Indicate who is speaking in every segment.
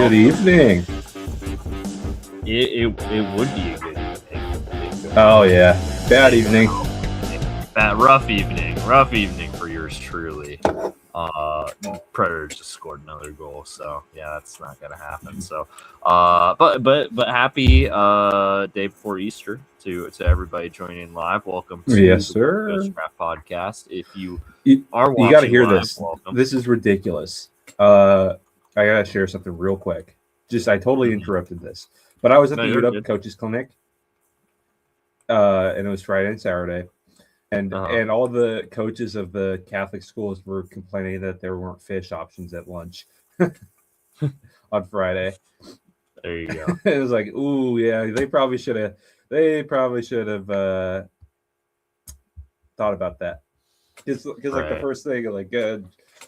Speaker 1: Good evening.
Speaker 2: It would be a good evening.
Speaker 1: Oh yeah, bad evening.
Speaker 2: That rough evening for yours truly. Predators just scored another goal, so yeah, that's not gonna happen. So, but happy day before Easter to everybody joining live. Welcome to
Speaker 1: Yes,
Speaker 2: the West Coast
Speaker 1: sir.
Speaker 2: Draft Podcast. If you
Speaker 1: You,
Speaker 2: are
Speaker 1: you got to
Speaker 2: watching
Speaker 1: hear
Speaker 2: live,
Speaker 1: this.
Speaker 2: welcome.
Speaker 1: This is ridiculous. I gotta share something real quick. I totally
Speaker 2: Mhm.
Speaker 1: interrupted this, but I was at
Speaker 2: No,
Speaker 1: the
Speaker 2: you're
Speaker 1: UW
Speaker 2: good.
Speaker 1: coaches clinic, and it was Friday and Saturday, and
Speaker 2: Uh-huh.
Speaker 1: and all the coaches of the Catholic schools were complaining that there weren't fish options at lunch on Friday.
Speaker 2: There you go.
Speaker 1: It was like, ooh, yeah, they probably should have. They probably should have thought about that. Because like the
Speaker 2: Right.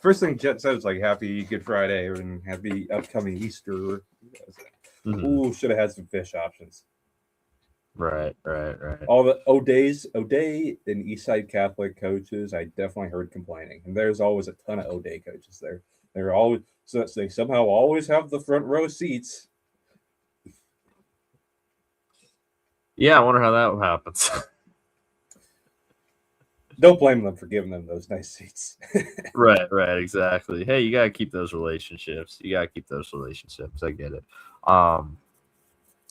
Speaker 1: first thing Jet said was like Happy Good Friday and Happy upcoming Easter.
Speaker 2: Mhm.
Speaker 1: Ooh, should have had some fish options.
Speaker 2: Right.
Speaker 1: All the O'Day and Eastside Catholic coaches, I definitely heard complaining, and there's always a ton of O'Day coaches there. They're always so they somehow always have the front row seats.
Speaker 2: Yeah, I wonder how that happens.
Speaker 1: Don't blame them for giving them those nice seats.
Speaker 2: Right, exactly. Hey, you gotta keep those relationships. I get it. Um,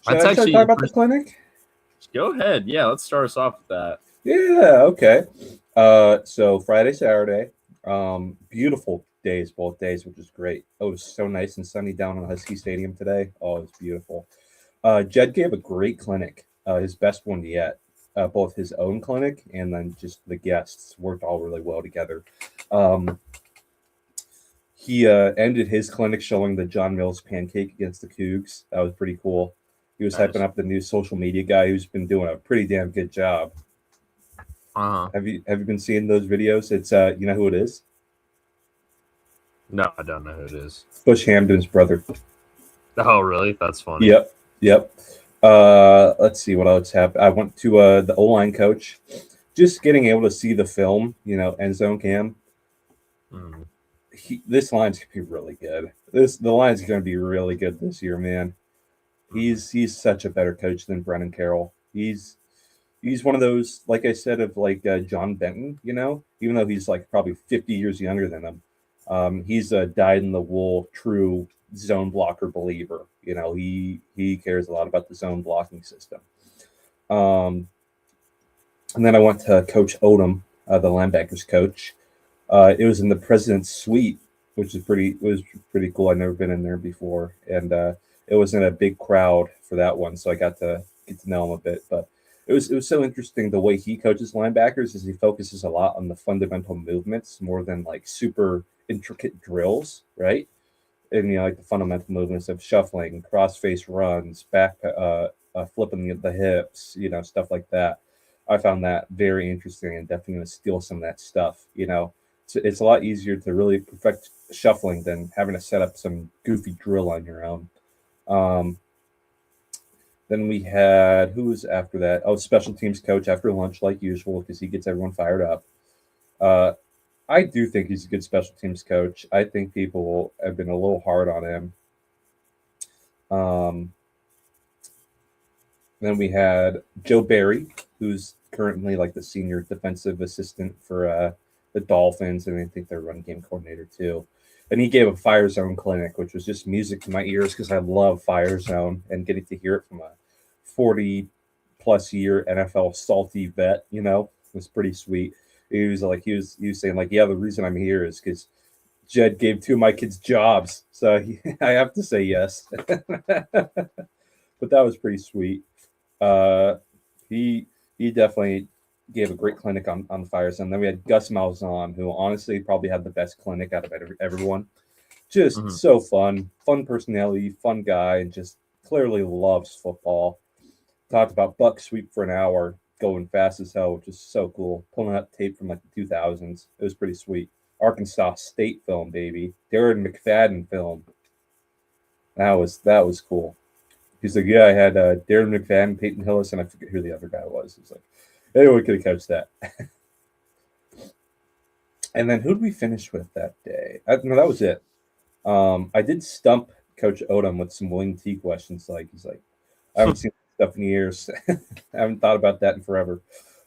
Speaker 1: Should
Speaker 2: that's
Speaker 1: I start talking
Speaker 2: actually
Speaker 1: about the clinic?
Speaker 2: go ahead. Yeah, let's start us off with that.
Speaker 1: Yeah, okay. So Friday, Saturday, beautiful days, both days, which is great. Oh, it was so nice and sunny down in Husky Stadium today. Oh, it was beautiful. Jed gave a great clinic, his best one yet. Both his own clinic and then just the guests worked all really well together. Um, he ended his clinic showing the John Mills pancake against the Cougs. That was pretty cool. He was hyping
Speaker 2: Nice.
Speaker 1: up the new social media guy who's been doing a pretty damn good job.
Speaker 2: Uh huh.
Speaker 1: Have you been seeing those videos? It's you know who it is?
Speaker 2: No, I don't know who it is.
Speaker 1: Bush Hamden's brother.
Speaker 2: Oh, really? That's funny.
Speaker 1: Yep. Let's see what else happened. I went to the O line coach. Just getting able to see the film, end zone cam.
Speaker 2: Mm.
Speaker 1: This line's gonna be really good. The line's gonna be really good this year, man. He's such a better coach than Brennan Carroll. He's one of those, like I said, of like John Benton. Even though he's like probably 50 years younger than him, he's a dyed in the wool, true zone blocker believer. He cares a lot about the zone blocking system. Um, and then I went to Coach Odom, the linebackers coach. It was in the president's suite, which was pretty cool. I've never been in there before, and it was in a big crowd for that one, so I got to get to know him a bit. But it was so interesting the way he coaches linebackers is he focuses a lot on the fundamental movements more than like super intricate drills, right? And like the fundamental movements of shuffling, cross face runs, back flipping the hips, stuff like that. I found that very interesting and definitely going to steal some of that stuff. It's a lot easier to really perfect shuffling than having to set up some goofy drill on your own. Um, then we had who was after that? Oh, special teams coach after lunch, like usual, because he gets everyone fired up. Uh, I do think he's a good special teams coach. I think people have been a little hard on him. Um, then we had Joe Barry, who's currently like the senior defensive assistant for the Dolphins, and I think their run game coordinator too. And he gave a Fire Zone clinic, which was just music to my ears because I love Fire Zone and getting to hear it from a 40+ year NFL salty vet, was pretty sweet. He was saying like, yeah, the reason I'm here is because Jed gave two of my kids jobs, so I have to say yes. But that was pretty sweet. Uh, he he definitely gave a great clinic on fires. And then we had Gus Malzahn, who honestly probably had the best clinic out of everyone. Just
Speaker 2: Mhm.
Speaker 1: so fun personality, fun guy, and just clearly loves football. Talked about buck sweep for an hour, going fast as hell, which is so cool. Pulling up tape from like the 2000s. It was pretty sweet. Arkansas State film, baby. Darren McFadden film. That was cool. He's like, yeah, I had Darren McFadden, Peyton Hillis, and I forget who the other guy was. He's like, anyone could have coached that. And then who did we finish with that day? No, that was it. I did stump Coach Odom with some wing T questions. Like he's like, I haven't seen stuff in years. I haven't thought about that in forever.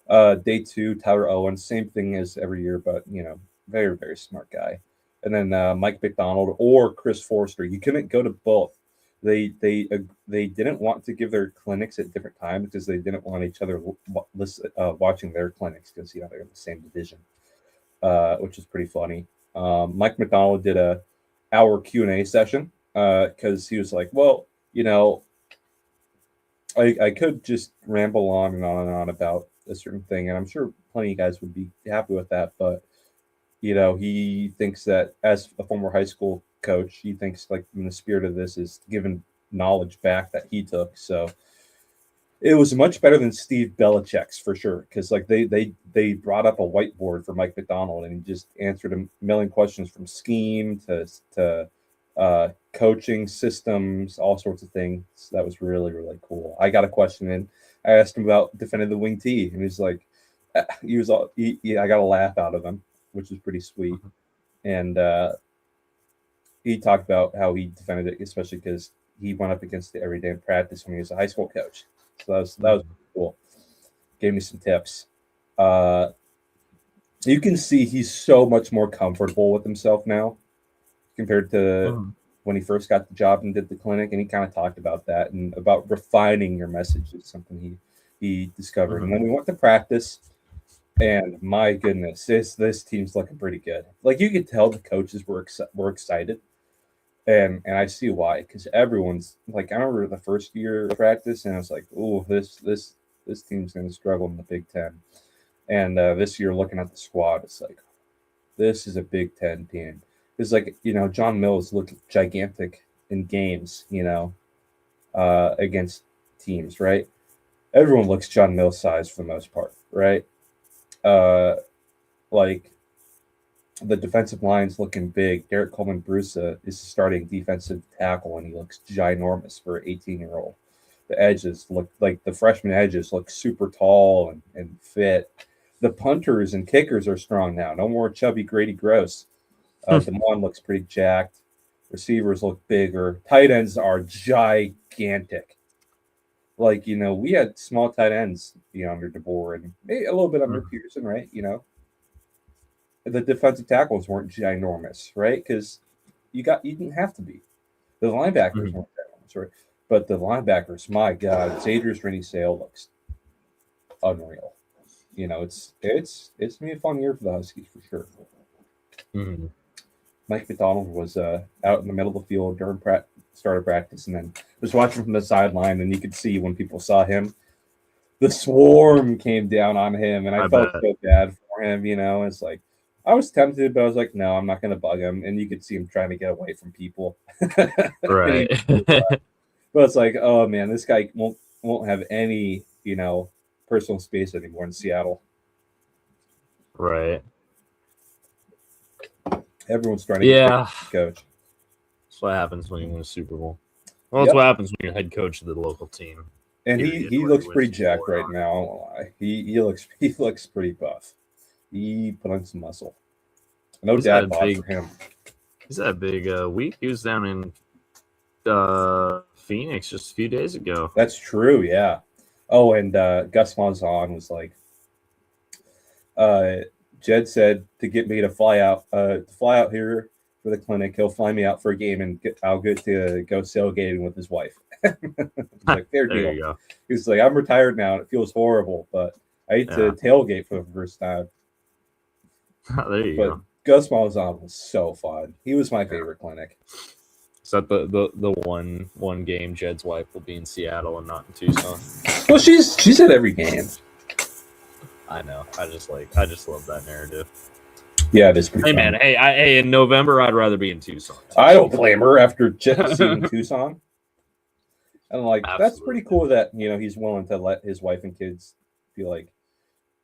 Speaker 1: Day 2, Tyler Owen, same thing as every year, but very very smart guy. And then Mike McDonald or Chris Forster. You couldn't go to both. They didn't want to give their clinics at different times because they didn't want each other watching their clinics because they're in the same division, which is pretty funny. Mike McDonald did a hour Q&A session because he was like, well, I could just ramble on and on about a certain thing, and I'm sure plenty of guys would be happy with that, but he thinks that as a former high school coach, he thinks like in the spirit of this is giving knowledge back that he took. So it was much better than Steve Belichick's for sure, because like they brought up a whiteboard for Mike McDonald and he just answered a million questions from scheme to coaching systems, all sorts of things. That was really really cool. I got a question in. I asked him about defending the wing T, and he's like, I got a laugh out of him, which is pretty sweet. And he talked about how he defended it, especially because he went up against it every day in practice when he was a high school coach. So that was cool. Gave me some tips. You can see he's so much more comfortable with himself now compared to when he first got the job and did the clinic. And he kind of talked about that and about refining your message is something he discovered. And then we went to practice. And my goodness, this team's looking pretty good. Like you could tell the coaches were excited, and I see why, because everyone's like, I remember the first year of practice, and I was like, oh, this team's going to struggle in the Big Ten. And this year, looking at the squad, it's like this is a Big Ten team. It's like John Mills looked gigantic in games, against teams, right? Everyone looks John Mills size for the most part, right? Like the defensive line's looking big. Derek Coleman Brusa is starting defensive tackle, and he looks ginormous for an 18-year-old. The edges look like the freshman edges look super tall and fit. The punters and kickers are strong now. No more chubby Grady Gross. Damon looks pretty jacked. Receivers look bigger. Tight ends are gigantic. Like, we had small tight ends, under DeBoer and maybe a little bit under Pearson, right? The defensive tackles weren't ginormous, right? Because you didn't have to be. The linebackers weren't ginormous, right? But the linebackers, my God, Zadrius Rennie-Sale looks unreal. It's gonna be a fun year for the Huskies for sure. Mike McDonald was out in the middle of the field during start of practice, and then was watching from the sideline, and you could see when people saw him, the swarm came down on him, and I felt so bad for him. It's like I was tempted, but I was like, no, I'm not going to bug him, and you could see him trying to get away from people.
Speaker 2: Right.
Speaker 1: But it's like, oh man, this guy won't have any personal space anymore in Seattle.
Speaker 2: Right.
Speaker 1: Everyone's trying to get coach.
Speaker 2: That's what happens when you win a Super Bowl. Well, that's what happens when you're head coach of the local team.
Speaker 1: And he looks pretty jacked right now. I won't lie. He looks pretty buff. He put on some muscle. No dad bod for him.
Speaker 2: He's had a big week. He was down in Phoenix just a few days ago.
Speaker 1: That's true, yeah. Oh, and Gus Malzahn was like, Jed said to get me to fly out here for the clinic. He'll fly me out for a game, and I'll get to go sailgating with his wife. Like, fair deal.
Speaker 2: You go.
Speaker 1: He's like, I'm retired now, and it feels horrible, but I get to tailgate for the first time.
Speaker 2: There you go.
Speaker 1: Gus Malzahn was so fun. He was my favorite clinic.
Speaker 2: Is that the one game Jed's wife will be in Seattle and not in Tucson?
Speaker 1: Well, she's at every game.
Speaker 2: I know. I just love that narrative.
Speaker 1: Yeah, it is pretty fun.
Speaker 2: Man, hey, in November I'd rather be in Tucson.
Speaker 1: I don't blame her after seeing Tucson. And like,
Speaker 2: Absolutely.
Speaker 1: That's pretty cool that he's willing to let his wife and kids feel like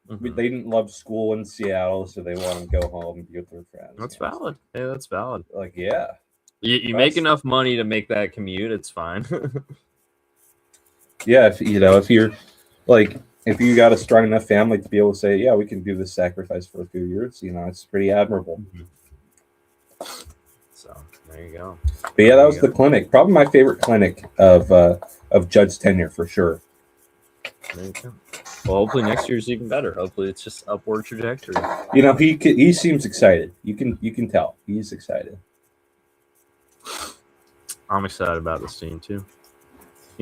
Speaker 1: they didn't love school in Seattle, so they want to go home and be with their friends.
Speaker 2: That's valid. Hey, that's valid.
Speaker 1: Like, yeah.
Speaker 2: You make enough money to make that commute, it's fine.
Speaker 1: Yeah, if you're like, if you got a strong enough family to be able to say, yeah, we can do this sacrifice for a few years, it's pretty admirable.
Speaker 2: So There you go.
Speaker 1: But yeah, that was the clinic. Probably my favorite clinic of Judd's tenure for sure.
Speaker 2: There you go. Well, hopefully next year's even better. Hopefully it's just upward trajectory.
Speaker 1: He seems excited. You can tell he's excited.
Speaker 2: I'm excited about this team too.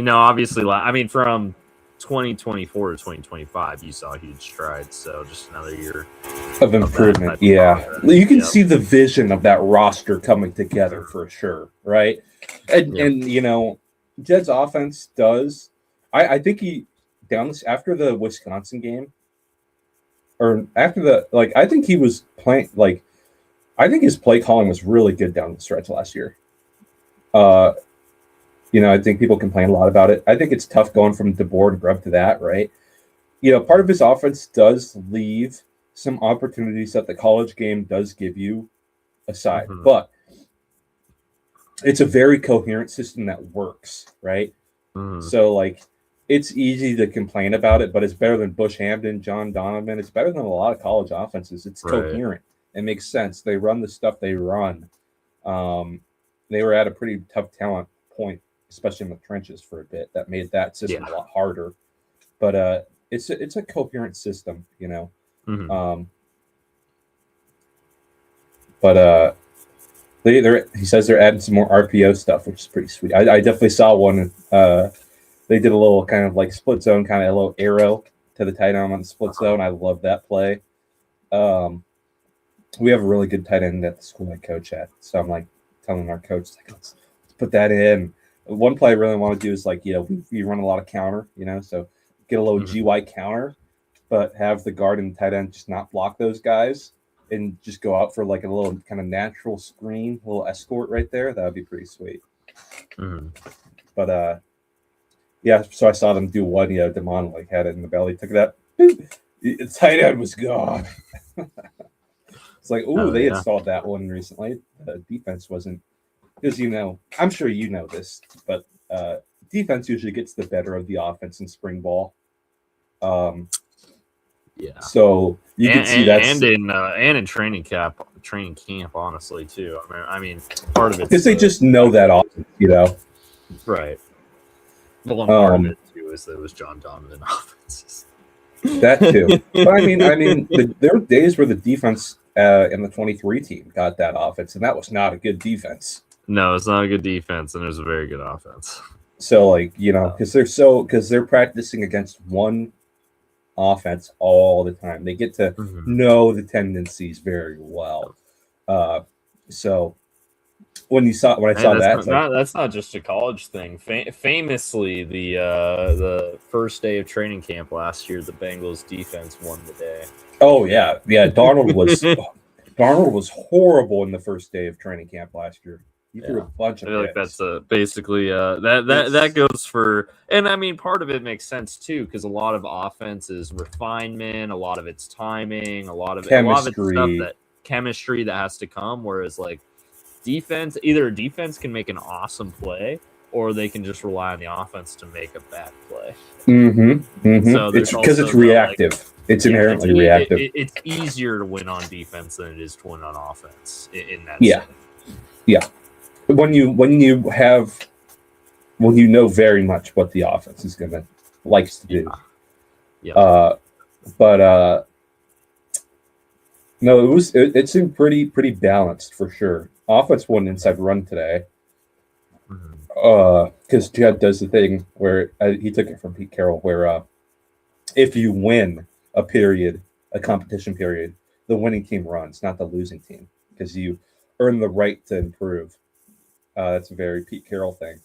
Speaker 2: Obviously, from 2024 to 2025, you saw huge strides. So just another year
Speaker 1: of improvement. You can see the vision of that roster coming together for sure, right? And Jed's offense does. I think he after the Wisconsin game, or after I think he was playing I think his play calling was really good down the stretch last year. I think people complain a lot about it. I think it's tough going from DeBoer and Grubb to that, right? Part of his offense does leave some opportunities that the college game does give you aside, but it's a very coherent system that works, right? So it's easy to complain about it, but it's better than Bush Hampton, John Donovan. It's better than a lot of college offenses. It's coherent. It makes sense. They run the stuff they run. They were at a pretty tough talent point, especially in the trenches for a bit. That made that system a lot harder. But it's a coherent system, But he says they're adding some more RPO stuff, which is pretty sweet. I definitely saw one. They did a little kind of split zone, kind of a little arrow to the tight end on the split zone. I love that play. We have a really good tight end at the school I coach at, so I'm telling our coach, let's put that in. One play I really want to do is we run a lot of counter, so get a little GY counter, but have the guard and tight end just not block those guys and just go out for a little kind of natural screen, a little escort right there. That would be pretty sweet. But so I saw them do one. Damon had it in the belly, took it out. The tight end was gone. It's they installed that one recently. The defense wasn't, because I'm sure you know this, but defense usually gets the better of the offense in spring ball. So you can see that,
Speaker 2: and in training camp, honestly too. I mean, part of it
Speaker 1: because they just know that offense,
Speaker 2: right. The one part of it too is that it was John Donovan offenses.
Speaker 1: That too. But I mean, there were days where the defense in the 23 team got that offense, and that was not a good defense.
Speaker 2: No, it's not a good defense, and it was a very good offense.
Speaker 1: So because they're practicing against one offense all the time. They get to know the tendencies very well. So when I saw that,
Speaker 2: that's not just a college thing. Famously, the first day of training camp last year, the Bengals defense won the day.
Speaker 1: Oh yeah. Darnold was horrible in the first day of training camp last year. He threw a bunch of picks.
Speaker 2: I feel like that's basically that goes for, and I mean part of it makes sense too, because a lot of offense is refinement, a lot of it's timing, a lot of it's stuff chemistry that has to come. Whereas defense, either a defense can make an awesome play, or they can just rely on the offense to make a bad play. So it's because it's reactive.
Speaker 1: It's inherently reactive.
Speaker 2: It's easier to win on defense than it is to win on offense in that.
Speaker 1: Yeah. When you know very much what the offense is likes to do. But no, it seemed pretty balanced for sure. Offense won inside run today. Because Jed does the thing where he took it from Pete Carroll, where if you win a competition period, the winning team runs, not the losing team, because you earn the right to improve. That's a very Pete Carroll thing.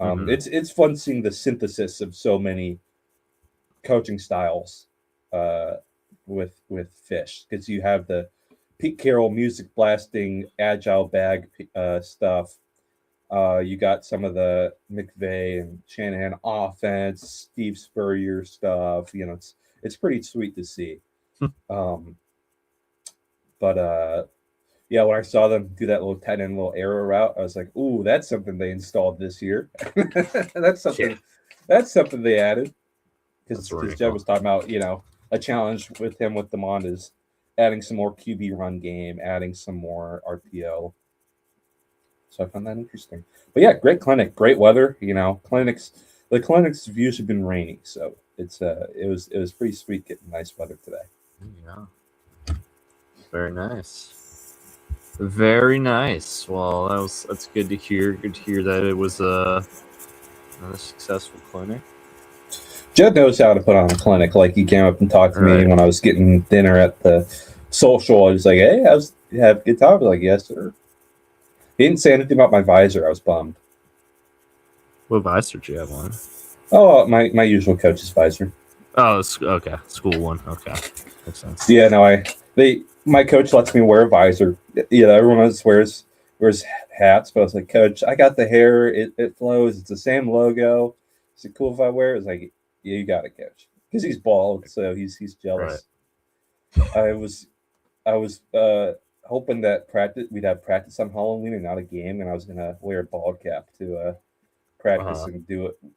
Speaker 1: It's fun seeing the synthesis of so many coaching styles with Fish, because you have the Pete Carroll music blasting agile bag stuff. You got some of the McVay and Shanahan offense, Steve Spurrier stuff. It's pretty sweet to see. But when I saw them do that little tight end, little arrow route, I was like, "Ooh, that's something they installed this year." That's something they added. Because Jed was talking about, a challenge with him with Demond is adding some more QB run game, adding some more RPO. So I found that interesting. But yeah, great clinic, great weather. The clinic's views have been rainy, so it was pretty sweet getting nice weather today.
Speaker 2: Yeah. Very nice. Very nice. Well, that's good to hear. Good to hear that it was a successful clinic.
Speaker 1: Jed knows how to put on a clinic. Like, he came up and talked to me when I was getting dinner at the social. I was like, "Hey, you have a good time?" I was like, "Yes, sir." He didn't say anything about my visor. I was bummed.
Speaker 2: What visor did you have on?
Speaker 1: Oh, my usual coach's visor.
Speaker 2: Oh, okay, school one. Okay, makes sense.
Speaker 1: Yeah, no, my coach lets me wear a visor. Yeah, everyone else wears hats, but I was like, "Coach, I got the hair. It flows. It's the same logo. Is it cool if I wear it?" It's like, "Yeah, you got it, Coach," because he's bald, so he's jealous. Right. I was hoping that we'd have practice on Halloween and not a game, and I was gonna wear a bald cap to practice and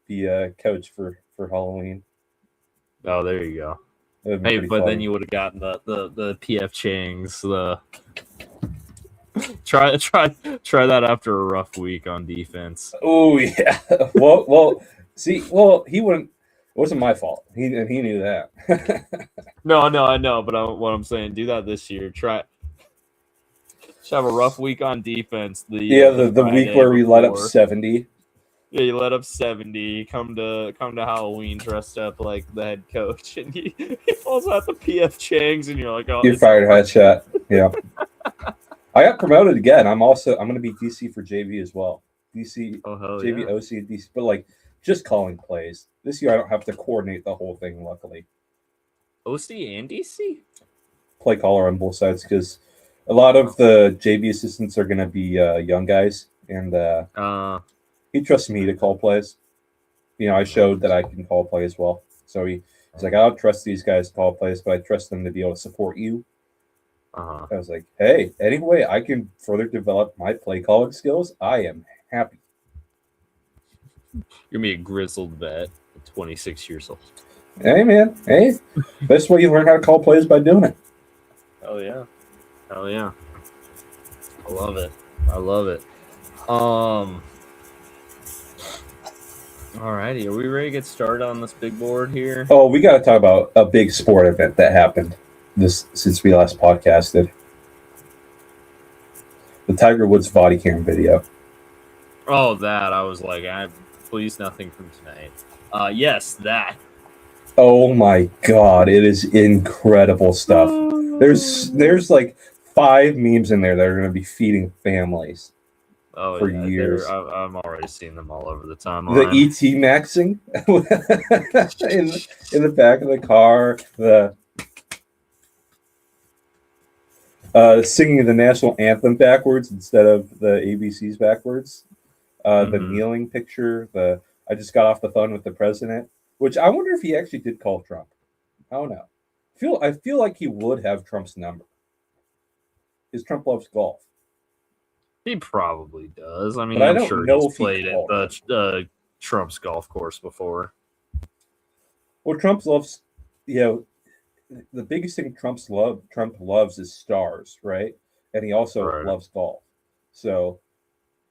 Speaker 1: be a coach for Halloween.
Speaker 2: Oh, there you go. Hey, but funny. Then you would have gotten the PF Changs. Try that after a rough week on defense.
Speaker 1: Oh yeah. He wouldn't. It wasn't my fault. He knew that.
Speaker 2: No, I know. But what I'm saying, do that this year. Just have a rough week on defense.
Speaker 1: The week where we let up 70.
Speaker 2: Yeah, you let up 70. Come to Halloween dressed up like the head coach, and he falls out the PF Changs, and you're like, "Oh,
Speaker 1: you're fired, headshot." Yeah. I got promoted again. I'm going to be DC for JV as well. DC, JV, yeah. OC, DC, but like just calling plays. This year I don't have to coordinate the whole thing. Luckily.
Speaker 2: OC and DC.
Speaker 1: Play caller on both sides because a lot of the JV assistants are going to be young guys, and he trusts me to call plays. I showed that I can call play as well. So he's like, "I don't trust these guys to call plays, but I trust them to be able to support you." I was like, "Hey, any way I can further develop my play calling skills, I am happy."
Speaker 2: You're me a grizzled vet, 26 years old.
Speaker 1: Hey, man. Hey, best way you learn how to call plays by doing it.
Speaker 2: Hell yeah. I love it. Alrighty, are we ready to get started on this big board here?
Speaker 1: Oh, we got to talk about a big sport event that happened since we last podcasted. The Tiger Woods body cam video.
Speaker 2: Oh, that. I was like, please nothing from tonight. Yes, that.
Speaker 1: Oh my God, it is incredible stuff. There's like 5 memes in there that are going to be feeding families. For years.
Speaker 2: I'm already seeing them all over the timeline.
Speaker 1: The ET maxing in the back of the car. The singing the national anthem backwards instead of the ABCs backwards. The kneeling picture. I just got off the phone with the president, which I wonder if he actually did call Trump. I don't know. I feel like he would have Trump's number. Because Trump loves golf.
Speaker 2: He probably does. I mean, I'm sure he's played at the Trump's golf course before.
Speaker 1: Well, Trump loves, the biggest thing Trump loves is stars, right? And he also loves golf. So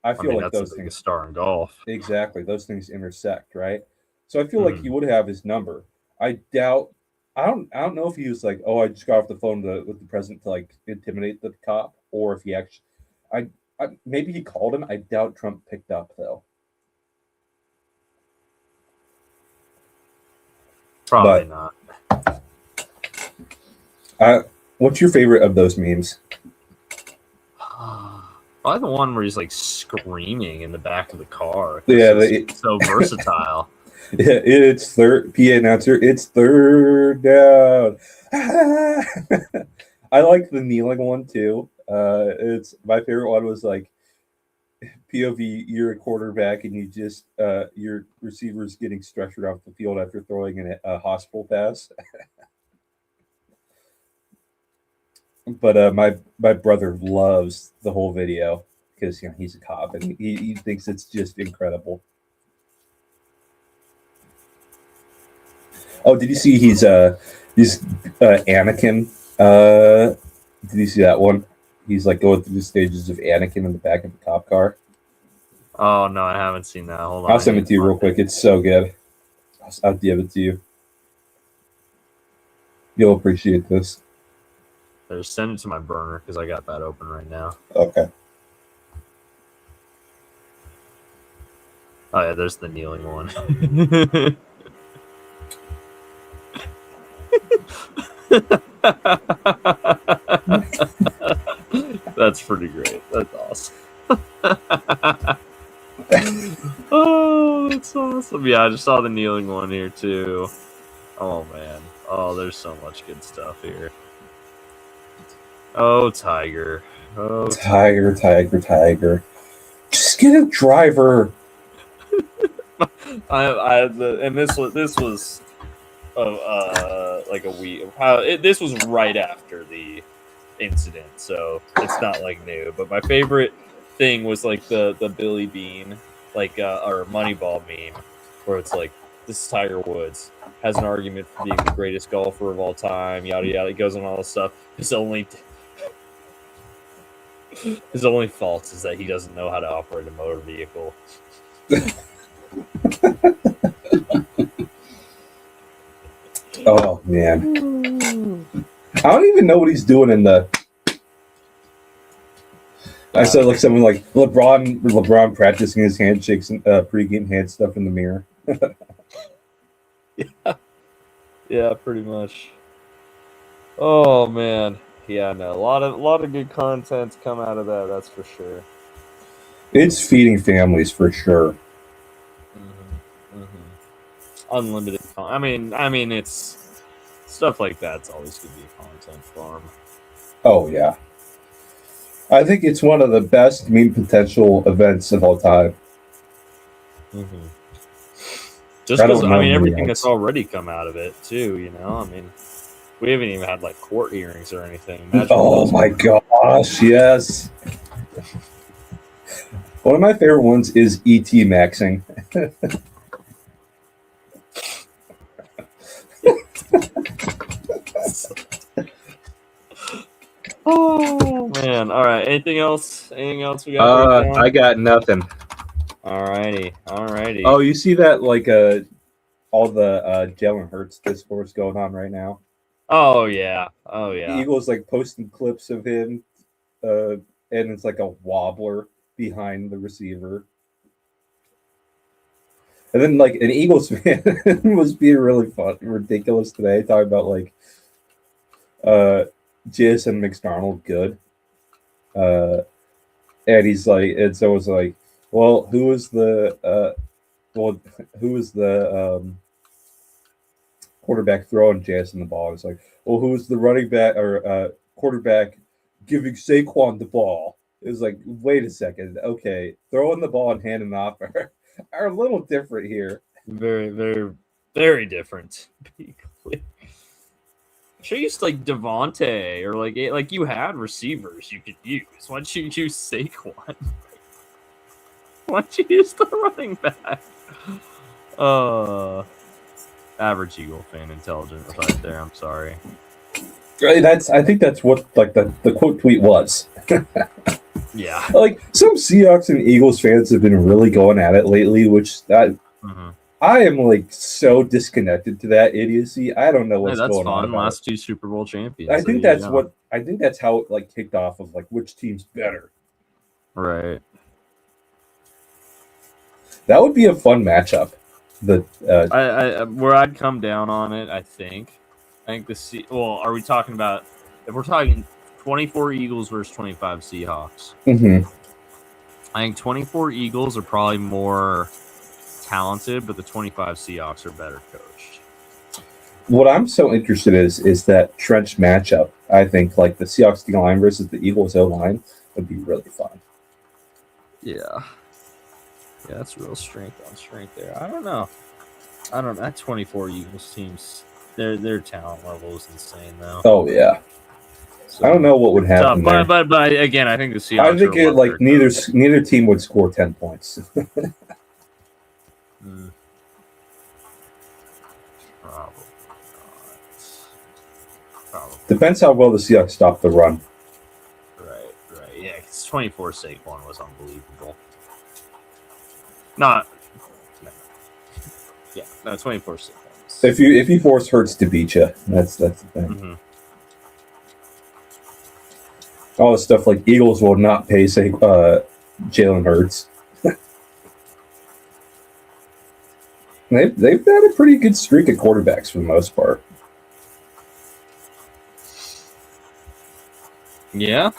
Speaker 1: I feel like
Speaker 2: that's the biggest star in golf.
Speaker 1: Exactly. Those things intersect, right? So I feel like he would have his number. I don't know if he was like, "Oh, I just got off the phone with the president to like intimidate the cop," or if he actually maybe he called him. I doubt Trump picked up, though.
Speaker 2: Probably not.
Speaker 1: What's your favorite of those memes?
Speaker 2: Probably the one where he's like screaming in the back of the car.
Speaker 1: Yeah,
Speaker 2: it's so versatile.
Speaker 1: Yeah, it's third. PA announcer, it's third down. I like the kneeling one too. It's my favorite one was like POV, you're a quarterback and you just your receiver's getting stretchered off the field after throwing a hospital pass. But my brother loves the whole video because he's a cop and he thinks it's just incredible. Oh, did you see he's Anakin? Did you see that one? He's like going through the stages of Anakin in the back of the cop car.
Speaker 2: Oh no, I haven't seen that. Hold on.
Speaker 1: I'll send it to you real quick. It's so good. I'll give it to you. You'll appreciate this.
Speaker 2: Just send it to my burner because I got that open right now.
Speaker 1: Okay.
Speaker 2: Oh yeah, there's the kneeling one. That's pretty great. That's awesome. Oh, that's awesome. Yeah, I just saw the kneeling one here too. Oh man. Oh, there's so much good stuff here. Oh, Tiger. Oh,
Speaker 1: Tiger. Just get a driver.
Speaker 2: And this was like a week. This was right after the incident, so it's not like new. But my favorite thing was like the Billy Bean or Moneyball meme, where it's like, this is Tiger Woods has an argument for being the greatest golfer of all time, yada yada. It goes on all this stuff. His only fault is that he doesn't know how to operate a motor vehicle.
Speaker 1: Oh man, I don't even know what he's doing in the. I said like someone like LeBron practicing his handshakes and pregame hand stuff in the mirror.
Speaker 2: Yeah, pretty much. Oh man, yeah, no, a lot of good content come out of that. That's for sure.
Speaker 1: It's feeding families for sure.
Speaker 2: Unlimited. I mean, it's stuff like that's always going to be a content farm.
Speaker 1: Oh yeah, I think it's one of the best meme potential events of all time.
Speaker 2: Just because everything that's already come out of it too. You know, I mean, we haven't even had like court hearings or anything.
Speaker 1: Oh my gosh, yes. One of my favorite ones is ET maxing.
Speaker 2: Oh man! All right. Anything else? We got?
Speaker 1: I got nothing.
Speaker 2: Alrighty.
Speaker 1: Oh, you see that like all the Jalen Hurts discourse going on right now?
Speaker 2: Oh yeah.
Speaker 1: Eagles like posting clips of him, and it's like a wobbler behind the receiver. And then like an Eagles fan was being really ridiculous today, talking about like Jason McDonald good. And he's like, and so it's like, well, who was the quarterback throwing Jason the ball? It's like, well, who was the running back or quarterback giving Saquon the ball? It was like, wait a second, okay, throwing the ball and handing off are a little different here.
Speaker 2: Very, very, very different. Should use like Devontae or like you had receivers you could use. Why don't you use Saquon? Why don't you use the running back? Average Eagle fan intelligence right there. I'm sorry.
Speaker 1: I think that's what like the quote tweet was.
Speaker 2: Yeah.
Speaker 1: Like some Seahawks and Eagles fans have been really going at it lately, which I am like so disconnected to that idiocy. I don't know what's going on.
Speaker 2: Last two Super Bowl champions.
Speaker 1: I think that's how it like kicked off of like which team's better.
Speaker 2: Right.
Speaker 1: That would be a fun matchup.
Speaker 2: Where I'd come down on it, I think are we talking about if we're talking 24 Eagles versus 25 Seahawks? I think 24 Eagles are probably more talented, but the 25 Seahawks are better coached.
Speaker 1: What I'm so interested is that trench matchup. I think like the Seahawks D line versus the Eagles O line would be really fun.
Speaker 2: Yeah, that's real strength on strength there. I don't know. That 24 Eagles teams, their talent level is insane though.
Speaker 1: Oh yeah. So, I don't know what would happen there.
Speaker 2: But again, I think the Seahawks.
Speaker 1: I think neither team would score 10 points. Probably. Depends how well the Seahawks stop the run.
Speaker 2: Right. Yeah, 24 Saquon was unbelievable. Not. Yeah, no, 24 points.
Speaker 1: If you force Hurts to beat you, that's the thing.
Speaker 2: Mm-hmm.
Speaker 1: All the stuff like Eagles will not pay, say, Jalen Hurts. They've had a pretty good streak of quarterbacks for the most part.
Speaker 2: Yeah.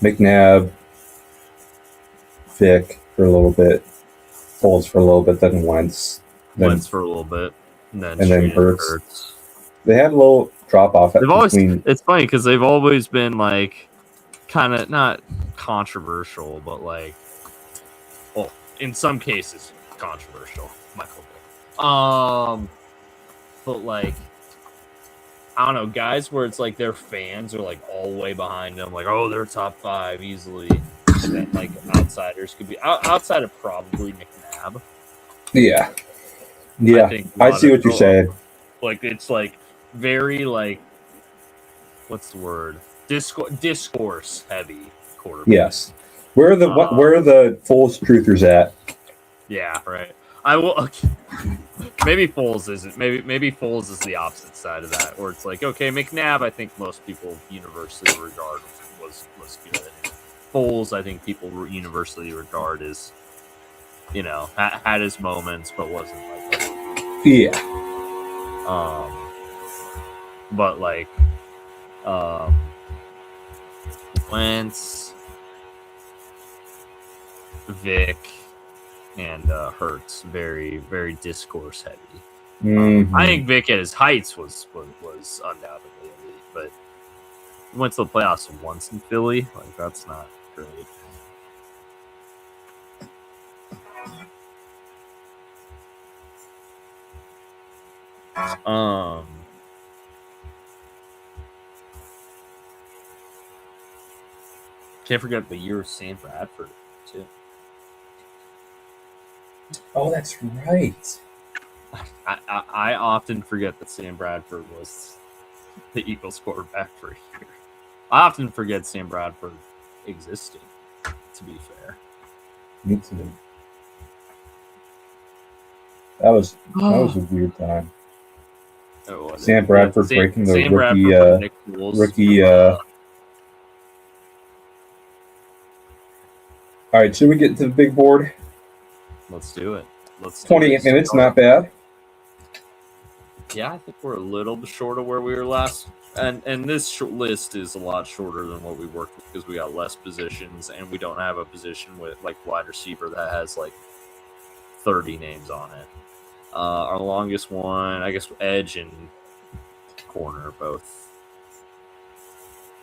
Speaker 1: McNabb, Vick for a little bit, Foles for a little bit, then Wentz.
Speaker 2: Wentz for a little bit. And then
Speaker 1: Hurts. They had a little drop off between.
Speaker 2: It's funny because they've always been like kind of not controversial, but like, well, in some cases controversial. Michael Vick. But like, I don't know, guys where it's like their fans are like all the way behind them, like, oh, they're top 5 easily. And then like outsiders could be outside of probably McNabb.
Speaker 1: Yeah. I see what you're saying.
Speaker 2: Like it's like very like, what's the word? Discourse heavy quarterback.
Speaker 1: Yes. Where are the Foles truthers at?
Speaker 2: Yeah, right. I will. Okay. Maybe Foles isn't. Maybe Foles is the opposite side of that, where it's like, okay, McNabb, I think most people universally regard was good. Foles, I think people universally regard as, you know, had his moments, but wasn't like.
Speaker 1: Yeah.
Speaker 2: But like, Wentz, Vic, and Hurts, very, very discourse heavy.
Speaker 1: Mm-hmm.
Speaker 2: I think Vic at his heights was undoubtedly elite, but he went to the playoffs once in Philly. Like, that's not great. Can't forget the year of Sam Bradford too.
Speaker 1: Oh, that's right.
Speaker 2: I often forget that Sam Bradford was the Eagles quarterback for a year. I often forget Sam Bradford existed, to be fair.
Speaker 1: Me too. That was a weird time. Sam Bradford breaking the rookie. All right, should we get to the big board?
Speaker 2: Let's do it.
Speaker 1: 28 minutes, not bad.
Speaker 2: Yeah, I think we're a little bit short of where we were last. And this list is a lot shorter than what we worked with because we got less positions and we don't have a position with like wide receiver that has like 30 names on it. Our longest one, I guess, edge and corner both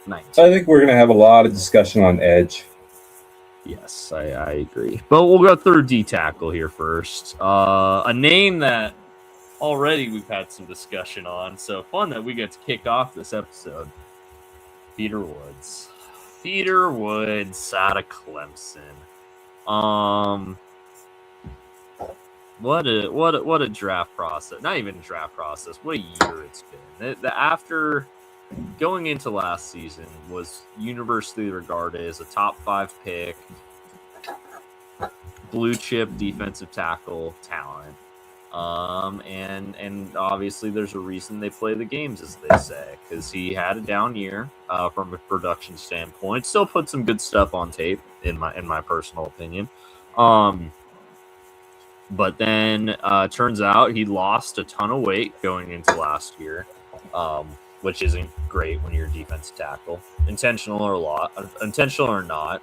Speaker 2: 19.
Speaker 1: I think we're going to have a lot of discussion on edge.
Speaker 2: Yes, I agree. But we'll go through D tackle here first. A name that already we've had some discussion on, so fun that we get to kick off this episode. Peter Woods. Peter Woods out of Clemson. What a draft process. Not even a draft process. What a year it's been. After going into last season was universally regarded as a top 5 pick, blue chip defensive tackle talent. And obviously there's a reason they play the games, as they say, because he had a down year from a production standpoint. Still put some good stuff on tape, in my personal opinion. But then turns out he lost a ton of weight going into last year, which isn't great when you're a defensive tackle. Intentional or not,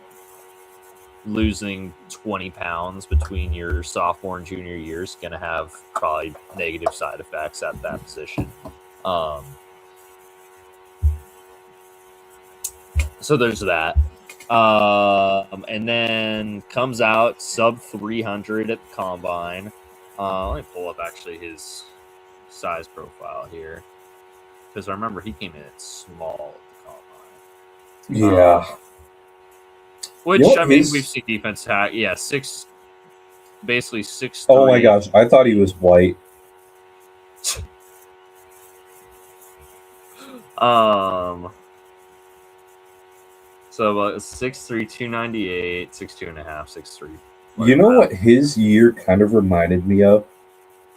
Speaker 2: losing 20 pounds between your sophomore and junior years is going to have probably negative side effects at that position. So there's that. And then comes out sub 300 at the combine. Let me pull up actually his size profile here, because I remember he came in at small at the combine.
Speaker 1: Yeah.
Speaker 2: Which, I mean, we've seen defense hack. Yeah, basically 6'3".
Speaker 1: Oh my gosh, I thought he was white.
Speaker 2: So 6'3", 298, 6'2.5", 6'3",
Speaker 1: You know what his year kind of reminded me of?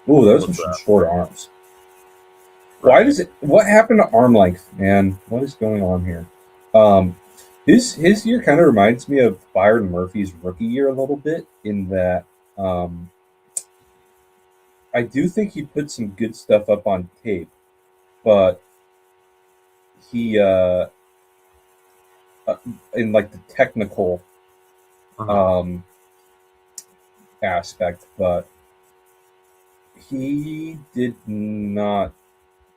Speaker 1: Oh, those were
Speaker 2: What's
Speaker 1: some
Speaker 2: that?
Speaker 1: short arms. Why
Speaker 2: Right.
Speaker 1: does it? What happened to arm length, man? What is going on here? Um, his year kind of reminds me of Byron Murphy's rookie year a little bit in that um, I do think he put some good stuff up on tape, but he in like the technical
Speaker 2: Uh-huh.
Speaker 1: um, aspect, but he did not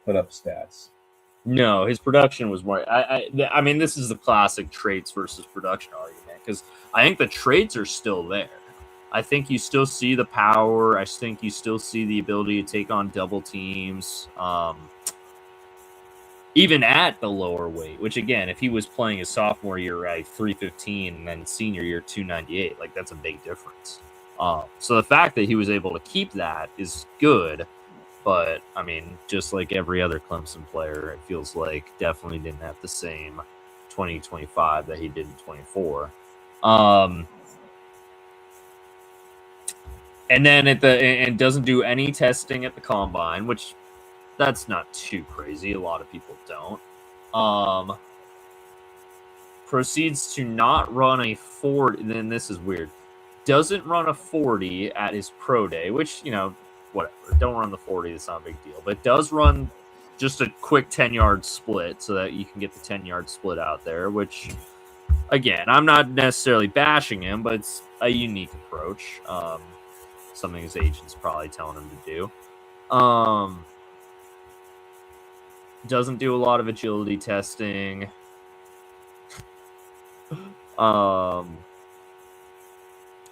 Speaker 1: put up stats.
Speaker 2: No, his production was more. I mean, this is the classic traits versus production argument because I think the traits are still there. I think you still see the power. I think you still see the ability to take on double teams, even at the lower weight. Which again, if he was playing his sophomore year at 315 and then senior year 298, like that's a big difference. So the fact that he was able to keep that is good. But I mean, just like every other Clemson player, it feels like definitely didn't have the same 2025 that he did in 24. And then and doesn't do any testing at the combine, which that's not too crazy. A lot of people don't. Proceeds to not run a 40. Then this is weird. Doesn't run a 40 at his pro day, which, whatever. Don't run the 40. It's not a big deal. But does run just a quick 10-yard split so that you can get the 10-yard split out there, which, again, I'm not necessarily bashing him, but it's a unique approach. Something his agent's probably telling him to do. Doesn't do a lot of agility testing.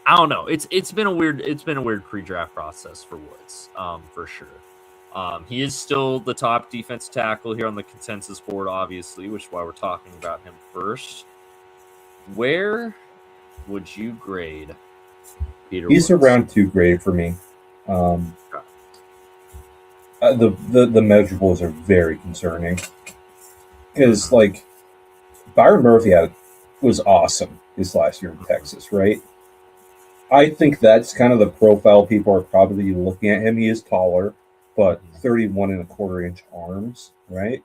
Speaker 2: I don't know. It's been a weird pre-draft process for Woods, for sure. He is still the top defense tackle here on the consensus board, obviously, which is why we're talking about him first. Where would you grade Peter
Speaker 1: He's
Speaker 2: Woods?
Speaker 1: around 2 grade for me. The measurables are very concerning because like Byron Murphy was awesome his last year in Texas, right? I think that's kind of the profile people are probably looking at him. He is taller, but 31 and a quarter inch arms, right?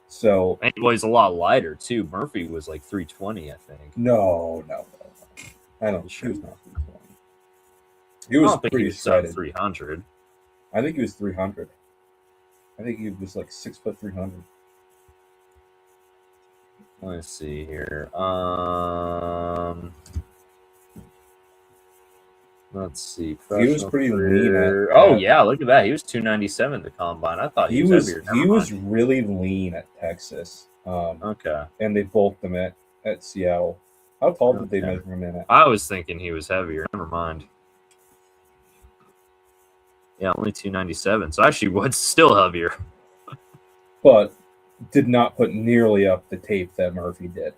Speaker 1: So
Speaker 2: And he's a lot lighter too. Murphy was like 320, I think.
Speaker 1: no. I don't.
Speaker 2: Sure?
Speaker 1: He was not 320. He
Speaker 2: I
Speaker 1: was
Speaker 2: don't think he
Speaker 1: pretty
Speaker 2: was sub
Speaker 1: shredded.
Speaker 2: 300.
Speaker 1: I think he was 300. I think he was like 6 foot 300.
Speaker 2: Let's see here. Let's see.
Speaker 1: He was pretty lean
Speaker 2: Oh yeah, look at that. He was 297 at the combine. I thought he was heavier.
Speaker 1: he was really lean at Texas.
Speaker 2: Okay.
Speaker 1: And they bulked him at Seattle. How tall did they measure him in at?
Speaker 2: I was thinking he was heavier. Never mind. Yeah, only 297. So actually, Wood's still heavier.
Speaker 1: But did not put nearly up the tape that Murphy did.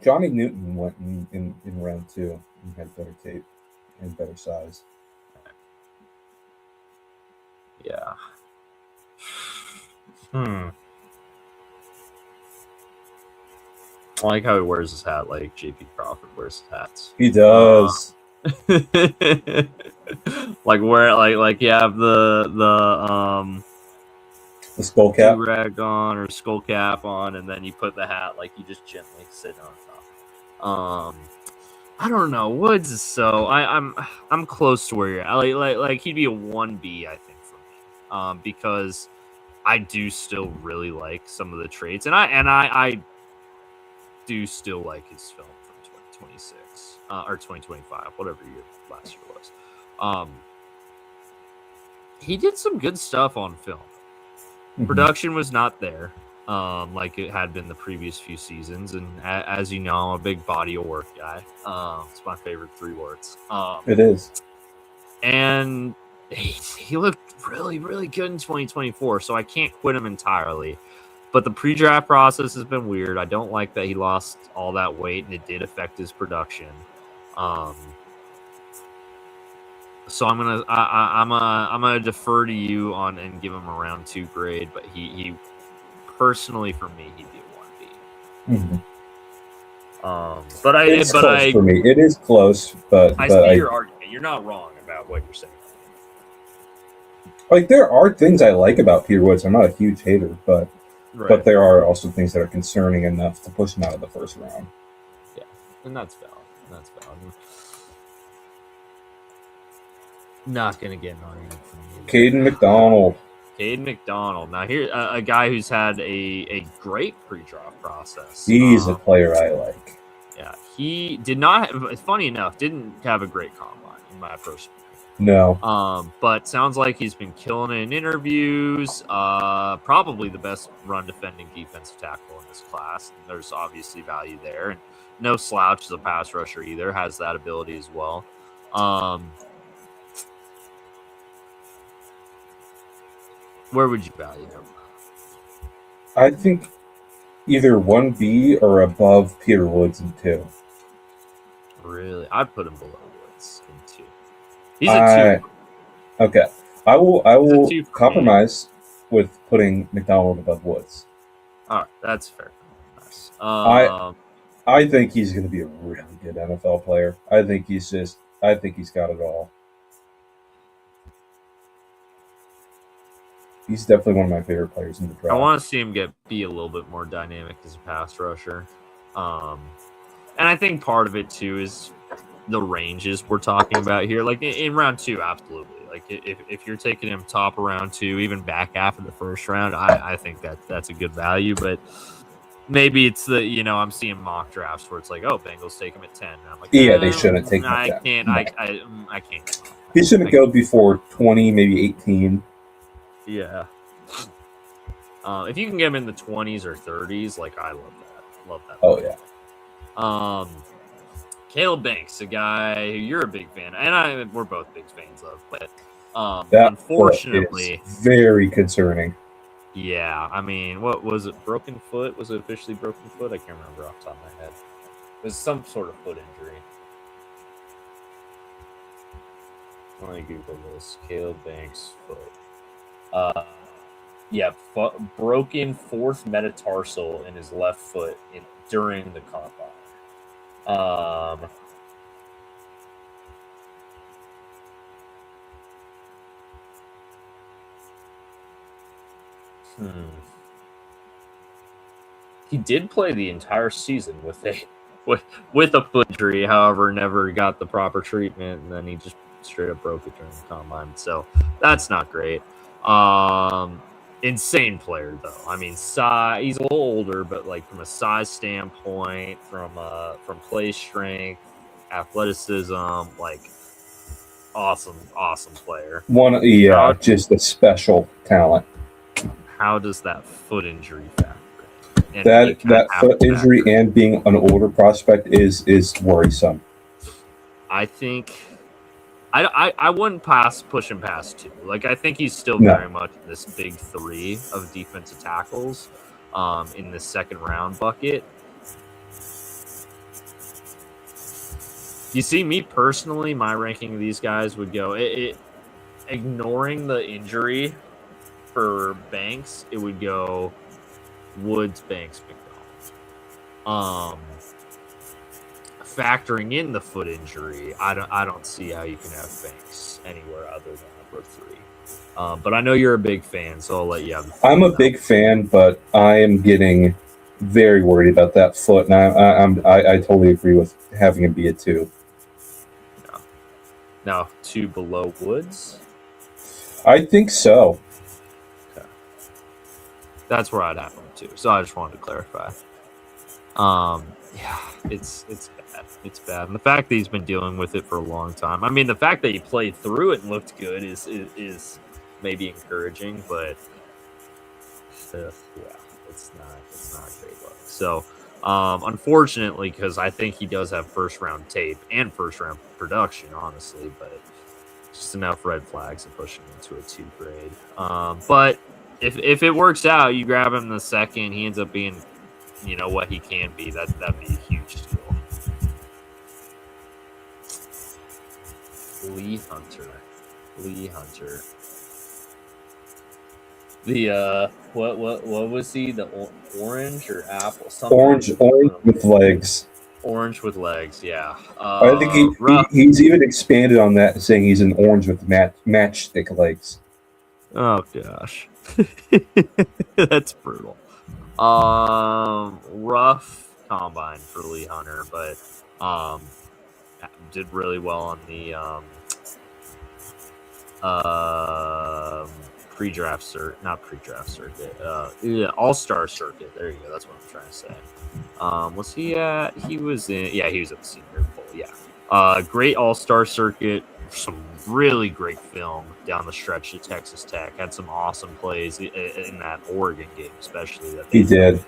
Speaker 1: Johnny Newton went in round 2 and had better tape and better size.
Speaker 2: Yeah. I like how he wears his hat like JP Crawford wears his hats.
Speaker 1: He does.
Speaker 2: Like where like you have the
Speaker 1: skull cap
Speaker 2: rag on or skull cap on, and then you put the hat like you just gently sit on top. I don't know. Woods is so I'm close to where you're at. Like he'd be a 1B, I think, for me. Because I do still really like some of the traits, and I do still like his film from 2026 or 2025, whatever year last year was. He did some good stuff on film. Mm-hmm. Production was not there, like it had been the previous few seasons. And as you know, I'm a big body of work guy. It's my favorite 3 words.
Speaker 1: It is.
Speaker 2: And he looked really, really good in 2024, so I can't quit him entirely. But the pre-draft process has been weird. I don't like that he lost all that weight, and it did affect his production. So I'm gonna defer to you on and give him a round 2 grade. But he personally for me he'd be a 1B.
Speaker 1: Mhm.
Speaker 2: But
Speaker 1: It's close
Speaker 2: I
Speaker 1: for me. It is close, but
Speaker 2: see your argument. You're not wrong about what you're saying.
Speaker 1: like there are things I like about Peter Woods. I'm not a huge hater, but there are also things that are concerning enough to push him out of the first round.
Speaker 2: Yeah, and that's valid. That's valid. Not gonna get an argument from you.
Speaker 1: Caden McDonald.
Speaker 2: Caden McDonald. Now here, a guy who's had a great pre-draft process.
Speaker 1: He's a player I like.
Speaker 2: Yeah, he did not. Funny enough, didn't have a great combine in my personal.
Speaker 1: No.
Speaker 2: But sounds like he's been killing it in interviews. Probably the best run defending defensive tackle in this class. And there's obviously value there, and no slouch as a pass rusher either. Has that ability as well. Where would you value him?
Speaker 1: I think either 1B or above Peter Woods in 2.
Speaker 2: Really? I'd put him below Woods in 2. He's a 2.
Speaker 1: Okay. I will compromise with putting McDonald above Woods.
Speaker 2: All right, that's fair. Nice.
Speaker 1: I think he's going to be a really good NFL player. I think he's got it all. He's definitely one of my favorite players in the draft.
Speaker 2: I want to see him be a little bit more dynamic as a pass rusher. And I think part of it, too, is the ranges we're talking about here. Like, in round 2, absolutely. Like, if you're taking him top of round 2, even back half of the first round, I think that's a good value. But maybe it's I'm seeing mock drafts where it's like, oh, Bengals take him at 10. And I'm like,
Speaker 1: yeah, they shouldn't take him at 10.
Speaker 2: I can't.
Speaker 1: He shouldn't go before 20, maybe 18.
Speaker 2: Yeah. If you can get him in the 20s or 30s, like, I love that. Love that.
Speaker 1: Oh, yeah.
Speaker 2: Caleb Banks, a guy who you're a big fan, and we're both big fans of, but
Speaker 1: that
Speaker 2: unfortunately,
Speaker 1: is very concerning.
Speaker 2: Yeah, I mean, what was it? Broken foot? Was it officially broken foot? I can't remember off the top of my head. It was some sort of foot injury. Let me Google this. Caleb Banks foot. Broken 4th metatarsal in his left foot during the combine. He did play the entire season with a foot injury, however, never got the proper treatment, and then he just straight up broke it during the combine. So that's not great. Insane player though. I mean, size. He's a little older, but like from a size standpoint, from play strength, athleticism, like awesome player.
Speaker 1: Just a special talent.
Speaker 2: How does that foot injury factor?
Speaker 1: That foot injury and being an older prospect is worrisome.
Speaker 2: I think I wouldn't push him past 2. Like, I think he's still very much this big 3 of defensive tackles in the second round bucket. You see, me personally, my ranking of these guys would go ignoring the injury for Banks, it would go Woods, Banks, McDonald. Factoring in the foot injury, I don't see how you can have Banks anywhere other than number 3. But I know you're a big fan, so I'll let you have.
Speaker 1: I'm a big fan, but I am getting very worried about that foot, and I totally agree with having him be a 2.
Speaker 2: Now 2 below Woods.
Speaker 1: I think so.
Speaker 2: Okay. That's where I'd have him too. So I just wanted to clarify. Yeah, it's bad. It's bad. And the fact that he's been dealing with it for a long time. I mean, the fact that he played through it and looked good is maybe encouraging, but it's not great luck. So, unfortunately, because I think he does have first round tape and first round production, honestly, but Just enough red flags to push him into a 2 grade. But if it works out, you grab him in the second, he ends up being, what he can be. That'd be a huge deal. Lee Hunter. The what was he? The orange or apple? Something
Speaker 1: Orange with legs.
Speaker 2: Orange with legs, yeah.
Speaker 1: I think he's even expanded on that, saying he's an orange with matchstick legs.
Speaker 2: Oh gosh, that's brutal. Rough combine for Lee Hunter, but did really well on the pre-draft circuit, not pre-draft circuit, all-star circuit. There you go. That's what I'm trying to say. Was he at? He was at the Senior Bowl. Yeah. Great all-star circuit. Some really great film down the stretch at Texas Tech. Had some awesome plays in that Oregon game, especially.
Speaker 1: He did.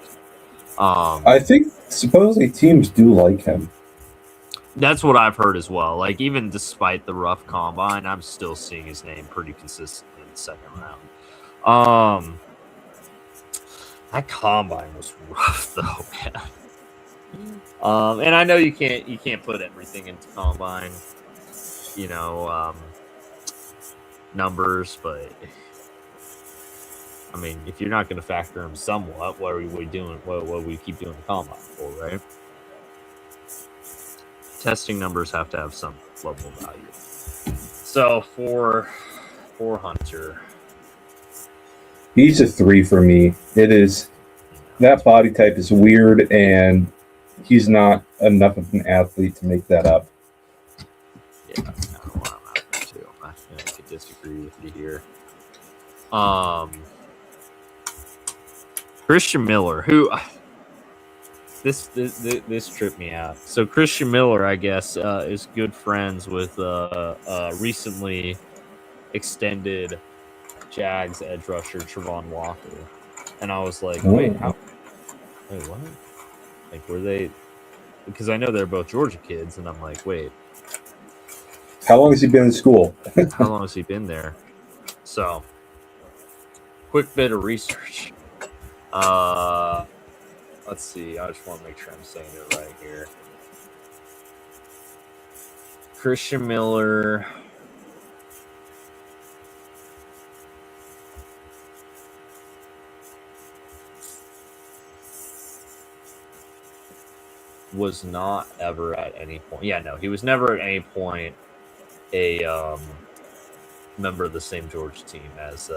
Speaker 1: I think supposedly teams do like him.
Speaker 2: That's what I've heard as well. Like, even despite the rough combine, I'm still seeing his name pretty consistently in the second round. That combine was rough though, man. And I know you can't put everything into combine, numbers, but I mean, if you're not going to factor them somewhat, what are we doing? What we keep doing the combine for, right? Testing numbers have to have some level of value. So for Hunter,
Speaker 1: he's a 3 for me. It is that body type is weird, and he's not enough of an athlete to make that up.
Speaker 2: Yeah, that's kind of what I'm after too. I could disagree with you here. Christian Miller, who this tripped me out. So Christian Miller, I guess, is good friends with recently extended Jags edge rusher Travon Walker, and I was like, wait, what? Like, were they? Because I know they're both Georgia kids, and I'm like, wait,
Speaker 1: how long has he been in school?
Speaker 2: How long has he been there? So, quick bit of research. Let's see. I just want to make sure I'm saying it right here. Christian Miller was not ever at any point. Yeah, no, he was never at any point a member of the same Georgia team as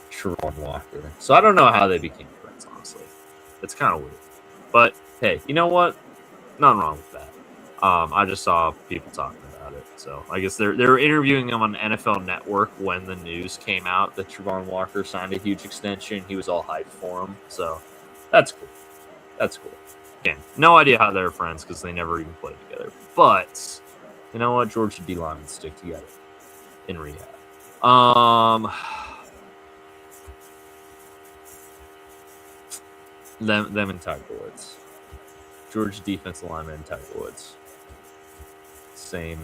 Speaker 2: Travon Walker. So I don't know how they became friends, honestly. It's kind of weird. But hey, you know what? Nothing wrong with that. I just saw people talking about it. So I guess they're interviewing him on NFL Network when the news came out that Travon Walker signed a huge extension. He was all hyped for him. So that's cool. That's cool. Again, no idea how they're friends because they never even played together. But you know what? Georgia D linemen stick together in rehab. Them and Tiger Woods. Georgia defensive lineman and Tiger Woods. Same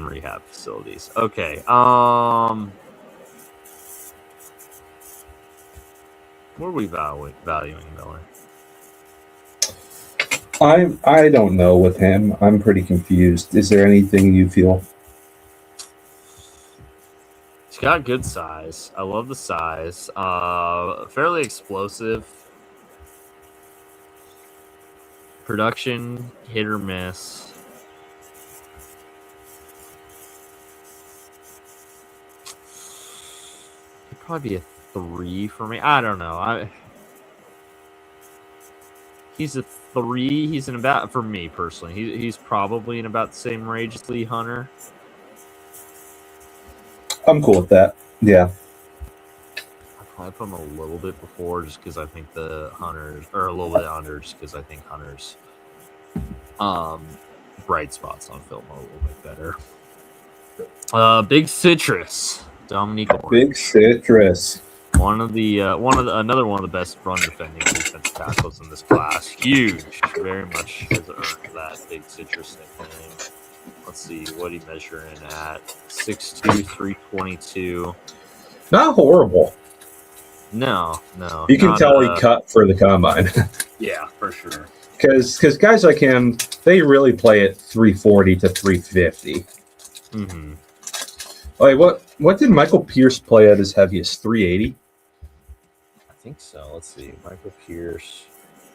Speaker 2: rehab facilities. Okay. What are we valuing Miller?
Speaker 1: I don't know with him. I'm pretty confused. Is there anything you feel?
Speaker 2: He's got good size. I love the size. Fairly explosive. Production, hit or miss. He'd probably be a 3 for me. I don't know. He's a 3. He's in about, for me personally, he's probably in about the same range as Lee Hunter.
Speaker 1: I'm cool with that. Yeah.
Speaker 2: I'll probably put him a little bit before just because I think the Hunters, or a little bit under just because I think Hunter's bright spots on film are a little bit better. Big Citrus. Dominique Orange.
Speaker 1: Big Citrus.
Speaker 2: Another one of the best run defending defensive tackles in this class. Huge, very much has earned that big citrus nickname. Let's see what he measuring at 6'2", 322.
Speaker 1: Not horrible.
Speaker 2: No.
Speaker 1: You can
Speaker 2: not,
Speaker 1: tell he cut for the combine.
Speaker 2: Yeah, for sure.
Speaker 1: Because guys like him, they really play at 340 to 350.
Speaker 2: Mm-hmm.
Speaker 1: Like what did Michael Pierce play at his heaviest? 380?
Speaker 2: I think so. Let's see. Michael Pierce.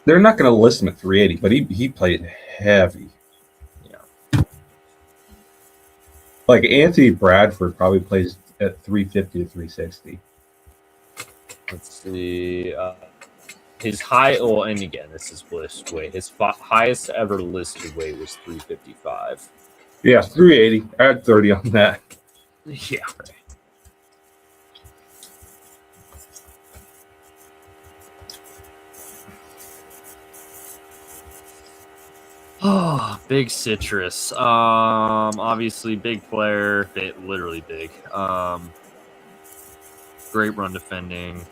Speaker 1: They're not going to list him at 380, but he played heavy.
Speaker 2: Yeah.
Speaker 1: Like Anthony Bradford probably plays at 350 to 360.
Speaker 2: Let's see. His high, well, and again, this is list weight. His highest ever listed weight was 355.
Speaker 1: Yeah, 380. Add 30 on that.
Speaker 2: Yeah, right. Oh, big citrus. Obviously, big player. Literally big. Great run defending.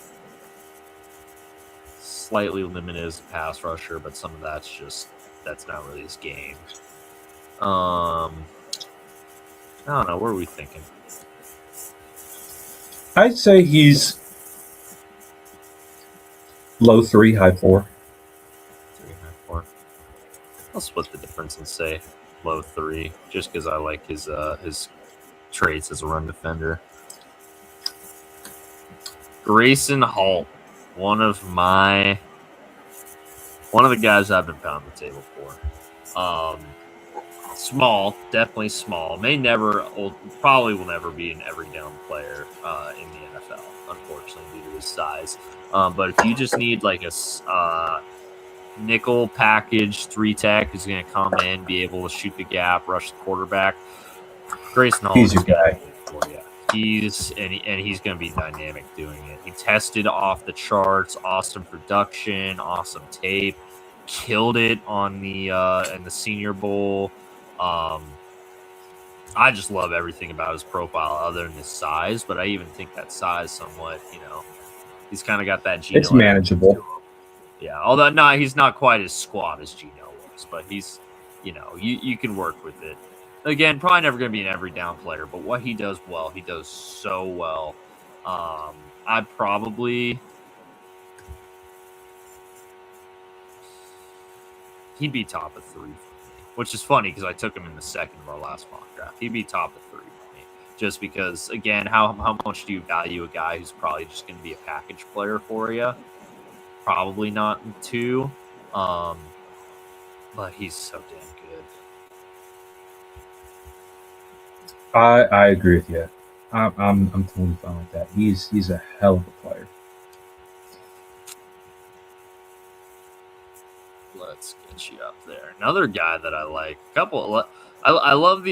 Speaker 2: Slightly limited as a pass rusher, but some of that's not really his game. I don't know. What are we thinking?
Speaker 1: I'd say he's low 3, high 4.
Speaker 2: 3, high 4. I'll split the difference and say low 3, just because I like his traits as a run defender. Grayson Holt, one of the guys I've been pounding the table for. Small, definitely small. Probably will never be an every down player in the NFL, unfortunately, due to his size. But if you just need like a nickel package 3-tech who's going to come in, be able to shoot the gap, rush the quarterback, Grayson Holt
Speaker 1: He's your guy.
Speaker 2: For you. He's going to be dynamic doing it. He tested off the charts, awesome production, awesome tape, killed it on the in the Senior Bowl. I just love everything about his profile other than his size, but I even think that size somewhat, he's kind of got that Geno.
Speaker 1: It's manageable.
Speaker 2: Yeah, although he's not quite as squat as Geno was, but he's, you can work with it. Again, probably never going to be an every down player, but what he does well, he does so well. He'd be top of 3. Which is funny because I took him in the second of our last mock draft. He'd be top of 3 for me. Just because, again, how much do you value a guy who's probably just going to be a package player for you? Probably not in 2. But he's so damn good.
Speaker 1: I agree with you. I'm totally fine with that. He's a hell of a player.
Speaker 2: Let's get you up there. Another guy that I like. I love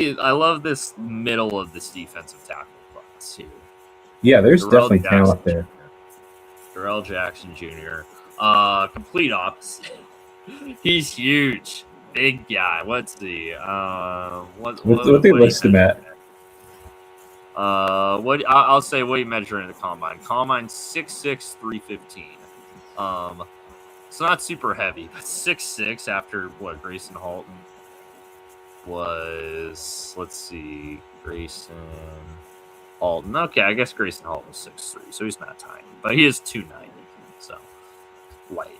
Speaker 2: this middle of this defensive tackle class here.
Speaker 1: Yeah, there's definitely talent there.
Speaker 2: Darrell Jackson Jr. Complete opposite. He's huge, big guy. What's the
Speaker 1: what they list him at?
Speaker 2: I'll say what he measured in the combine. Combine 6'6", 315. It's not super heavy, but 6'6" after what Grayson Halton was. Let's see, Grayson Halton. Okay, I guess Grayson Halton was 6'3", so he's not tiny, but he is 290, so light.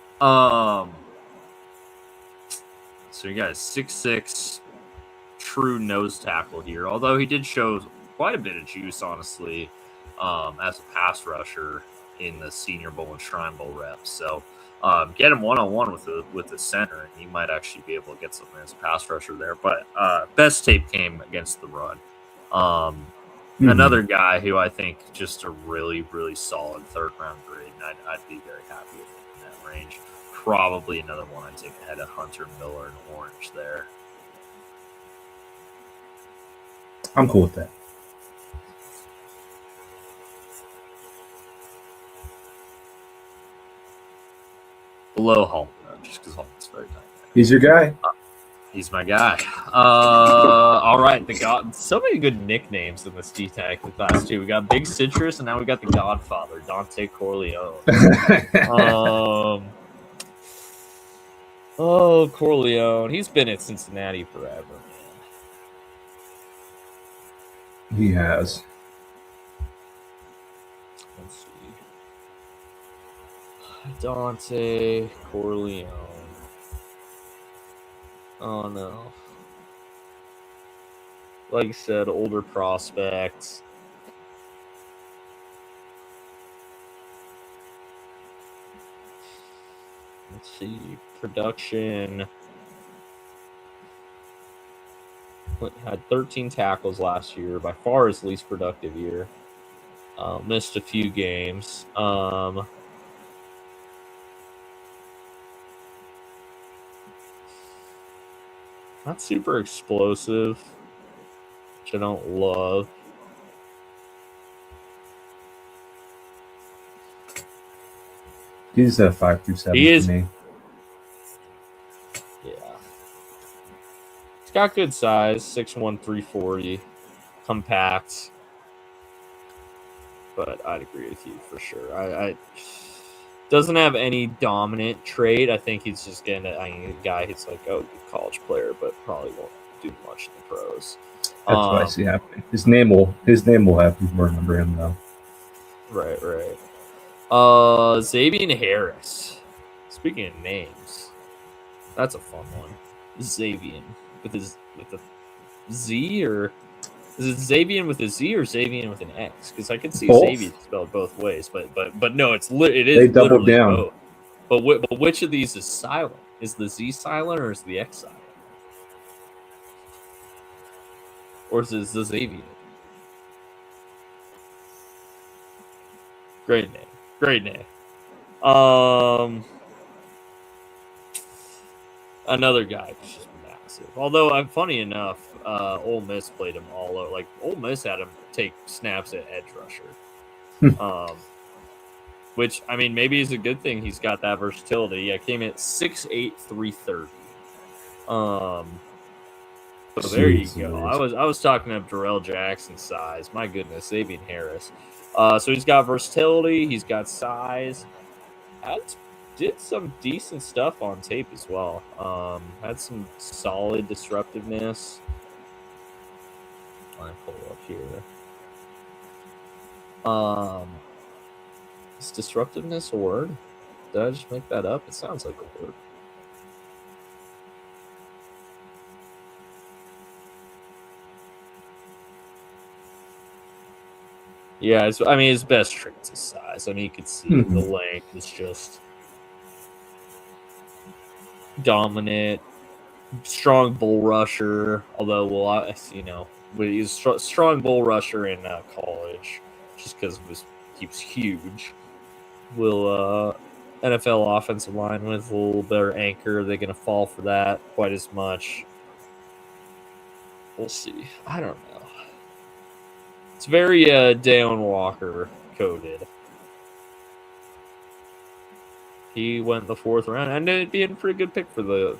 Speaker 2: So you got a 6'6" true nose tackle here, although he did show quite a bit of juice, honestly, as a pass rusher in the Senior Bowl and Shrine Bowl reps. So get him one-on-one with the center, and he might actually be able to get something as a pass rusher there. But best tape came against the run. Another guy who I think just a really, really solid third-round grade, and I'd be very happy with him in that range. Probably another one I'd take ahead of Hunter Miller and Orange there.
Speaker 1: I'm cool with that.
Speaker 2: Below Halton, just because Halton's very tight.
Speaker 1: He's your guy.
Speaker 2: He's my guy. All All right, the God. So many good nicknames in this D-Tech class too. We got Big Citrus, and now we got the Godfather, Dante Corleone. Oh, Corleone. He's been at Cincinnati forever, man.
Speaker 1: He has.
Speaker 2: Let's see. Dante Corleone. Oh no. Like I said, older prospects. Let's see. Production. Had 13 tackles last year, by far his least productive year. Missed a few games. Not super explosive, which I don't love.
Speaker 1: He's a 5 through 7
Speaker 2: He
Speaker 1: for
Speaker 2: is.
Speaker 1: me.
Speaker 2: Yeah. He's got good size, 6'1", 340, compact. But I'd agree with you for sure. I doesn't have any dominant trait. I think he's just getting a guy who's like, oh, good college player, but probably won't do much in the pros.
Speaker 1: That's what I see happening. His name will have people remember him though.
Speaker 2: Right. Xavier Harris. Speaking of names, that's a fun one. Xavier with a Z, or is it Xavier with a Z or Xavier with an X? Because I could see
Speaker 1: Both.
Speaker 2: Xavier spelled both ways, but no, it is
Speaker 1: They doubled down.
Speaker 2: both. But which of these is silent? Is the Z silent or is the X silent? Or is it the Xavier? Great name. Another guy who's just massive. Although, funny enough, Ole Miss played him all over. Like, Ole Miss had him take snaps at edge rusher. Which, I mean, maybe is a good thing he's got that versatility. Yeah, came in at 6'8", 330. So there you go. I was talking of Darrell Jackson's size. My goodness, Xavier Harris. So he's got versatility. He's got size. Did some decent stuff on tape as well. Had some solid disruptiveness. Let me pull it up here. Is disruptiveness a word? Did I just make that up? It sounds like a word. Yeah, his best trait's his size. I mean, you could see the length is just dominant, strong bull rusher. Although, he's a strong bull rusher in college, just because he was huge. Will NFL offensive line with a little better anchor? Are they going to fall for that quite as much? We'll see. I don't know. It's very Deion Walker coded. He went in the 4th round, and it'd be a pretty good pick for the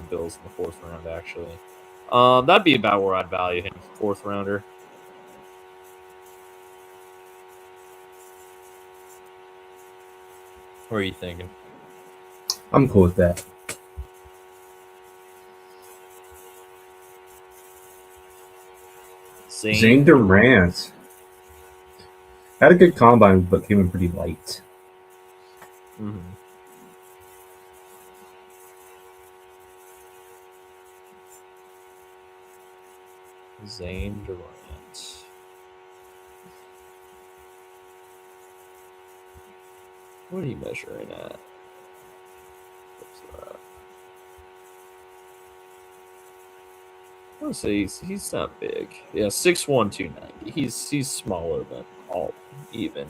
Speaker 2: Bills in the 4th round, actually. That'd be about where I'd value him, 4th rounder. What are you thinking?
Speaker 1: I'm cool with that. Zane Durant had a good combine, but came in pretty light.
Speaker 2: Mm-hmm. Zane Durant. What are you measuring at? What's that? I want to say he's not big. Yeah, 6'1", 290. He's smaller than all even.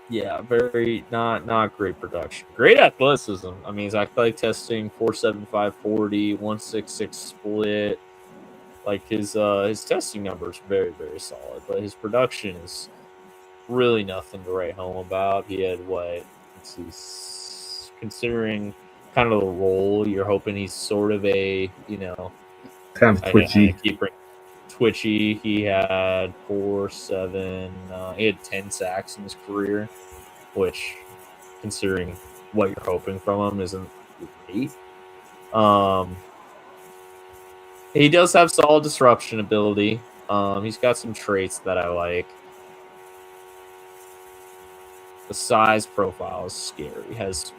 Speaker 2: Yeah, very not great production. Great athleticism. I mean, his athletic testing 4.75 40, 1.66 split. Like his testing numbers are very, very solid, but his production is really nothing to write home about. He had considering kind of the role, you're hoping he's sort of a,
Speaker 1: Kind of twitchy.
Speaker 2: I keep bringing twitchy. He had 4-7. He had 10 sacks in his career, which, considering what you're hoping from him, isn't great. He does have solid disruption ability. He's got some traits that I like. The size profile is scary. He has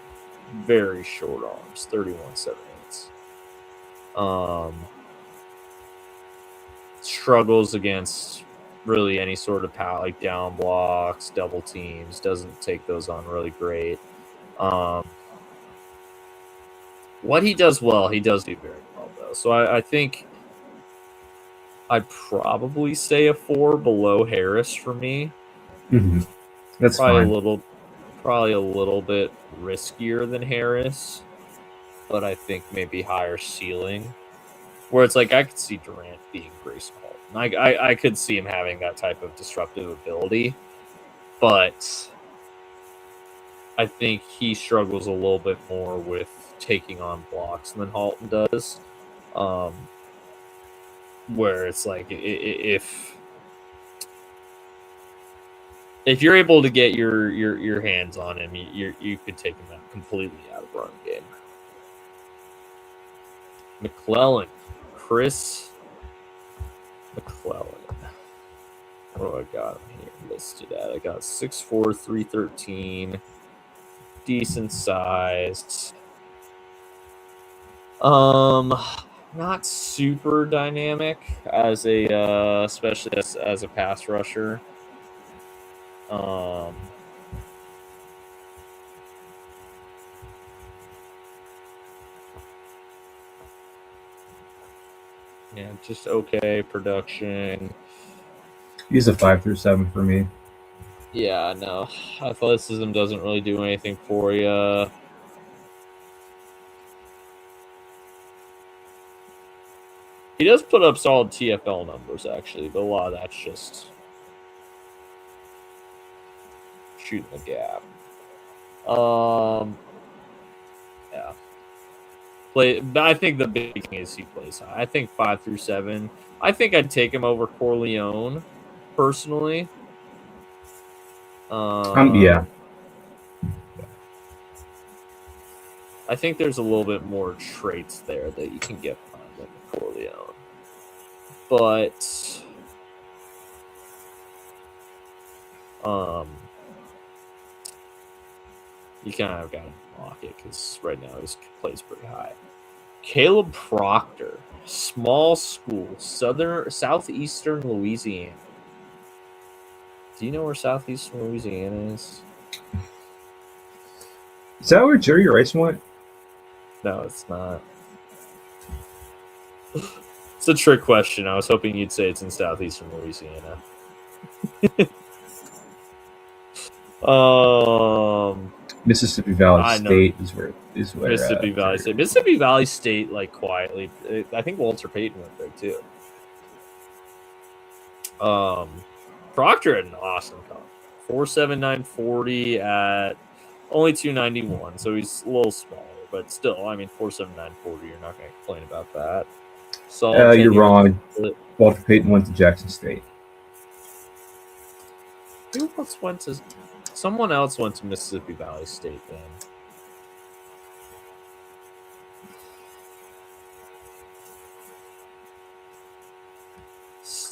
Speaker 2: very short arms, 31.7/8. Struggles against really any sort of power, like down blocks, double teams. Doesn't take those on really great. What he does well, he does do very well though. So I think I'd probably say a 4 below Harris for me.
Speaker 1: Mm-hmm. That's fine.
Speaker 2: Probably a little bit riskier than Harris, but I think maybe higher ceiling. Where it's like I could see Durant being Grayson Halton. I could see him having that type of disruptive ability, but I think he struggles a little bit more with taking on blocks than Halton does. Where it's like if you're able to get your hands on him, you could take him out completely out of run game. McClellan, Chris McClellan. What do I got here listed at? I got 6'4", 313, decent size. Not super dynamic as a especially as a pass rusher. Yeah, just okay production.
Speaker 1: He's a 5 through 7 for me.
Speaker 2: Yeah, no, athleticism doesn't really do anything for you. He does put up solid TFL numbers, actually, but a lot of that's just shooting the gap. Yeah. But I think the big thing is he plays high. I think 5 through 7. I think I'd take him over Corleone, personally.
Speaker 1: Yeah.
Speaker 2: I think there's a little bit more traits there that you can get from than Corleone. But you kind of got to block it because right now he plays pretty high. Caleb Proctor, small school, southeastern Louisiana. Do you know where southeastern Louisiana is?
Speaker 1: Is that where Jerry Rice went?
Speaker 2: No, it's not. It's a trick question. I was hoping you'd say it's in southeastern Louisiana.
Speaker 1: Mississippi Valley State is where
Speaker 2: Mississippi Valley State. Mississippi Valley State, like quietly. I think Walter Payton went there too. Proctor had an awesome comp. 4.79 at only 291, so he's a little smaller, but still, I mean, 4.79 40. You're not going to complain about that. So
Speaker 1: you're wrong. Walter Payton went to Jackson State.
Speaker 2: Who else went to? Someone else went to Mississippi Valley State then.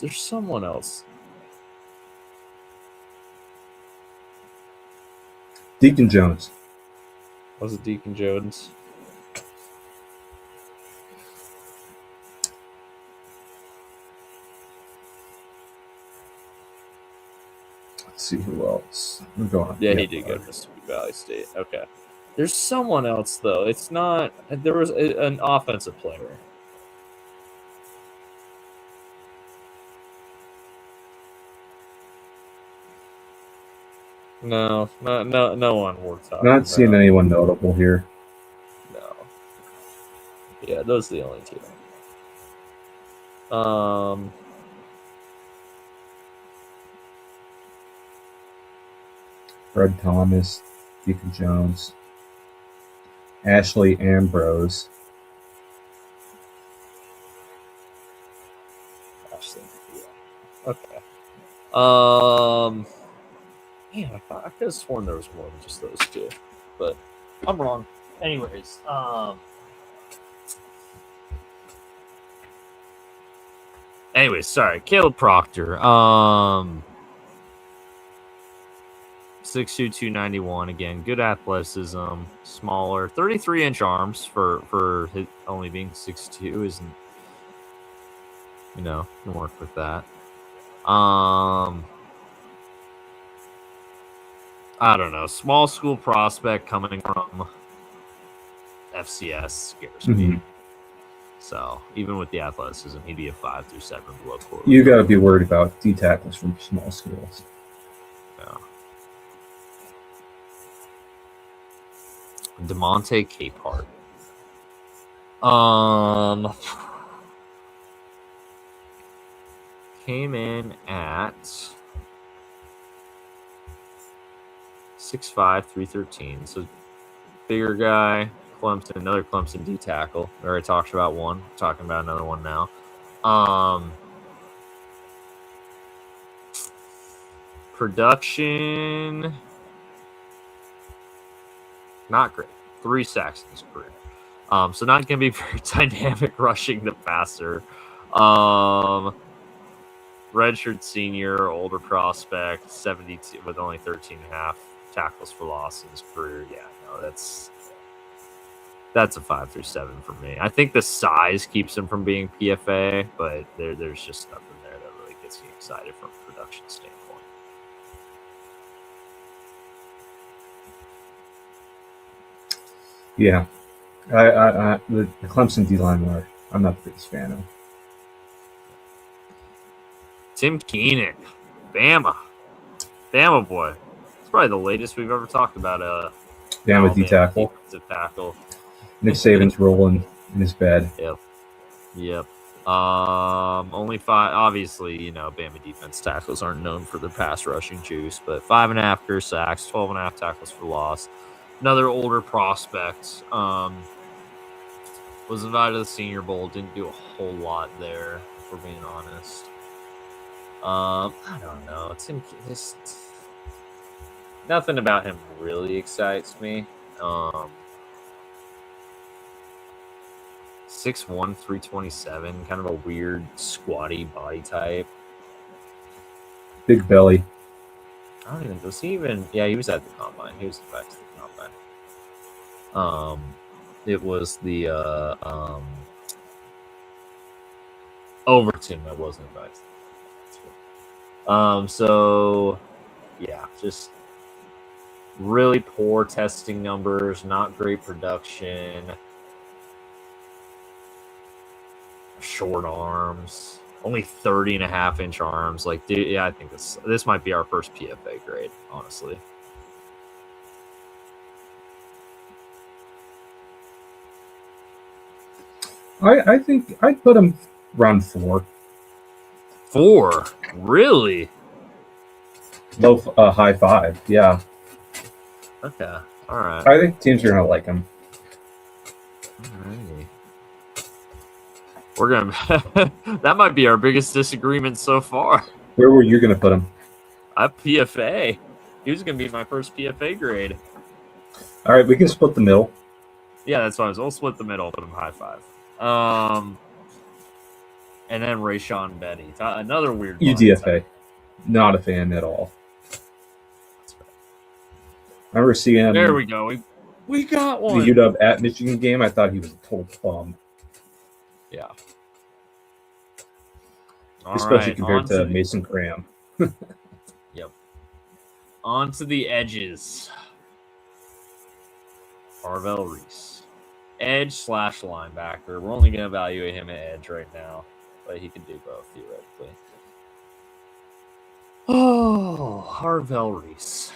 Speaker 2: There's someone else.
Speaker 1: Deacon Jones.
Speaker 2: Was it Deacon Jones?
Speaker 1: Let's see who else. We're going.
Speaker 2: Yeah, he did go to Mississippi Valley State. Okay. There's someone else though. It's not. There was an offensive player. No one worth talking
Speaker 1: Not seeing
Speaker 2: about.
Speaker 1: anyone notable here.
Speaker 2: No. Yeah, those are the only two.
Speaker 1: Fred Thomas, Deacon Jones, Ashley Ambrose.
Speaker 2: Actually, yeah. Okay. Man, I could have sworn there was more than just those two, but I'm wrong. Anyways, sorry, Caleb Proctor. 6'2", 291. Again, good athleticism, smaller, 33-inch arms for his only being 6'2" isn't, can work with that. I don't know. Small school prospect coming from FCS scares me.
Speaker 1: Mm-hmm.
Speaker 2: So even with the athleticism, he'd be a 5 through 7 below core.
Speaker 1: You got to be worried about D tackles from small schools.
Speaker 2: Yeah. DeMonte Capehart. Came in at 6'5", 313. So bigger guy. Clemson, another Clemson D tackle. We already talked about one. Talking about another one now. Production, not great. 3 sacks in his career. So not going to be very dynamic rushing the passer. Redshirt senior, older prospect, 72 with only 13.5 tackles for loss in his career. Yeah, no, that's a 5 through 7 for me. I think the size keeps him from being PFA, but there's just nothing there that really gets me excited from a production standpoint.
Speaker 1: Yeah, the Clemson D line I'm not the biggest fan of.
Speaker 2: Tim Keenan, Bama boy. It's probably the latest we've ever talked about
Speaker 1: Bama D tackle.
Speaker 2: Defensive tackle.
Speaker 1: Nick Saban's rolling in his bed.
Speaker 2: Yep. Only 5. Obviously, Bama defense tackles aren't known for their pass rushing juice, but 5.5 career sacks, 12.5 tackles for loss. Another older prospect. Was invited to the Senior Bowl. Didn't do a whole lot there, if we're being honest. I don't know. Nothing about him really excites me. 6'1", 327, kind of a weird squatty body type.
Speaker 1: Big belly.
Speaker 2: I don't even. Was he even? Yeah, he was at the combine. He was back to the combine. It was the Overton that wasn't invited. So yeah, just really poor testing numbers, not great production, short arms, only 30.5-inch arms. Like, dude, yeah, I think this might be our first PFA grade, honestly.
Speaker 1: I think I'd put him around 4.
Speaker 2: 4? Really?
Speaker 1: Low, high 5. Yeah.
Speaker 2: Okay. All right.
Speaker 1: I think teams are gonna like him.
Speaker 2: Alrighty. We're gonna. That might be our biggest disagreement so far.
Speaker 1: Where were you gonna put him?
Speaker 2: I PFA. He was gonna be my first PFA grade.
Speaker 1: All right, we can split the middle.
Speaker 2: Yeah, that's fine. We'll split the middle, put him high 5. And then Rayshon Betty, another weird.
Speaker 1: UDFA, not a fan at all. I remember seeing him.
Speaker 2: There we go. We got one.
Speaker 1: The UW at Michigan game. I thought he was a total bum.
Speaker 2: Yeah.
Speaker 1: Especially compared to Mason Cram.
Speaker 2: Yep. On to the edges. Arvell Reese. Edge / linebacker. We're only going to evaluate him at edge right now, but he can do both theoretically. Oh, Arvell Reese.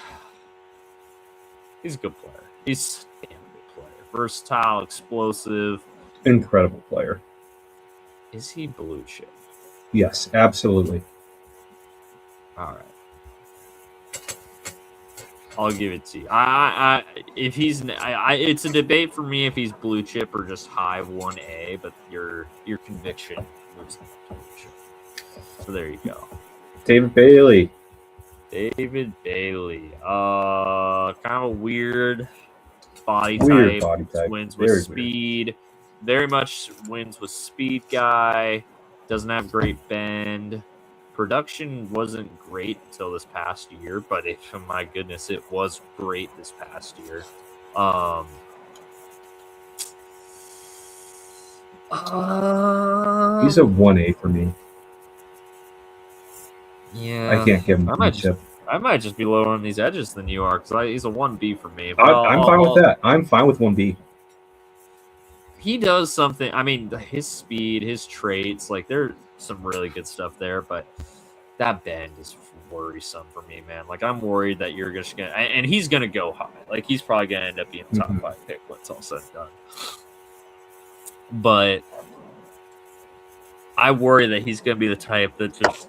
Speaker 2: He's a good player. He's a damn good player. Versatile, explosive.
Speaker 1: Incredible player.
Speaker 2: Is he blue chip?
Speaker 1: Yes, absolutely.
Speaker 2: All right. I'll give it to you. I if he's it's a debate for me if he's blue chip or just high 1A, but your conviction moves in that direction. So there you go.
Speaker 1: David Bailey.
Speaker 2: David Bailey. Kind of a weird body
Speaker 1: Weird
Speaker 2: type.
Speaker 1: body type.
Speaker 2: Wins with
Speaker 1: Very weird.
Speaker 2: speed. Very much wins with speed guy. Doesn't have great bend. Production wasn't great until this past year, but my goodness, it was great this past year.
Speaker 1: He's a 1A for me.
Speaker 2: Yeah,
Speaker 1: I can't give him blue chip.
Speaker 2: I might just be lower on these edges than you are because he's a 1B for me. But
Speaker 1: I'm fine with that. I'm fine with 1B.
Speaker 2: He does something. I mean, his speed, his traits, like there's some really good stuff there, but that bend is worrisome for me, man. Like I'm worried that you're just gonna, and he's gonna go high. Like he's probably gonna end up being a top 5 pick when it's all said and done. But I worry that he's gonna be the type that just,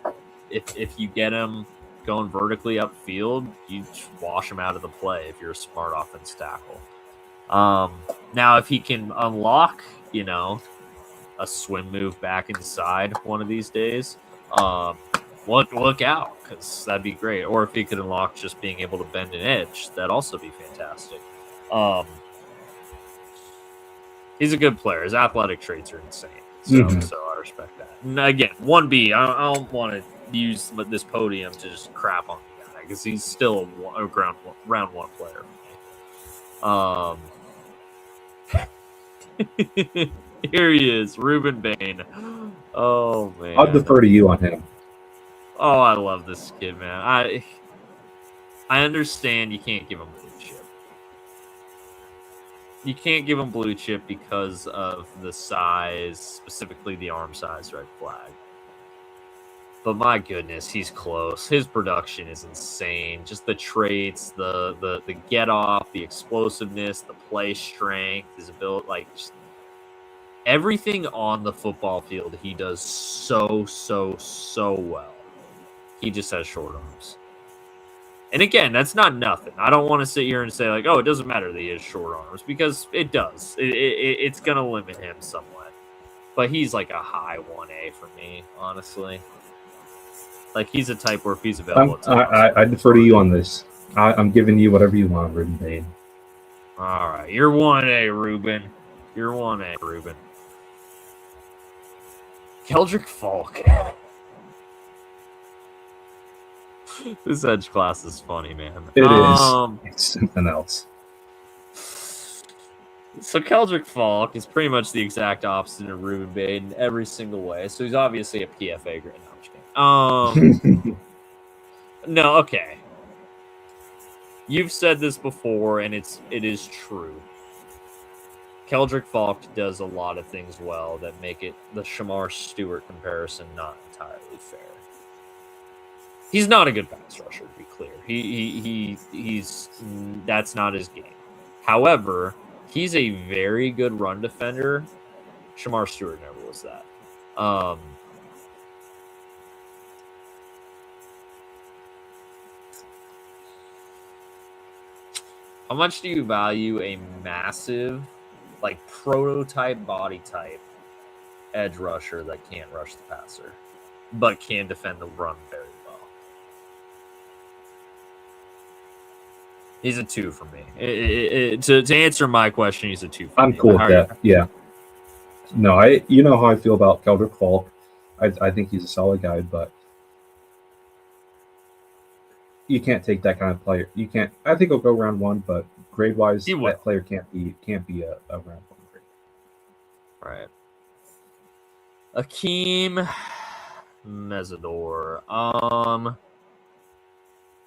Speaker 2: if you get him going vertically upfield, you just wash him out of the play if you're a smart offense tackle. Now if he can unlock, a swim move back inside one of these days, look out, because that'd be great. Or if he could unlock just being able to bend an edge, that'd also be fantastic. He's a good player. His athletic traits are insane. So I respect that. And again, 1B, I don't want to use this podium to just crap on the guy because he's still a round one player. Here he is, Ruben Bain. Oh man,
Speaker 1: I'll defer to you on him.
Speaker 2: Oh, I love this kid, man. I understand you can't give him blue chip. You can't give him blue chip because of the size, specifically the arm size red flag. But my goodness, he's close. His production is insane. Just the traits, the get off, the explosiveness, the play strength, his ability, like just everything on the football field, he does so well. He just has short arms. And again, that's not nothing. I don't want to sit here and say like, oh, it doesn't matter that he has short arms, because it does. It's going to limit him somewhat. But he's like a high 1A for me, honestly. Like he's a type where if he's available,
Speaker 1: I defer to you on this. I'm giving you whatever you want, Ruben Bain.
Speaker 2: All right, you're 1A, Ruben. You're 1A, Ruben. Keldrick Falk. This edge class is funny, man.
Speaker 1: It is. It's something else.
Speaker 2: So Keldrick Falk is pretty much the exact opposite of Ruben Bain in every single way. So he's obviously a PFA grade. No, I'm just kidding. No, okay. You've said this before, and it is true. Keldrick Falk does a lot of things well that make it the Shamar Stewart comparison not entirely fair. He's not a good pass rusher, to be clear. He's that's not his game. However, he's a very good run defender. Shamar Stewart never was that. How much do you value a massive, like prototype body type edge rusher that can't rush the passer, but can defend the run very well? He's a 2 for me. To answer my question, he's a 2 for me.
Speaker 1: I'm cool with that. Yeah. No, you know how I feel about Keldrick Falk. I think he's a solid guy, but you can't take that kind of player. You can't. I think he'll go round 1, but grade wise, that player can't be a round 1 grade.
Speaker 2: Right. Akeem Mesidor.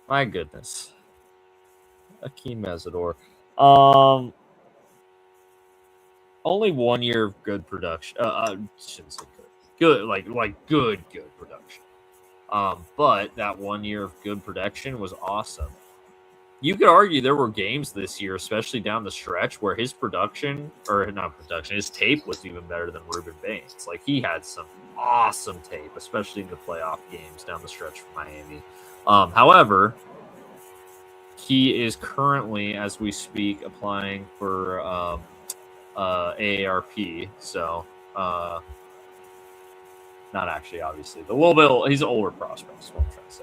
Speaker 2: My goodness. Akeem Mesidor. Only 1 year of good production. I shouldn't say good. Good, like good production. But that 1 year of good production was awesome. you could argue there were games this year, especially down the stretch, where his his tape was even better than Ruben Baines. Like, he had some awesome tape, especially in the playoff games down the stretch for Miami. However, he is currently, as we speak, applying for AARP. So, not actually, obviously, but a little bit. He's an older prospect. Is what I'm trying to say.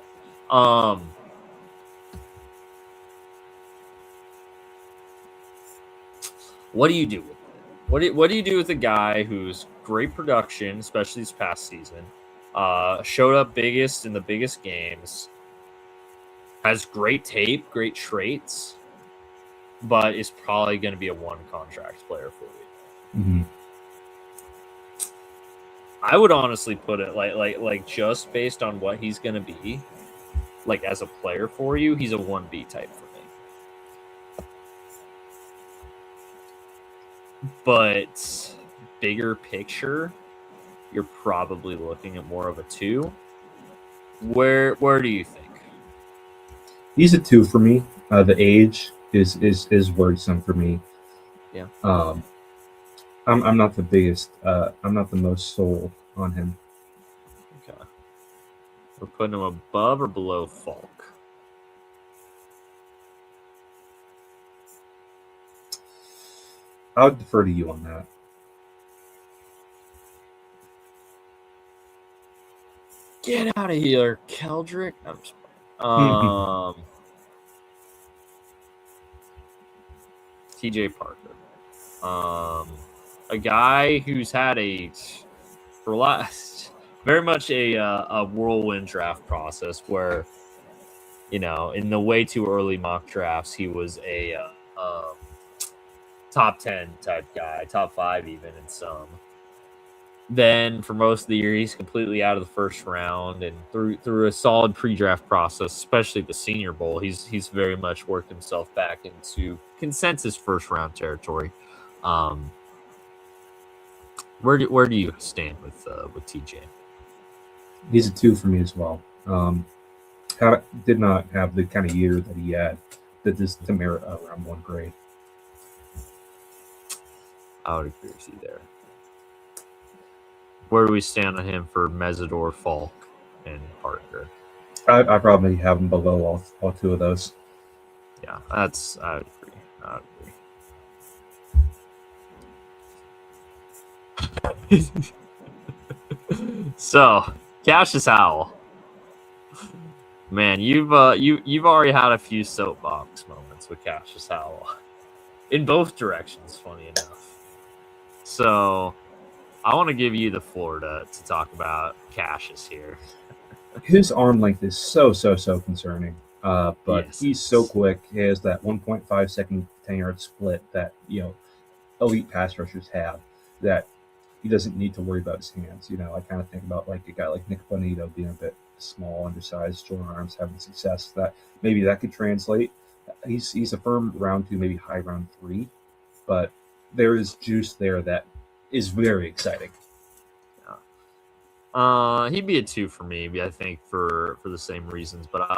Speaker 2: What do you do with it? What do you do with a guy who's great production, especially this past season, showed up biggest in the biggest games, has great tape, great traits, but is probably going to be a one contract player for you?
Speaker 1: Mm-hmm.
Speaker 2: I would honestly put it like just based on what he's going to be, like as a player for you, he's a 1B type for me. But bigger picture, you're probably looking at more of a 2. Where do you think?
Speaker 1: He's a 2 for me. The age is worrisome for me.
Speaker 2: Yeah.
Speaker 1: I'm not the biggest. I'm not the most sold on him.
Speaker 2: Okay. We're putting him above or below Falk?
Speaker 1: I would defer to you on that.
Speaker 2: Get out of here, Keldrick. TJ Parker. A guy who's had very much a whirlwind draft process where, in the way too early mock drafts, he was a top 10 type guy, top 5 even in some. Then for most of the year, he's completely out of the first round, and through a solid pre-draft process, especially the Senior Bowl, he's very much worked himself back into consensus first round territory. Where do you stand with TJ?
Speaker 1: He's a 2 for me as well. Did not have the kind of year that he had to merit around 1 grade.
Speaker 2: I would agree with you there. Where do we stand on him for Mesidor, Falk, and Parker?
Speaker 1: I probably have him below all 2 of those.
Speaker 2: Yeah, I would agree. So, Cassius Howell. Man, you've already had a few soapbox moments with Cassius Howell in both directions, funny enough. So, I want to give you the floor to talk about Cassius here.
Speaker 1: His arm length is so concerning. But
Speaker 2: yes,
Speaker 1: he's so quick. He has that 1.5 second 10-yard split that elite pass rushers have. That he doesn't need to worry about his hands. I kind of think about like a guy like Nick Bonito being a bit small, undersized, short arms, having success. That maybe that could translate. He's a firm round 2, maybe high round 3, but there is juice there that is very exciting.
Speaker 2: He'd be a 2 for me, I think, for the same reasons. But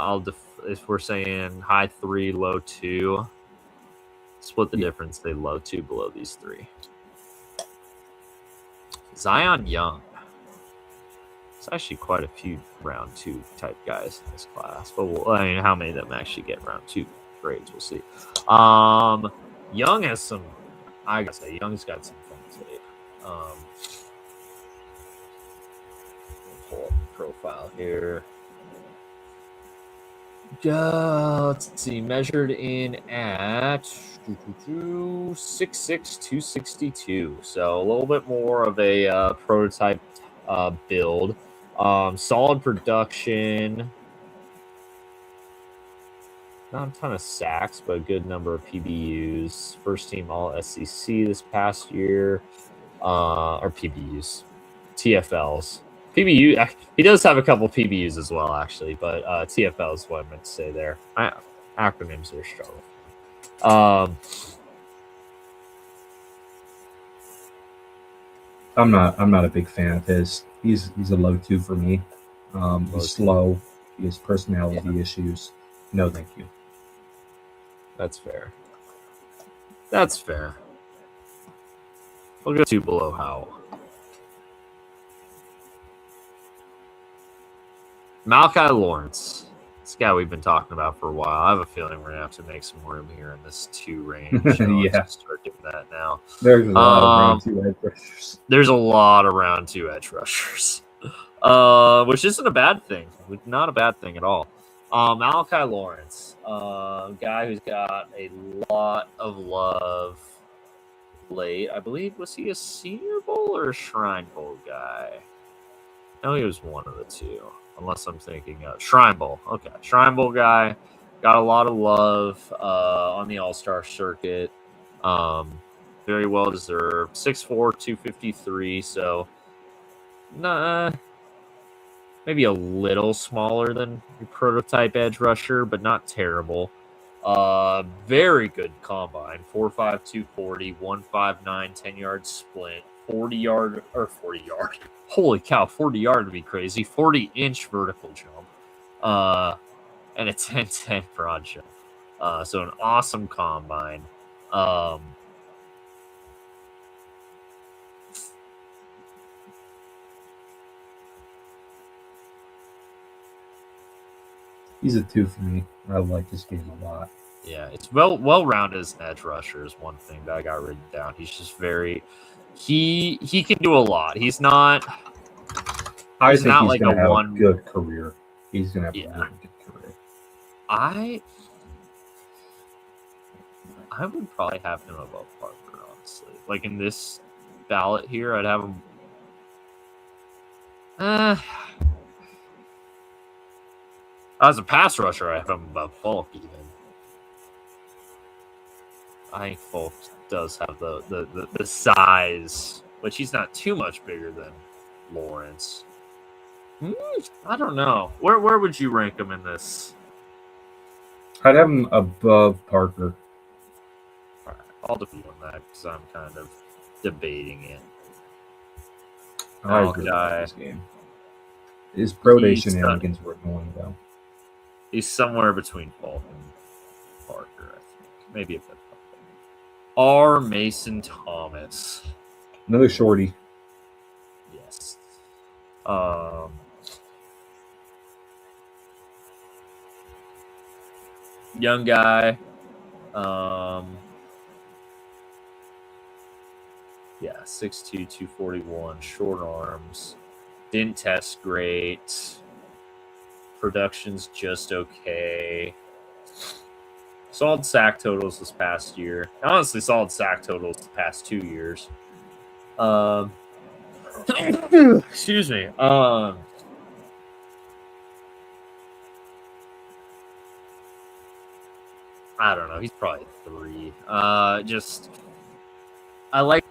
Speaker 2: if we're saying high 3, low 2, split the difference. Say low 2 below these 3. Zion Young. There's actually quite a few round 2 type guys in this class, but how many of them actually get round 2 grades? We'll see. Young has some. I gotta say, Young's got some fun tape. Pull up the profile here. Let's see. Measured in at 6'6", 262. So a little bit more of a prototype build. Solid production. Not a ton of sacks, but a good number of PBUs. First team All SEC this past year. Or PBUs. TFLs. PBU, he does have a couple PBUs as well, actually, but TFL is what I meant to say there. Acronyms are a struggle.
Speaker 1: I'm not a big fan of his. He's a low 2 for me. He's slow. He has personality issues. No, thank you.
Speaker 2: That's fair. That's fair. We'll go 2 below Howell. Malachi Lawrence. This guy we've been talking about for a while. I have a feeling we're going to have to make some room here in this 2 range. So
Speaker 1: Yeah.
Speaker 2: let's start doing that now.
Speaker 1: There's a lot of round 2 edge rushers.
Speaker 2: There's a lot of round 2 edge rushers, which isn't a bad thing. Not a bad thing at all. Malachi Lawrence, guy who's got a lot of love late. I believe, was he a Senior Bowl or a Shrine Bowl guy? No, he was one of the two, unless I'm thinking of Shrine Bowl. Okay, Shrine Bowl guy, got a lot of love on the All-Star circuit. Very well deserved. 6'4", 253, so maybe a little smaller than your prototype edge rusher, but not terrible. Very good combine. 4'5", 240, 159, 10-yard sprint, 40-yard. Holy cow, 40-yard would be crazy. 40-inch vertical jump, and a 10-10 broad jump. So an awesome combine.
Speaker 1: He's a 2 for me. I like this game a lot.
Speaker 2: Yeah, it's well-rounded as an edge rusher is one thing that I got written down. He's just very he can do a lot. He's not
Speaker 1: I think
Speaker 2: not
Speaker 1: he's
Speaker 2: like
Speaker 1: going to have
Speaker 2: one
Speaker 1: a good career. He's going to have a really good career.
Speaker 2: I would probably have him above Parker, honestly. Like in this ballot here, I'd have him. As a pass rusher, I have him above Falk even. I think Falk does have the size, which he's not too much bigger than Lawrence. I don't know. Where would you rank him in this?
Speaker 1: I'd have him above Parker.
Speaker 2: All right, I'll defeat on that because I'm kind of debating it.
Speaker 1: I agree with this game. His pro day shenanigans were annoying, though.
Speaker 2: He's somewhere between Falk and Parker, I think. Maybe a bit. R. Mason Thomas.
Speaker 1: Another shorty.
Speaker 2: Yes. Young guy. Yeah, 6'2", 241, short arms. Didn't test great. Production's just okay. Solid sack totals this past year. Honestly, solid sack totals the past 2 years. Excuse me. I don't know. He's probably 3. I like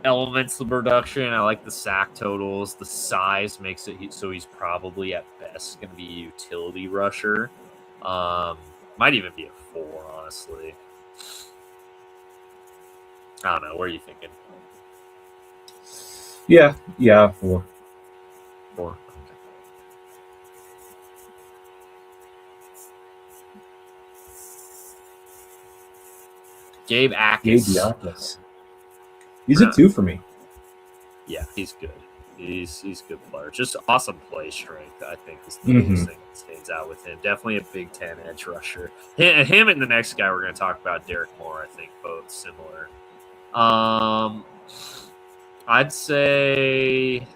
Speaker 2: elements of production. I like the sack totals. The size makes it so he's probably at best going to be a utility rusher. Might even be a 4, honestly. I don't know. What are you thinking?
Speaker 1: Yeah, 4.
Speaker 2: 4. Okay. Gabe Akis.
Speaker 1: He's a 2 for me.
Speaker 2: Yeah, he's good. He's a good player. Just awesome play strength, I think, is the biggest thing that stands out with him. Definitely a Big Ten edge rusher. Him and the next guy we're going to talk about, Derek Moore, I think both similar. I'd say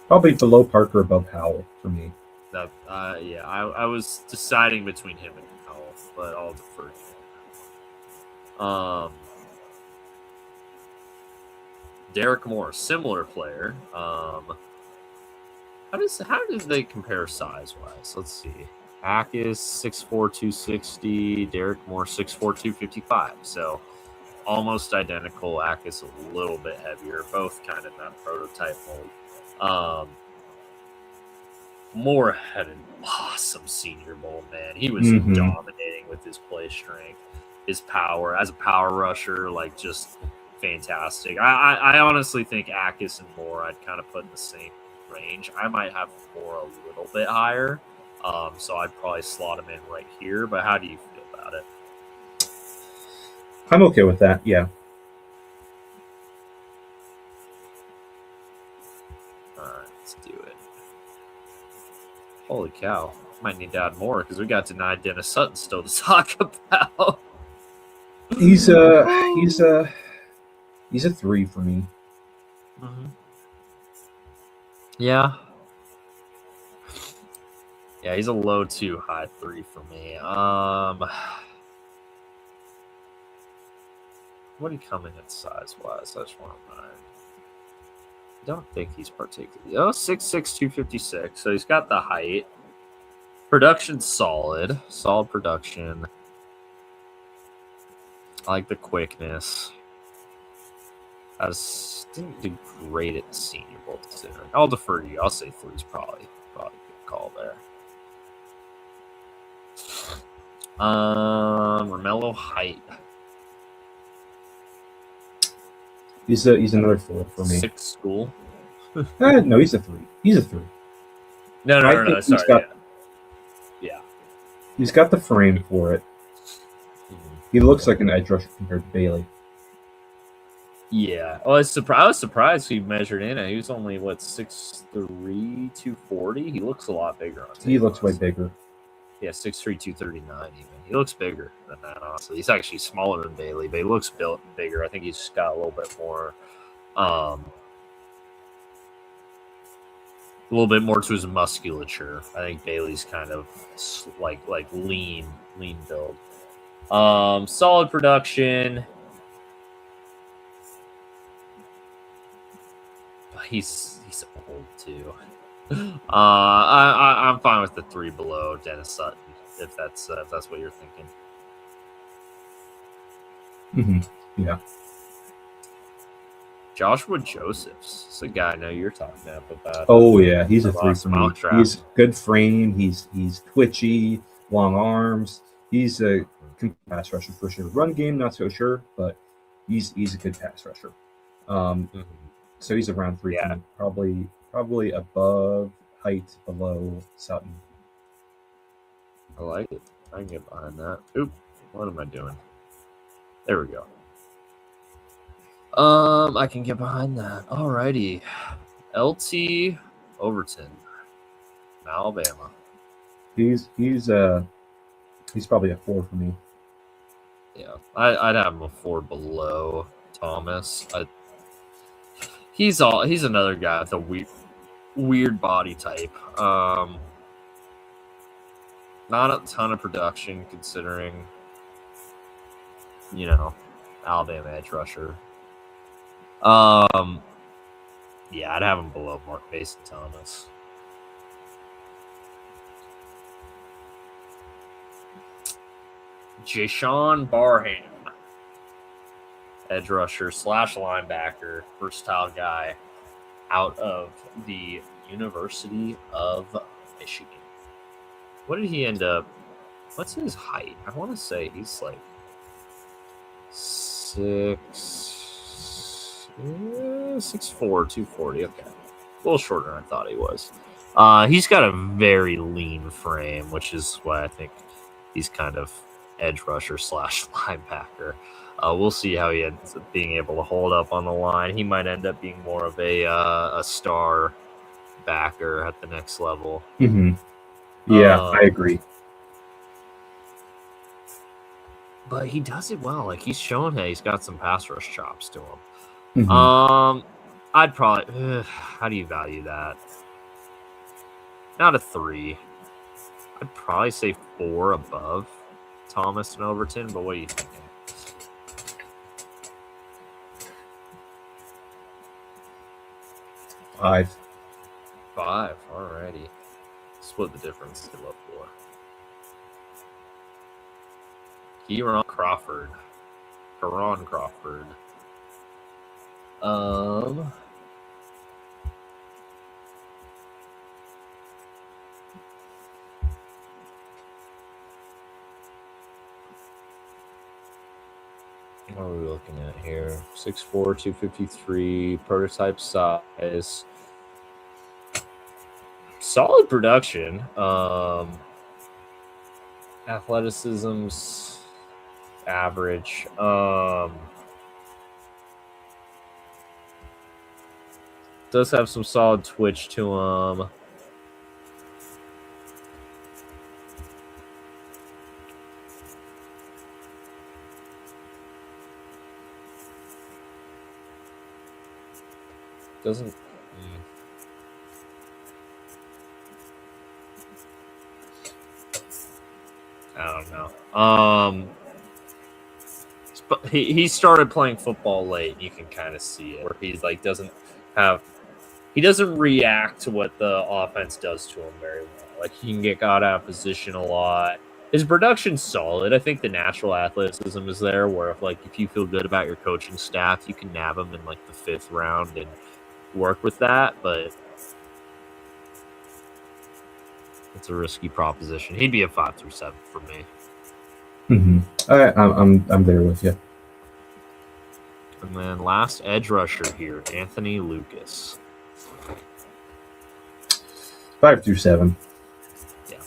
Speaker 1: probably below Parker, above Howell for me.
Speaker 2: That I was deciding between him and Howell, but I'll defer to him. Derek Moore, similar player. How do they compare size wise? Let's see. Akis 6'4", 260. Derek Moore 6'4", 255. So almost identical. Akis a little bit heavier. Both kind of that prototype mold. Moore had an awesome Senior Bowl, man. He was dominating with his play strength, his power as a power rusher, like just fantastic. I honestly think Akis and Moore I'd kind of put in the same range. I might have Moore a little bit higher, So I'd probably slot him in right here. But how do you feel about it?
Speaker 1: I'm okay with that. Yeah.
Speaker 2: All right, let's do it. Holy cow. Might need to add more because we got denied Dennis Sutton still to talk about.
Speaker 1: He's a 3 for me.
Speaker 2: Mm-hmm. Yeah. Yeah, he's a low 2, high 3 for me. What are you coming in size wise? I just want to mind. I don't think he's particularly. Oh, 6'6", 256. So he's got the height. Production's solid. Solid production. I like the quickness. Didn't do great at the Senior Bowl considering. I'll defer to you. I'll say 3's probably a good call there. Romello height.
Speaker 1: He's another 4 for me.
Speaker 2: 6 school.
Speaker 1: No, he's a 3. He's a 3.
Speaker 2: No. Sorry. Yeah.
Speaker 1: He's got the frame for it.
Speaker 2: Mm-hmm.
Speaker 1: He looks like an edge rusher compared to Bailey.
Speaker 2: Yeah. Well, I was surprised he measured in. He was only, 6'3", 240? He looks a lot bigger on tape.
Speaker 1: He looks way bigger.
Speaker 2: Yeah, 6'3", 239 even. He looks bigger than that, honestly. He's actually smaller than Bailey, but he looks built bigger. I think he's just got a little bit more a little bit more to his musculature. I think Bailey's kind of like lean build. Solid production. He's old too. I'm fine with the 3 below Dennis Sutton if that's what you're thinking.
Speaker 1: Mm-hmm. Yeah.
Speaker 2: Joshua Josephs. It's a guy I know you're talking about.
Speaker 1: Oh yeah, he's a 3 for me. He's good frame. He's twitchy, long arms. He's a good pass rusher for sure. Run game, not so sure, but he's a good pass rusher. So he's around 3 for me. Probably above height, below Sutton.
Speaker 2: I like it. I can get behind that. Oop, what am I doing? There we go. I can get behind that. Alrighty. LT Overton, Alabama.
Speaker 1: He's probably a 4 for me.
Speaker 2: Yeah, I'd have him a 4 below Thomas. He's another guy with a weird body type. Not a ton of production considering, Alabama edge rusher. Yeah, I'd have him below Mark Mason Thomas. Jashawn Barham, edge rusher / linebacker, versatile guy out of the University of Michigan. What did he end up? What's his height? I want to say he's like 6'4", 240. Okay, a little shorter than I thought he was. He's got a very lean frame, which is why I think he's kind of edge rusher / linebacker. We'll see how he ends up being able to hold up on the line. He might end up being more of a star backer at the next level.
Speaker 1: Mm-hmm. Yeah, I agree.
Speaker 2: But he does it well. Like, he's shown that he's got some pass rush chops to him.
Speaker 1: Mm-hmm.
Speaker 2: I'd probably... how do you value that? Not a 3. I'd probably say 4 above Thomas and Overton, but what are you thinking?
Speaker 1: 5.
Speaker 2: 5, alrighty. Split the difference to look for. Karan Crawford. What are we looking at here? 6'4", 253, prototype size. solid production. Athleticism's average. Does have some solid twitch to him. Doesn't. I don't know. But he started playing football late. And you can kind of see it where he's like he doesn't react to what the offense does to him very well. Like he can get got out of position a lot. His production's solid. I think the natural athleticism is there where if you feel good about your coaching staff, you can nab him in like the 5th round and work with that, but it's a risky proposition. He'd be a 5 through 7 for me.
Speaker 1: Mm-hmm. I'm there with you.
Speaker 2: And then last edge rusher here, Anthony Lucas.
Speaker 1: 5 through 7.
Speaker 2: Yeah.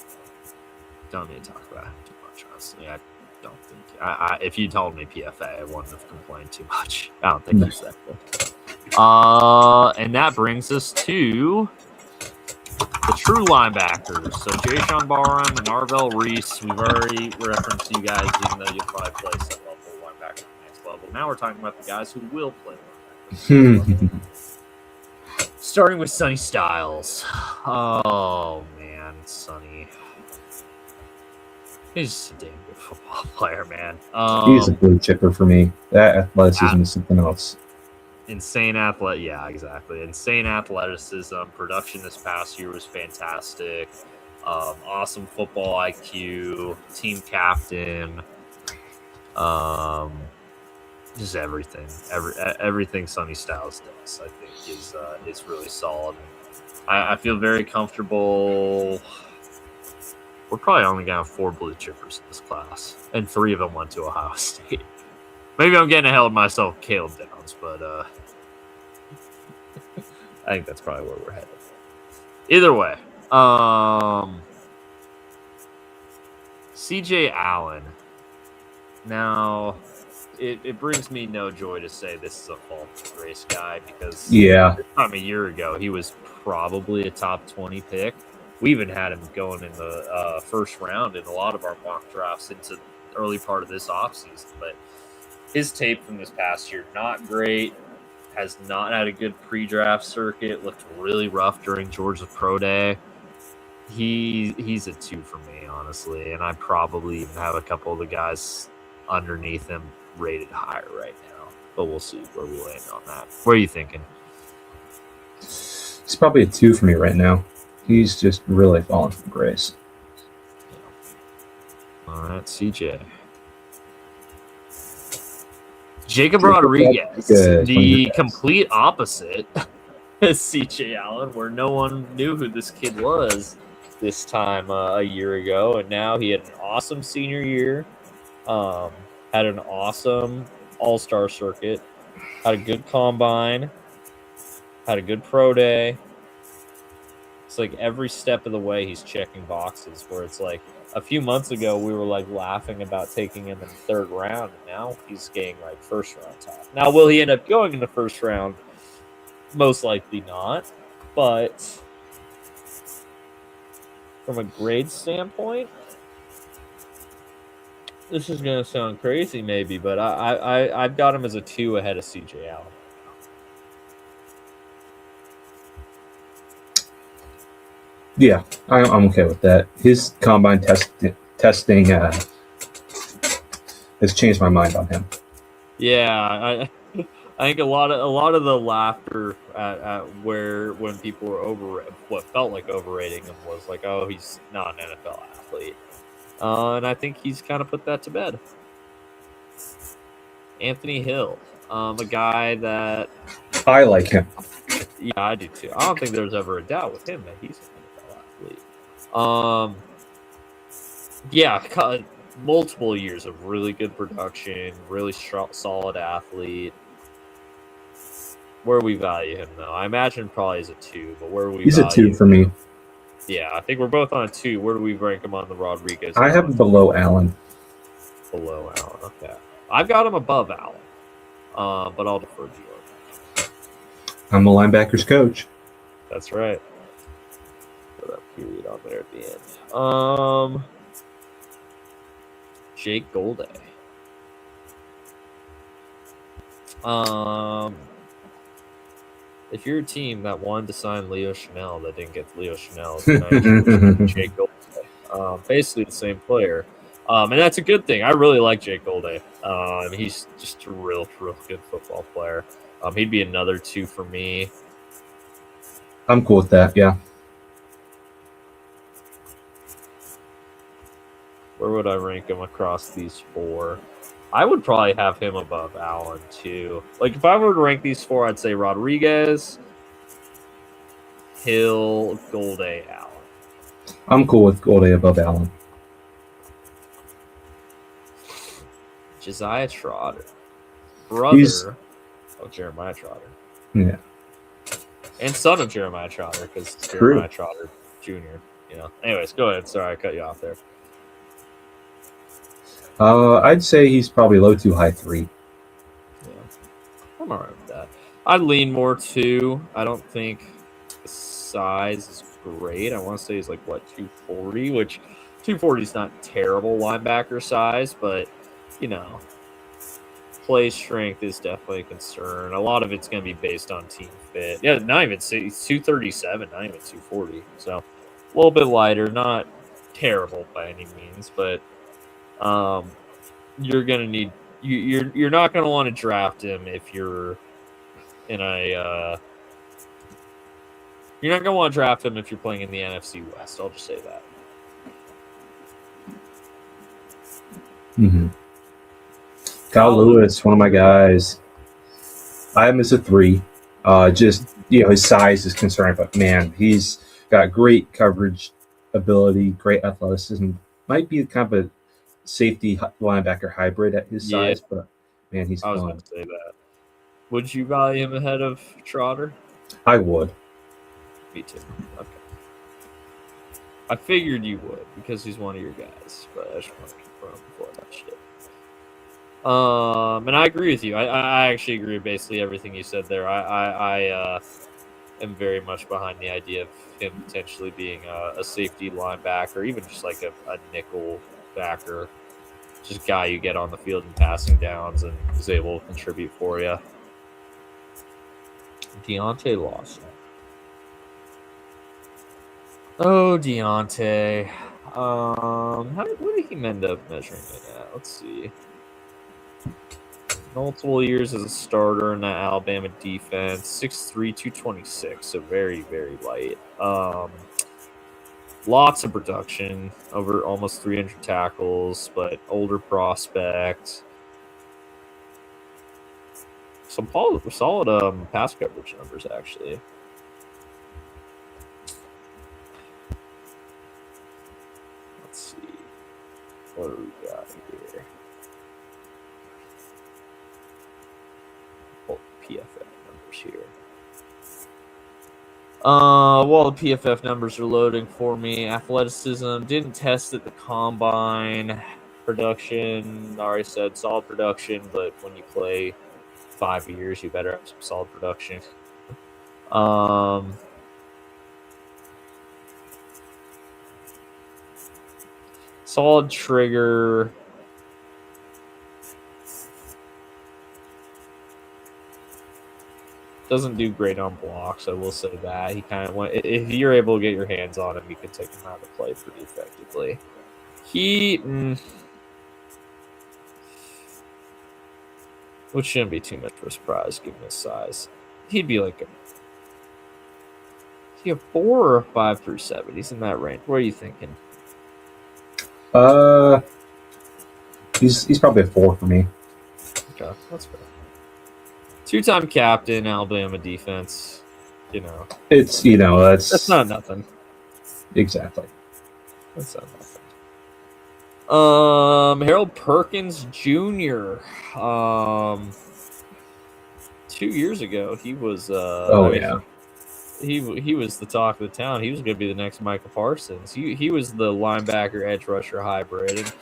Speaker 2: Don't need to talk about him too much, honestly. I don't think. If you told me PFA, I wouldn't have complained too much. I don't think he's that good. And that brings us to the true linebackers. So Jayshon Barham and Arvell Reese, we've already referenced you guys, even though you'll probably play some level linebacker at the next level. Now we're talking about the guys who will play linebacker. Starting with Sonny Styles. Oh, man, Sonny. He's just a damn good football player, man.
Speaker 1: He's a blue chipper for me. That athleticism is something else.
Speaker 2: Insane athletic. Yeah, exactly. Insane athleticism. Production this past year was fantastic. Awesome football IQ. Team captain. Just everything. Everything Sonny Styles does, I think, is really solid. I feel very comfortable. We're probably only going to have 4 blue chippers in this class, and 3 of them went to Ohio State. Maybe I'm getting ahead of myself, Caleb Downs, but I think that's probably where we're headed. Either way, CJ Allen. Now, it brings me no joy to say this is a fall from grace guy because this time a year ago, he was probably a top 20 pick. We even had him going in the 1st round in a lot of our mock drafts into the early part of this offseason. But his tape from this past year, not great. Has not had a good pre-draft circuit. Looked really rough during Georgia's Pro Day. He's a 2 for me, honestly. And I probably even have a couple of the guys underneath him rated higher right now. But we'll see where we land on that. What are you thinking?
Speaker 1: It's probably a 2 for me right now. He's just really fallen from grace.
Speaker 2: All right, CJ. Jacob Rodriguez, the complete opposite as CJ Allen, where no one knew who this kid was this time a year ago. And now he had an awesome senior year, had an awesome all-star circuit, had a good combine, had a good pro day. It's like every step of the way he's checking boxes where it's like a few months ago we were like laughing about taking him in the 3rd round, and now he's getting like 1st round top. Now, will he end up going in the 1st round? Most likely not. But from a grade standpoint, this is going to sound crazy maybe, but I've got him as a 2 ahead of CJ Allen.
Speaker 1: Yeah, I'm okay with that. His combine testing has changed my mind on him.
Speaker 2: Yeah, I think a lot of the laughter at when people were what felt like overrating him was like, oh, he's not an NFL athlete, and I think he's kind of put that to bed. Anthony Hill, a guy that
Speaker 1: I like him.
Speaker 2: Yeah, I do too. I don't think there's ever a doubt with him that he's an NFL athlete. Yeah, multiple years of really good production, really solid athlete. Where we value him, though, I imagine probably is a 2, but where we
Speaker 1: he's a 2 for me.
Speaker 2: Yeah, I think we're both on a 2. Where do we rank him on the Rodriguez?
Speaker 1: I have him below Allen.
Speaker 2: Below Allen. Okay. I've got him above Allen. But I'll defer to you on that.
Speaker 1: I'm the linebackers coach.
Speaker 2: That's right. Put a period on there at the end. Jake Golday. If you're a team that wanted to sign Leo Chanel that didn't get Leo Chanel, it's nice. Jake Golday. Basically the same player. And that's a good thing. I really like Jake Golday. He's just a real good football player. He'd be another 2 for me.
Speaker 1: I'm cool with that, yeah.
Speaker 2: Where would I rank him across these 4? I would probably have him above Allen, too. Like, if I were to rank these 4, I'd say Rodriguez, Hill, Golday, Allen.
Speaker 1: I'm cool with Golday above Allen.
Speaker 2: Josiah Trotter. Brother of Jeremiah Trotter.
Speaker 1: Yeah.
Speaker 2: And son of Jeremiah Trotter, because Jeremiah Trotter Jr. Anyways, go ahead. Sorry, I cut you off there.
Speaker 1: I'd say he's probably low 2, high 3.
Speaker 2: Yeah. I'm all right with that. I'd lean more 2. I don't think the size is great. I want to say he's like, 240, which 240 is not terrible linebacker size, but, play strength is definitely a concern. A lot of it's going to be based on team fit. Yeah, not even 237, not even 240. So a little bit lighter, not terrible by any means, but you're going to need you're not going to want to draft him if you're in a you're not going to want to draft him if you're playing in the NFC West. I'll just say that.
Speaker 1: Mm-hmm. Kyle Lewis, one of my guys. I have him as a 3. His size is concerning, but man, he's got great coverage ability, great athleticism. Might be kind of a safety linebacker hybrid at his size, but man, he's fun.
Speaker 2: I was going to say that. Would you value him ahead of Trotter?
Speaker 1: I would.
Speaker 2: Me too. Okay. I figured you would because he's one of your guys, but I just want to confirm before I touched it. And I agree with you. I actually agree with basically everything you said there. I am very much behind the idea of him potentially being a safety linebacker, even just like a nickel backer, just a guy you get on the field and passing downs and is able to contribute for you. Deontay Lawson. Oh, Deontay. What did he end up measuring it at? Let's see. Multiple years as a starter in that Alabama defense. 6'3", 226, so very, very light. Lots of production, over almost 300 tackles, but older prospect. Some solid pass coverage numbers, actually. Let's see. What do we got here? Pull the PFF numbers here. Well, the PFF numbers are loading for me. Athleticism, didn't test at the combine. Production, already said solid production, but when you play 5 years, you better have some solid production. Solid trigger. Doesn't do great on blocks, I will say that. He kind of went. If you're able to get your hands on him, you can take him out of play pretty effectively. Which shouldn't be too much of a surprise given his size. He'd be like a 4 or a 5 through 7. He's in that range. What are you thinking?
Speaker 1: He's probably a 4 for me.
Speaker 2: Okay, that's fair. 2-time captain, Alabama defense.
Speaker 1: It's
Speaker 2: that's not nothing.
Speaker 1: Exactly.
Speaker 2: That's not nothing. Harold Perkins Jr. 2 years ago, he was. he was the talk of the town. He was going to be the next Micah Parsons. He was the linebacker edge rusher hybrid, and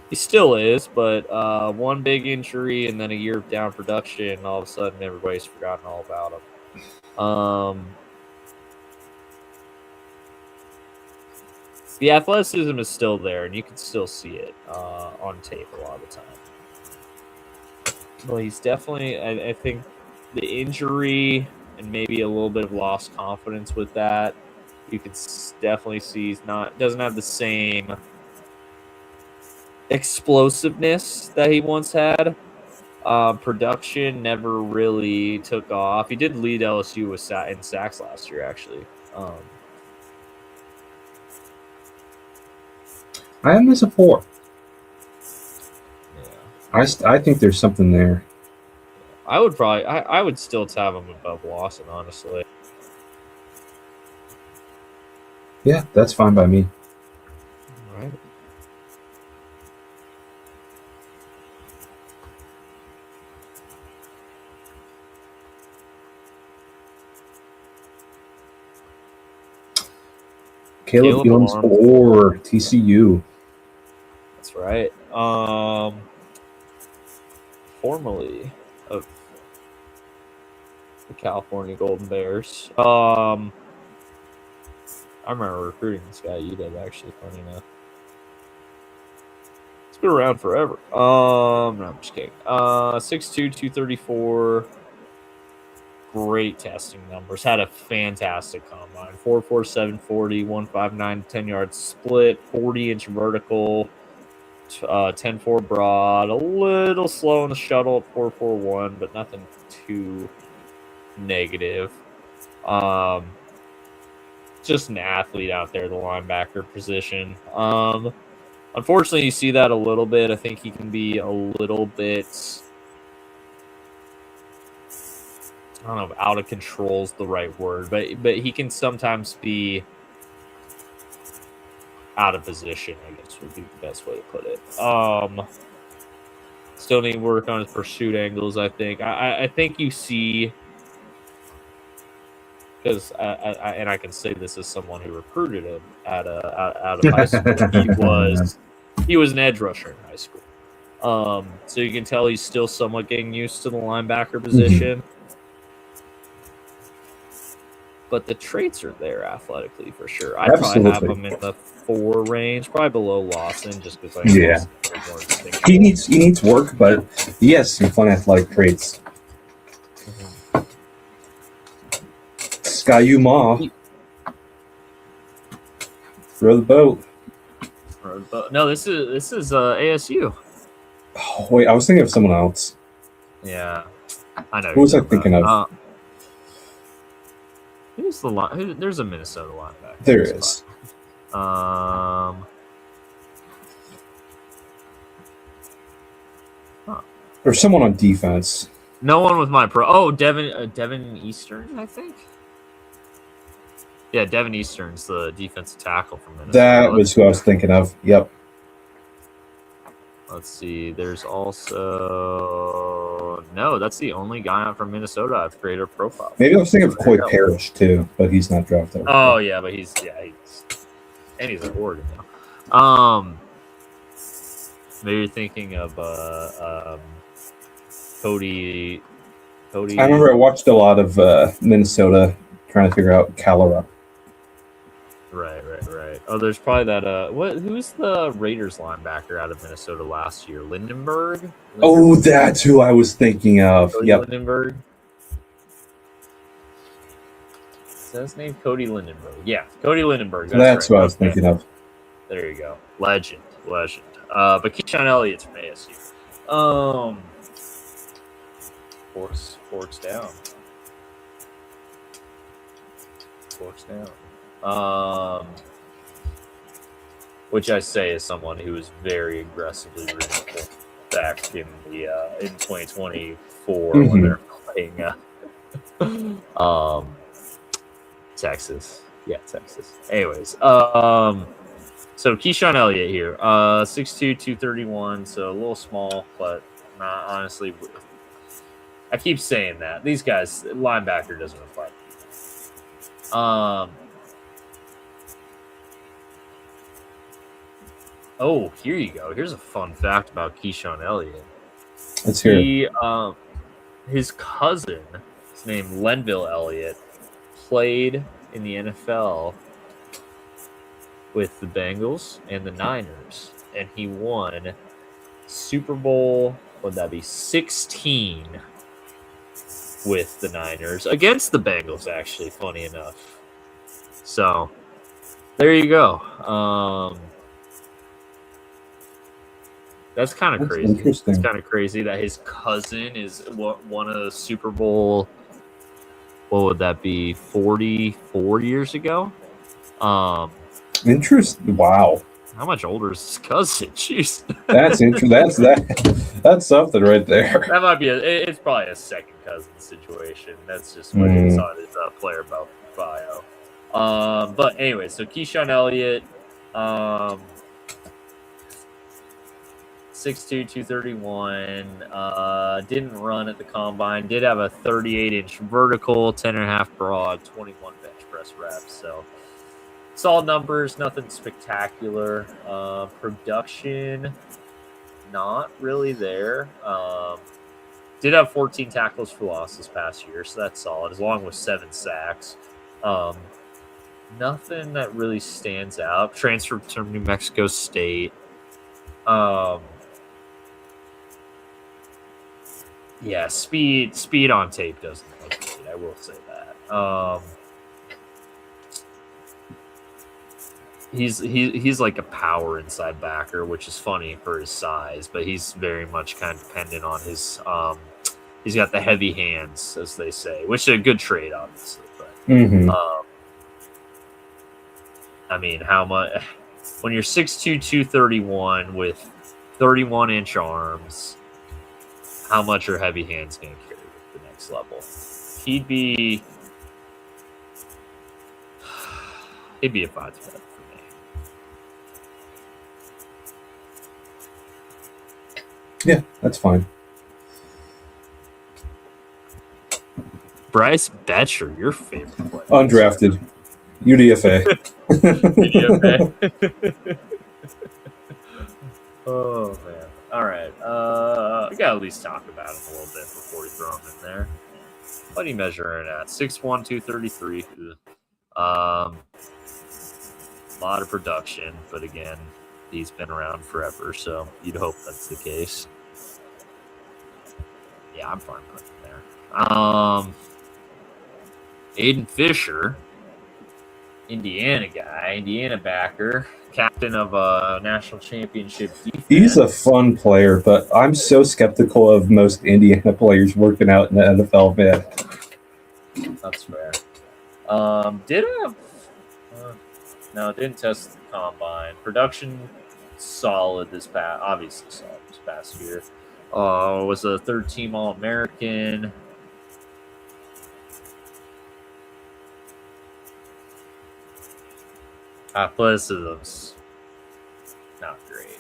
Speaker 2: he still is. But one big injury and then a year of down production, and all of a sudden everybody's forgotten all about him. The athleticism is still there, and you can still see it on tape a lot of the time. Well, he's definitely. I think the injury and maybe a little bit of lost confidence with that, you can definitely see doesn't have the same explosiveness that he once had. Production never really took off. He did lead LSU in sacks last year, actually.
Speaker 1: I am as a 4.
Speaker 2: Yeah.
Speaker 1: I think there's something there.
Speaker 2: I would still have him above Lawson, honestly.
Speaker 1: Yeah, that's fine by me.
Speaker 2: All right.
Speaker 1: Caleb Elam's or TCU.
Speaker 2: That's right. Formerly of the California Golden Bears. I remember recruiting this guy. You did, actually. Funny enough. It's been around forever. No, I'm just kidding. 6'2", 234. Great testing numbers. Had a fantastic combine. 4.47 40, 159 10-yard split, 40-inch vertical, 10.4 broad. A little slow in the shuttle at 4.41, but nothing too negative. Just an athlete out there, the linebacker position. Unfortunately, you see that a little bit. I think he can be a little bit, I don't know if out of control is the right word, but he can sometimes be out of position, I guess would be the best way to put it. Still need to work on his pursuit angles, I think. I think you see, because I can say this as someone who recruited him out of high school. He was an edge rusher in high school. So you can tell he's still somewhat getting used to the linebacker position. Mm-hmm. But the traits are there athletically for sure. I'd probably have him in the 4 range, probably below Lawson, just because
Speaker 1: he needs work, but he has some fun athletic traits. Mm-hmm. Sky Ma. Row the boat.
Speaker 2: No, this is ASU.
Speaker 1: Oh, wait, I was thinking of someone else.
Speaker 2: Yeah, I know.
Speaker 1: Who was I thinking of?
Speaker 2: Who's there's a Minnesota linebacker.
Speaker 1: There is. Or someone on defense.
Speaker 2: No one with my pro. Oh, Devin Eastern, I think. Yeah, Devin Eastern's the defensive tackle from Minnesota.
Speaker 1: That was who I was thinking of. Yep.
Speaker 2: Let's see. There's also that's the only guy from Minnesota I've created a profile.
Speaker 1: Maybe I was thinking of Coy Parrish too, but he's not drafted.
Speaker 2: Oh yeah, but he's and he's at Oregon now. Maybe you're thinking of Cody.
Speaker 1: I remember I watched a lot of Minnesota trying to figure out Calera.
Speaker 2: Right. Oh, there's probably that. Who's the Raiders linebacker out of Minnesota last year? Lindenberg?
Speaker 1: Oh, that's who I was thinking of.
Speaker 2: Cody Lindenberg. Is that his name? Cody Lindenberg. Yeah, Cody Lindenberg.
Speaker 1: That's right. What I was thinking of.
Speaker 2: There you go. Legend. But Keyshawn Elliott's from ASU. Forks down. Which I say is someone who was very aggressively rooted back in 2024 when they're playing Texas. Yeah, Texas. Anyways, so Keyshawn Elliott here, 6'2", 231, so a little small, but not honestly. I keep saying that these guys, linebacker doesn't reflect. Oh, here you go. Here's a fun fact about Keyshawn Elliott.
Speaker 1: Let's hear it.
Speaker 2: His cousin, his name Lenville Elliott, played in the NFL with the Bengals and the Niners, and he won Super Bowl, would that be 16 with the Niners against the Bengals, actually, funny enough. So there you go. That's kind of crazy.
Speaker 1: Interesting.
Speaker 2: It's kind of crazy that his cousin is one of the Super Bowl. What would that be? 44 years ago.
Speaker 1: Interesting. Wow.
Speaker 2: How much older is his cousin? Jeez.
Speaker 1: That's interesting. That's something right there.
Speaker 2: That might be it's probably a second cousin situation. That's just what it is on his player bio. But anyway, so Keyshawn Elliott, 6'2", 231, didn't run at the combine, did have a 38-inch vertical, 10.5 broad, 21 bench press reps. So solid numbers, nothing spectacular. Production, not really there. Did have 14 tackles for loss this past year, so that's solid, as long with 7 sacks. Nothing that really stands out. Transferred from New Mexico State. Yeah, speed on tape doesn't look great. I will say that. He's like a power inside backer, which is funny for his size, but he's very much kind of dependent on his. He's got the heavy hands, as they say, which is a good trade, obviously. But I mean, how much when you're 6'2", 231 with 31-inch arms? How much are heavy hands going to carry at the next level? He'd be a 5 for me.
Speaker 1: Yeah, that's fine.
Speaker 2: Bryce Betcher, your favorite player.
Speaker 1: Undrafted. UDFA.
Speaker 2: UDFA. Oh, man. All right. We got to at least talk about him a little bit before we throw him in there. What are you measuring at? 6'1", 233. A lot of production, but again, he's been around forever, so you'd hope that's the case. Yeah, I'm fine putting him there. Aiden Fisher, Indiana guy, Indiana backer, captain of a national championship defense.
Speaker 1: He's a fun player, but I'm so skeptical of most Indiana players working out in the NFL, man.
Speaker 2: That's fair. Didn't test the combine. Production solid obviously solid this past year. Was a third-team All-American. Athleticism's not great.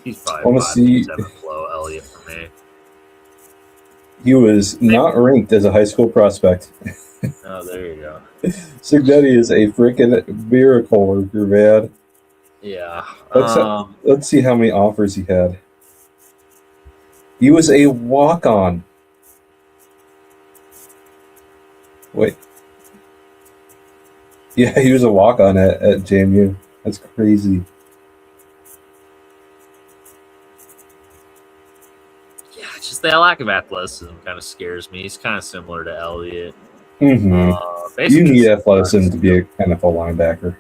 Speaker 2: He's probably 5'7" below Elliott for me.
Speaker 1: He was not ranked as a high school prospect.
Speaker 2: Oh, there you go.
Speaker 1: Signetti is a freaking miracle worker, man.
Speaker 2: Yeah.
Speaker 1: Let's see how many offers he had. He was a walk-on. Wait. Yeah, he was a walk-on at JMU. That's crazy.
Speaker 2: Yeah, just the lack of athleticism kind of scares me. He's kind of similar to Elliott.
Speaker 1: You need athleticism to be a NFL linebacker.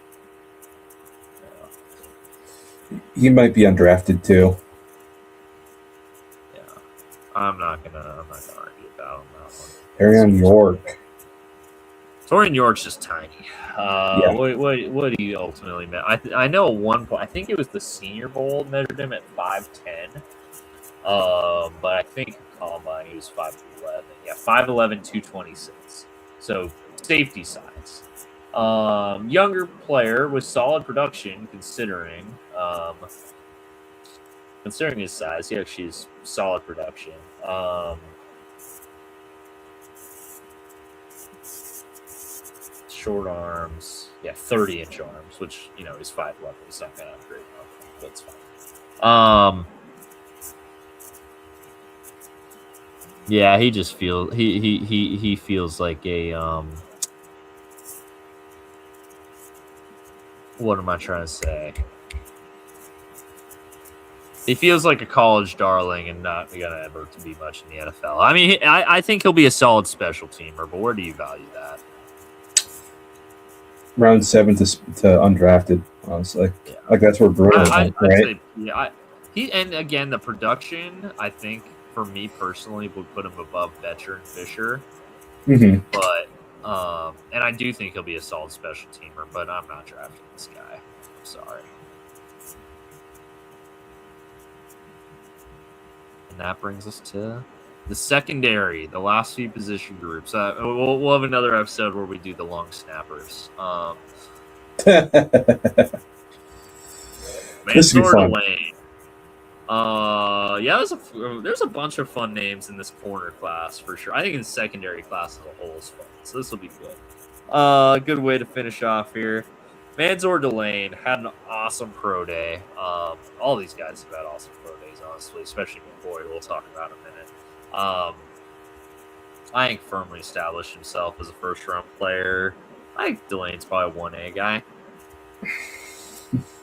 Speaker 1: Yeah. He might be undrafted too.
Speaker 2: Yeah, I'm not gonna argue about him that one.
Speaker 1: Arian York.
Speaker 2: Torian York's just tiny. Yeah. What do you ultimately measure? I know one point. I think it was the Senior Bowl measured him at 5'10". But I think combine he was 5'11". Yeah, 5'11", 226. So safety size. Younger player with solid production considering his size. He actually has solid production. short arms. Yeah, 30-inch arms, which, he's 5'11". He's not going to upgrade. That's fine. Yeah, he just feels he feels like a what am I trying to say? He feels like a college darling and not gonna ever to be much in the NFL. I mean, I think he'll be a solid special teamer, but where do you value that?
Speaker 1: Round 7 to undrafted, honestly.
Speaker 2: Yeah.
Speaker 1: Like that's where Brewer went, right?
Speaker 2: And again, the production, I think, for me personally, would put him above Betcher and Fisher.
Speaker 1: Mm-hmm.
Speaker 2: But and I do think he'll be a solid special teamer, but I'm not drafting this guy. I'm sorry. And that brings us to the secondary, the last few position groups. We'll have another episode where we do the long snappers. Mansour Delane. Yeah, there's a bunch of fun names in this corner class for sure. I think in the secondary class as a whole is fun, so this will be good. Good way to finish off here. Mansour Delane had an awesome pro day. All these guys have had awesome pro days, honestly, especially McCoy, we'll talk about in a minute. I think firmly established himself as a first-round player. I think Delane's probably a 1A guy.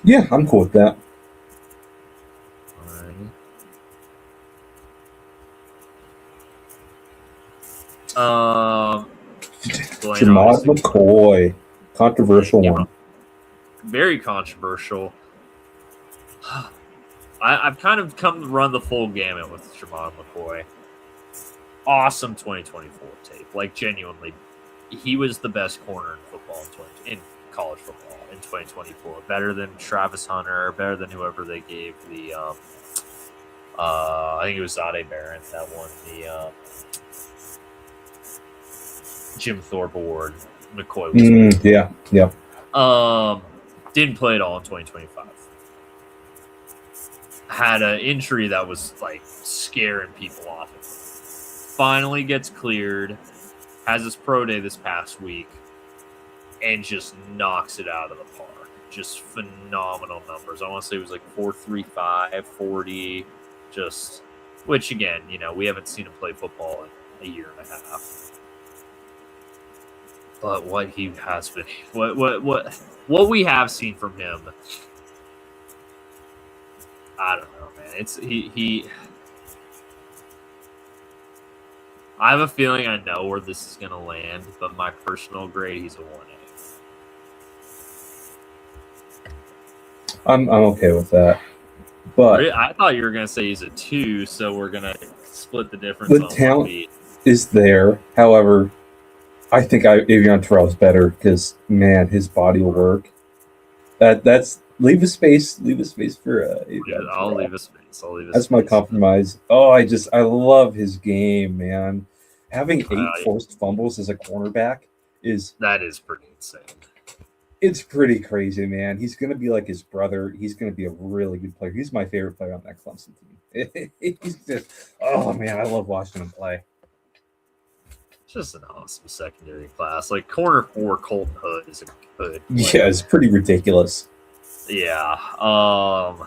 Speaker 1: Yeah, I'm cool with that. Jamad McCoy, controversial one.
Speaker 2: Very controversial. I've kind of come to run the full gamut with Jamad McCoy. Awesome 2024 tape. Like, genuinely, he was the best corner in football in college football in 2024. Better than Travis Hunter, better than whoever they gave the I think it was Zade Barron that won the Jim Thorpe Award. McCoy was
Speaker 1: yeah.
Speaker 2: Didn't play at all in 2025. Had an injury that was like scaring people off. Finally gets cleared, has his pro day this past week, and just knocks it out of the park. Just phenomenal numbers. I want to say it was like 4.35, 40, just, which again, we haven't seen him play football in a year and a half. But what he has been, what we have seen from him, I don't know, man. It's he. I have a feeling I know where this is going to land, but my personal grade, he's a 1A.
Speaker 1: I'm okay with that. But
Speaker 2: I thought you were going to say he's a 2, so we're going to split the difference.
Speaker 1: The talent is there. However, I think Avion Terrell's better because, man, his body will work. That's leave a space for Avion
Speaker 2: I'll leave a space.
Speaker 1: That's my compromise. Oh, I love his game, man. Having 8 forced fumbles as a cornerback is
Speaker 2: pretty insane.
Speaker 1: It's pretty crazy, man. He's gonna be like his brother. He's gonna be a really good player. He's my favorite player on that Clemson team. He's just, oh man, I love watching him play.
Speaker 2: Just an awesome secondary class. Like corner 4, Colton Hood is a good player.
Speaker 1: Yeah, it's pretty ridiculous.
Speaker 2: Yeah. Oh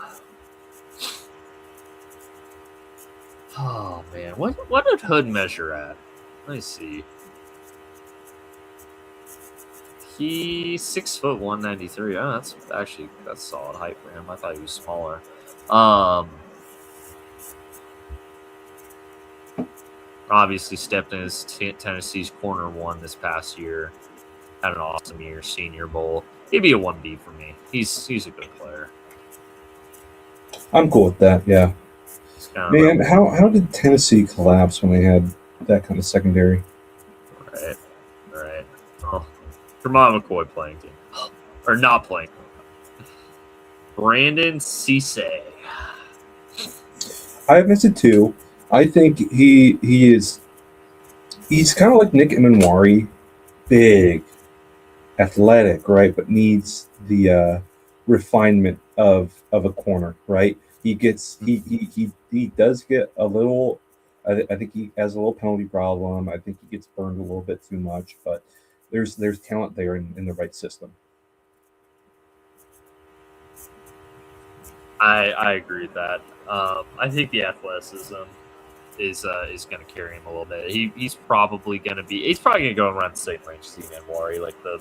Speaker 2: man, what did Hood measure at? Let me see. He's 6 foot 193. Oh, that's solid height for him. I thought he was smaller. Obviously stepped in as Tennessee's corner 1 this past year. Had an awesome year, Senior Bowl. He'd be a 1B for me. He's a good player.
Speaker 1: I'm cool with that. Yeah. Man, how did Tennessee collapse when they had that kind of secondary?
Speaker 2: Right. Oh, Jamad McCoy playing team. Or not playing. Brandon Cisse.
Speaker 1: I have missed 2. I think he's kind of like Nick Emanwari, big, athletic, right? But needs the refinement of a corner, right? He does get a little. I think he has a little penalty problem. I think he gets burned a little bit too much, but there's talent there in the right system.
Speaker 2: I agree with that. I think the athleticism is going to carry him a little bit. He's probably going to go around the same range as Emanwari, like the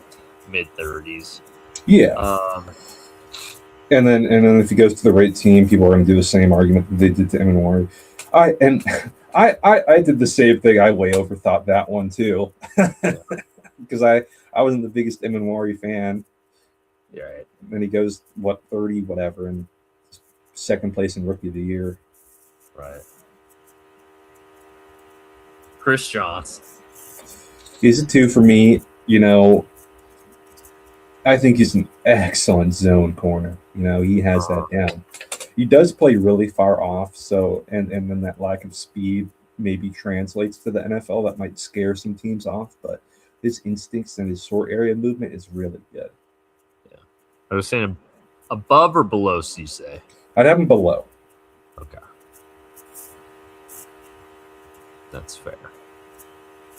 Speaker 2: mid-30s.
Speaker 1: Yeah. And then if he goes to the right team, people are going to do the same argument that they did to Emanwari. I did the same thing. I way overthought that one too, because I wasn't the biggest Emanwari fan.
Speaker 2: Yeah, right.
Speaker 1: Then he goes 30 whatever, and second place in Rookie of the Year.
Speaker 2: Right. Chris Johnson.
Speaker 1: He's a 2 for me. I think he's an excellent zone corner. He has that down. He does play really far off, so and then that lack of speed maybe translates to the NFL. That might scare some teams off, but his instincts and his short area movement is really good.
Speaker 2: Yeah. I was saying above or below Cisse?
Speaker 1: I'd have him below.
Speaker 2: Okay. That's fair.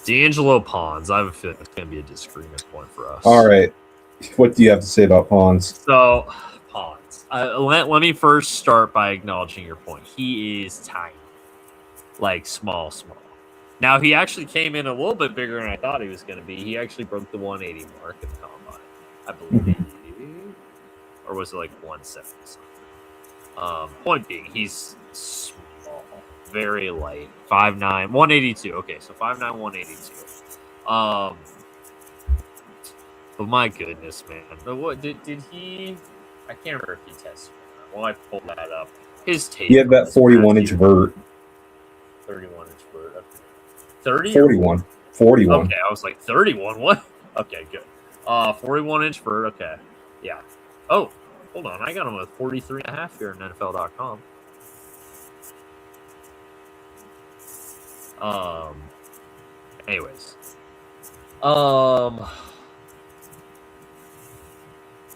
Speaker 2: D'Angelo Pons. I have a feeling it's going to be a disagreement point for us.
Speaker 1: All right. What do you have to say about Pons?
Speaker 2: So, Pons. Let me first start by acknowledging your point. He is tiny. Like, small. Now, he actually came in a little bit bigger than I thought he was going to be. He actually broke the 180 mark in the combine, I believe. Or was it like 170 something? Point being, he's small. Very light. 5'9", 182. Okay, so 5'9", 182. But my goodness, man. What did he? I can't remember if he tested. Well, I pulled that up. His tape.
Speaker 1: He had that 41-inch vert.
Speaker 2: 31-inch vert. Okay. 30?
Speaker 1: 41. 41.
Speaker 2: Okay, I was like 31. What? Okay, good. 41-inch vert. Okay, yeah. Oh, hold on. I got him with 43.5 here in NFL.com. Anyways.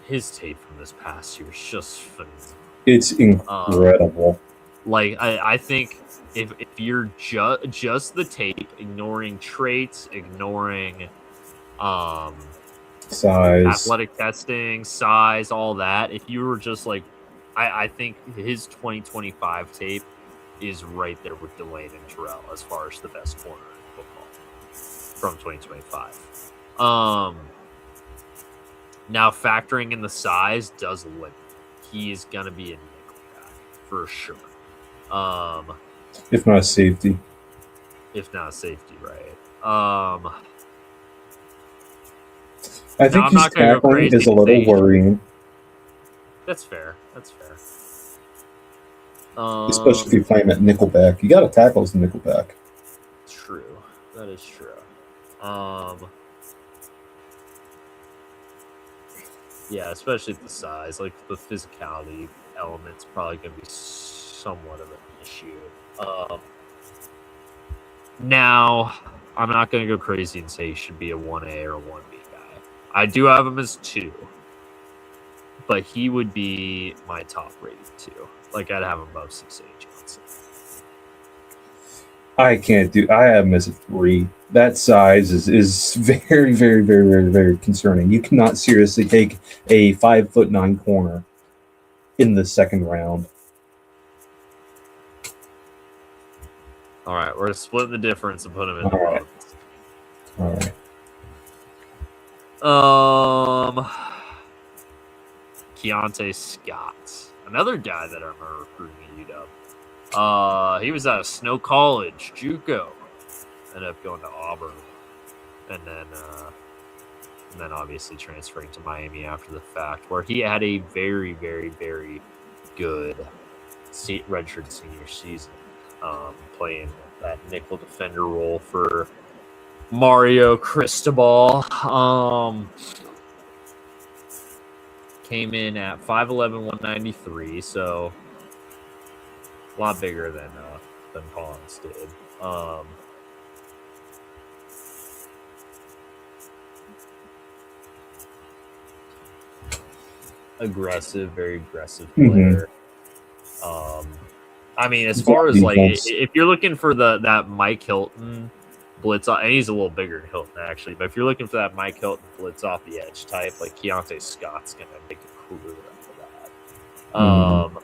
Speaker 2: His tape from this past year is just phenomenal.
Speaker 1: It's incredible.
Speaker 2: I think if you're just the tape, ignoring traits, ignoring
Speaker 1: size,
Speaker 2: athletic testing, size, all that, if you were just like, I think his 2025 tape is right there with Delane and Terrell as far as the best corner in football from 2025. Now, factoring in the size does limit. He is going to be a nickel guy for sure.
Speaker 1: If not a safety.
Speaker 2: Right.
Speaker 1: I think his tackling is a little worrying.
Speaker 2: That's fair.
Speaker 1: Especially if you play him at nickelback. You got to tackle as a nickelback.
Speaker 2: True. That is true. Yeah, especially the size. Like, the physicality element's probably going to be somewhat of an issue. Now, I'm not going to go crazy and say he should be a 1A or a 1B guy. I do have him as 2. But he would be my top-rated 2. Like, I'd have him above 6A Johnson.
Speaker 1: I have him as a 3. That size is very, very, very, very, very concerning. You cannot seriously take a 5'9" corner in the second round.
Speaker 2: All right, we're going to split the difference and put him in the boat.
Speaker 1: All right.
Speaker 2: Keontae Scott, another guy that I'm recruiting at UW. He was out of Snow College, JUCO. Ended up going to Auburn, and then obviously transferring to Miami after the fact, where he had a very, very, very good redshirt senior season, playing that nickel defender role for Mario Cristobal. Came in at 5'11", 193, so a lot bigger than Pons did. Very aggressive player. I mean, as far as like, if you're looking for that Mike Hilton blitz off, and he's a little bigger than Hilton actually. But if you're looking for that Mike Hilton blitz off the edge type, like Keontae Scott's gonna make a career out of that.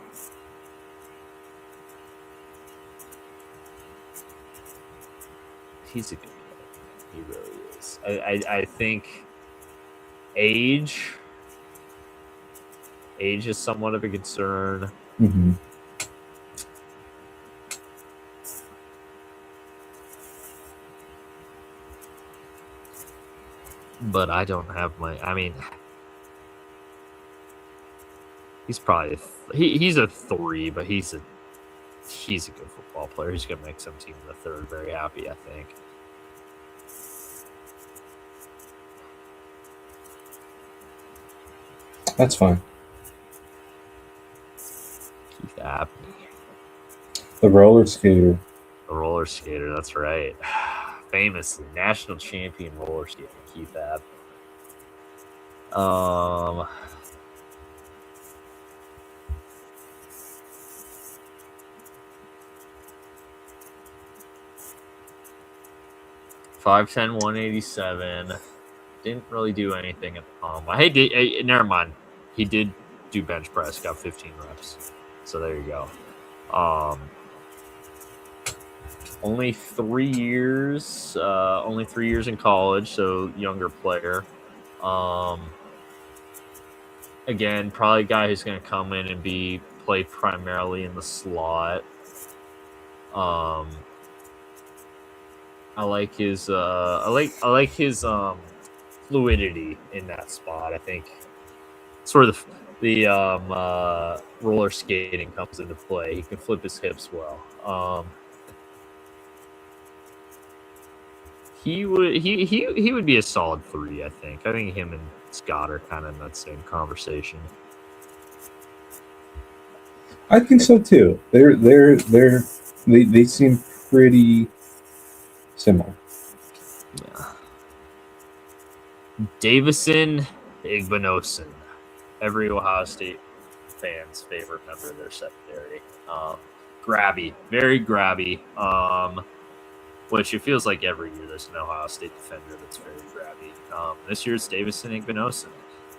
Speaker 2: He's a good player. He really is. I think age is somewhat of a concern.
Speaker 1: Mm-hmm.
Speaker 2: But I don't have I mean, he's probably he's a 3, but he's a good football player. He's gonna make some team in the third very happy, I think.
Speaker 1: That's fine.
Speaker 2: Keith Abney.
Speaker 1: The roller skater.
Speaker 2: The roller skater, that's right. Famously, national champion roller skater, Keith Abney. 5'10", 187. Didn't really do anything at the combine. Hey, never mind. He did do bench press. Got 15 reps. So there you go. Only 3 years. Only 3 years in college. So younger player. Again, probably a guy who's going to come in and play primarily in the slot. I like his fluidity in that spot. I think sort of the roller skating comes into play. He can flip his hips well. He would be a solid 3, I think. I think him and Scott are kind of in that same conversation.
Speaker 1: I think so too. They seem pretty similar.
Speaker 2: Yeah. Davison Igbinosun, every Ohio State fan's favorite member of their secondary. Grabby, very grabby. Which it feels like every year there's an Ohio State defender that's very grabby. This year it's Davison Igbinosun.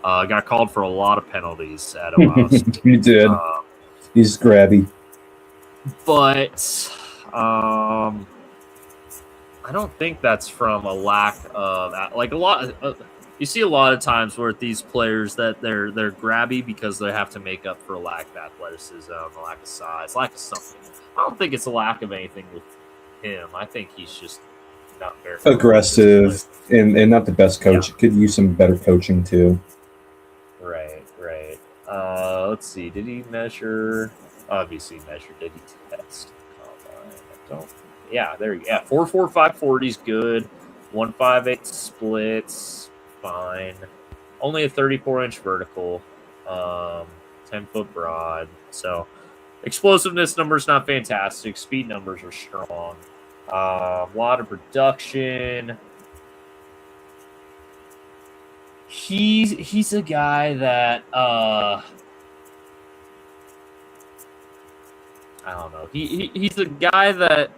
Speaker 2: Got called for a lot of penalties at Ohio State.
Speaker 1: He did. He's grabby.
Speaker 2: But I don't think that's from a lack of like a lot. You see a lot of times where these players that they're grabby because they have to make up for a lack of athleticism, a lack of size, lack of something. I don't think it's a lack of anything with him. I think he's just not very
Speaker 1: aggressive and not the best coach. Yeah. Could use some better coaching too.
Speaker 2: Right. Let's see. Did he measure? Obviously measured. Did he test? I don't. Yeah, there you go. 4.45 40's good. 1.58 splits, fine. Only a 34-inch vertical, 10-foot broad. So explosiveness numbers not fantastic. Speed numbers are strong. A lot of production. He's a guy that I don't know. He's a guy that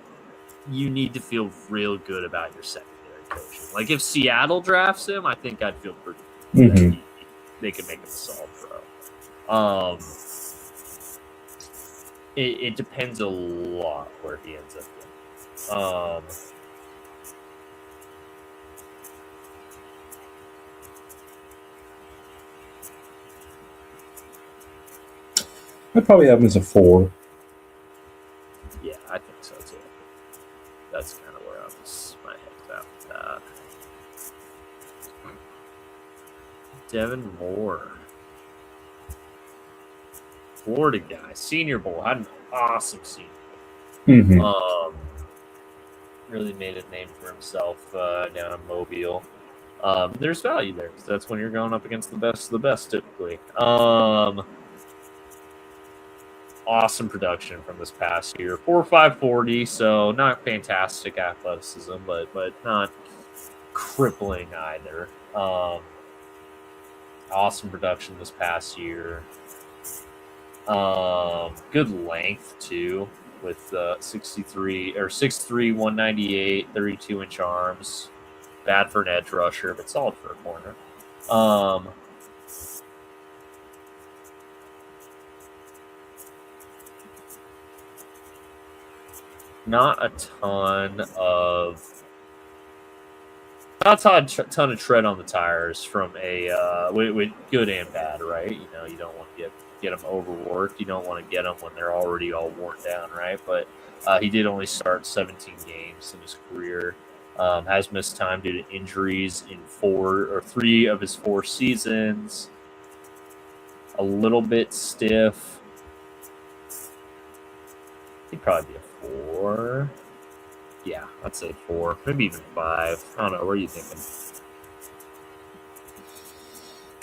Speaker 2: you need to feel real good about your secondary coaching. Like if Seattle drafts him, I think I'd feel pretty good that they could make him a solid pro. It depends a lot where he ends up in.
Speaker 1: I'd probably have him as a 4.
Speaker 2: Yeah, I think so too. That's kind of where my head's at with that. Devin Moore. Florida guy. Senior Bowl. Had an awesome senior bowl. Really made a name for himself down in Mobile. There's value there. That's when you're going up against the best of the best, typically. Awesome production from this past year. 4.5 40, so not fantastic athleticism, but not crippling either. Awesome production this past year. Good length too. with 63 or 6'3", 198, 32-inch arms. Bad for an edge rusher, but solid for a corner. Not a ton of tread on the tires from a with good and bad, right? You know, you don't want to get them overworked. You don't want to get them when they're already all worn down, right? But he did only start 17 games in his career. Has missed time due to injuries in 3 of his 4 seasons. A little bit stiff. He'd probably be a 4. Yeah, I'd say 4, maybe even 5. I don't know. What are you thinking?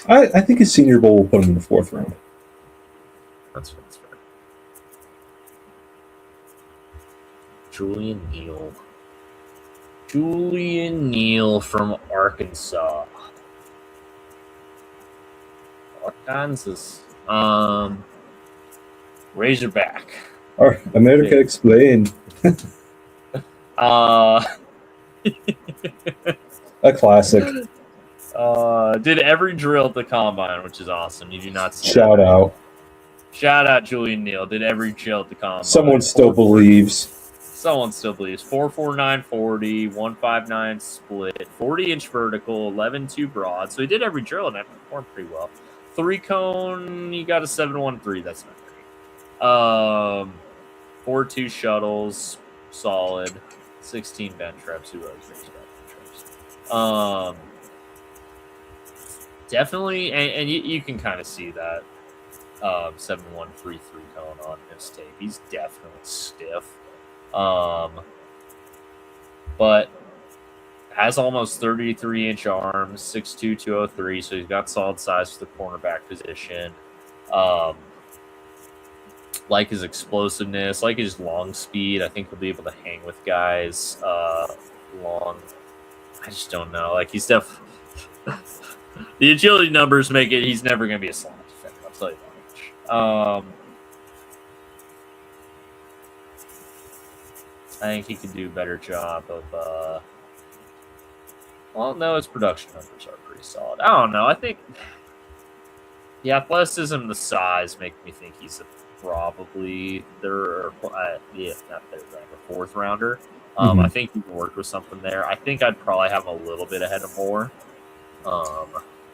Speaker 1: I think his Senior Bowl will put him in the 4th round.
Speaker 2: That's fair. Julian Neal from Arkansas. Razorback.
Speaker 1: All right, America explained. A classic.
Speaker 2: Did every drill at the combine, which is awesome. You do not see
Speaker 1: Shout out.
Speaker 2: Shout out Julian Neal. Did every drill at the combine.
Speaker 1: Someone still believes.
Speaker 2: 4.49 40, 1.59 split, 40-inch vertical, 11.2 broad. So he did every drill and that performed pretty well. 3 cone, you got a 7.13. That's not great. 4.2 shuttles, solid. 16 bench reps. Who really thinks about bench reps? Definitely, and you can kind of see that 7.133 cone on this tape. He's definitely stiff. But has almost 33-inch arms, 6'2", 203, so he's got solid size for the cornerback position. Like his explosiveness, like his long speed. I think he'll be able to hang with guys long. I just don't know. Like he's the agility numbers make it. He's never going to be a slot defender. I'll tell you that much. I think he can do a better job of. Well, no, his production numbers are pretty solid. I don't know. I think the athleticism, the size, make me think he's probably not third rounder, 4th rounder. I think he can work with something there. I think I'd probably have him a little bit ahead of Moore.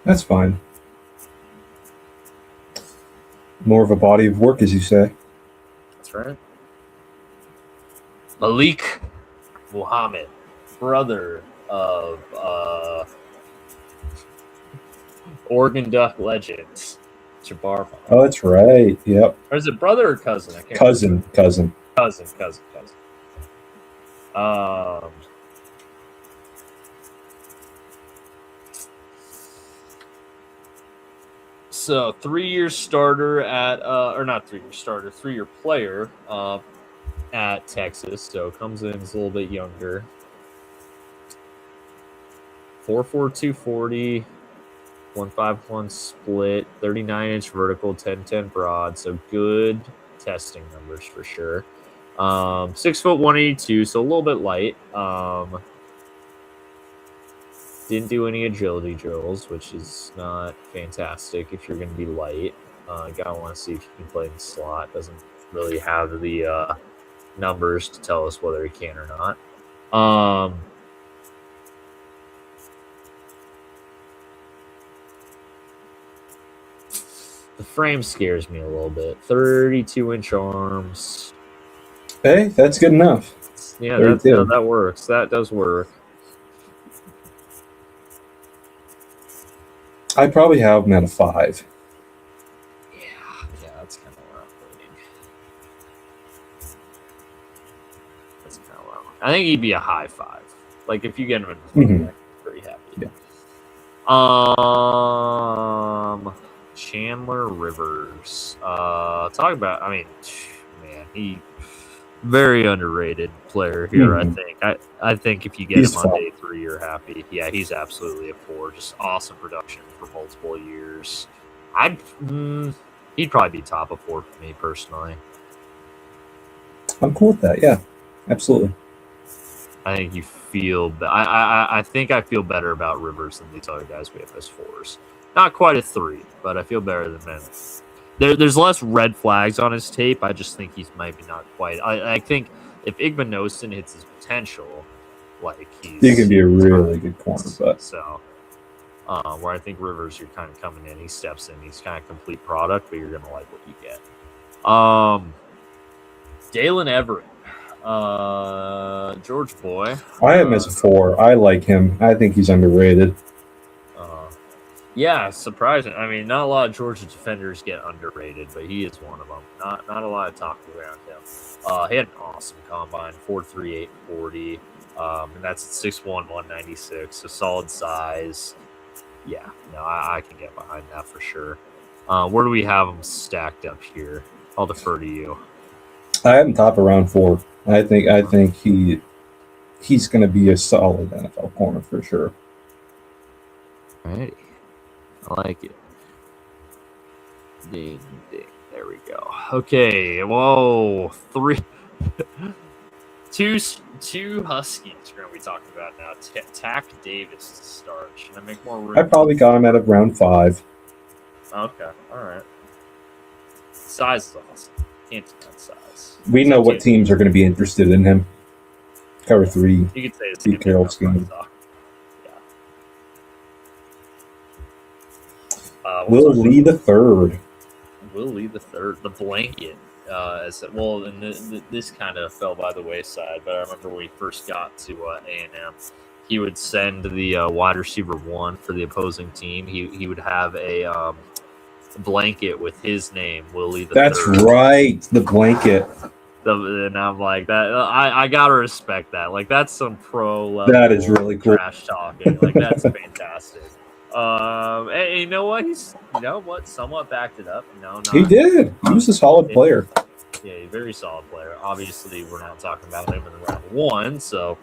Speaker 1: That's fine. More of a body of work, as you say.
Speaker 2: That's right. Malik Muhammad, brother of Oregon Duck legends, Jabbar.
Speaker 1: Oh, that's right. Yep.
Speaker 2: Or is it brother or cousin? I can't
Speaker 1: Cousin.
Speaker 2: Cousin. So 3-year starter at or not 3-year starter, 3-year player at Texas. So comes in is a little bit younger. 4.4 240, 1.51 split, 39-inch vertical, 10.10 broad. So good testing numbers for sure. 6 foot 182, so a little bit light. Didn't do any agility drills, which is not fantastic if you're going to be light. Gotta want to see if you can play in the slot. Doesn't really have the numbers to tell us whether he can or not. The frame scares me a little bit. 32-inch arms.
Speaker 1: Hey, that's good enough.
Speaker 2: Yeah, that works. That does work.
Speaker 1: I'd probably have him at a 5.
Speaker 2: Yeah, that's kind of where I'm putting. That's kind of low. I think he'd be a high 5. Like if you get him in, I'm pretty happy.
Speaker 1: Yeah.
Speaker 2: Chandler Rivers. Talk about. I mean, man, he very underrated player here. I think if you get him on day 3, you're happy. Yeah, he's absolutely a 4. Just awesome production for multiple years. He'd probably be top of 4 for me personally.
Speaker 1: I'm cool with that. Yeah, absolutely.
Speaker 2: I think you feel. I think I feel better about Rivers than these other guys we have as 4s. Not quite a 3, but I feel better than him. There's less red flags on his tape. I just think he's maybe not quite. I think if Igbenogson hits his potential, like
Speaker 1: He can be a really
Speaker 2: time.
Speaker 1: good corner, but
Speaker 2: So where I think Rivers, you're kind of coming in, he steps in, he's kind of complete product, but you're gonna like what you get. Dalen Everett, George Boy.
Speaker 1: I have him as a 4. I like him. I think he's underrated.
Speaker 2: Yeah, surprising. I mean, not a lot of Georgia defenders get underrated, but he is one of them. Not a lot of talk around him. He had an awesome combine, 4.38 40, and that's 6'1", 196, so solid size. Yeah, no, I can get behind that for sure. Where do we have him stacked up here? I'll defer to you.
Speaker 1: I have him top around 4. I think he's going to be a solid NFL corner for sure.
Speaker 2: All right. I like it. Ding, ding. There we go. Okay. Whoa. Two Huskies we're going to be talking about now. Tack Davis to start. Should I make more room?
Speaker 1: I probably got him at around 5.
Speaker 2: Okay. All right. Size is awesome. Can't deny size.
Speaker 1: We know what teams are going to be interested in him. Cover 3.
Speaker 2: You could say it's
Speaker 1: Pete Carroll's game. Will Lee the third.
Speaker 2: Will Lee the third. The blanket. And this kind of fell by the wayside. But I remember when he first got to A&M, he would send the wide receiver 1 for the opposing team. He would have a blanket with his name, Will Lee the third.
Speaker 1: That's right, the blanket.
Speaker 2: And I'm like that. I gotta respect that. Like that's some pro level.
Speaker 1: That is really cool.
Speaker 2: Trash talking. Like that's fantastic. And you know what? Somewhat backed it up.
Speaker 1: He did. He was a solid player.
Speaker 2: Yeah, a very solid player. Obviously, we're not talking about him in the round 1, so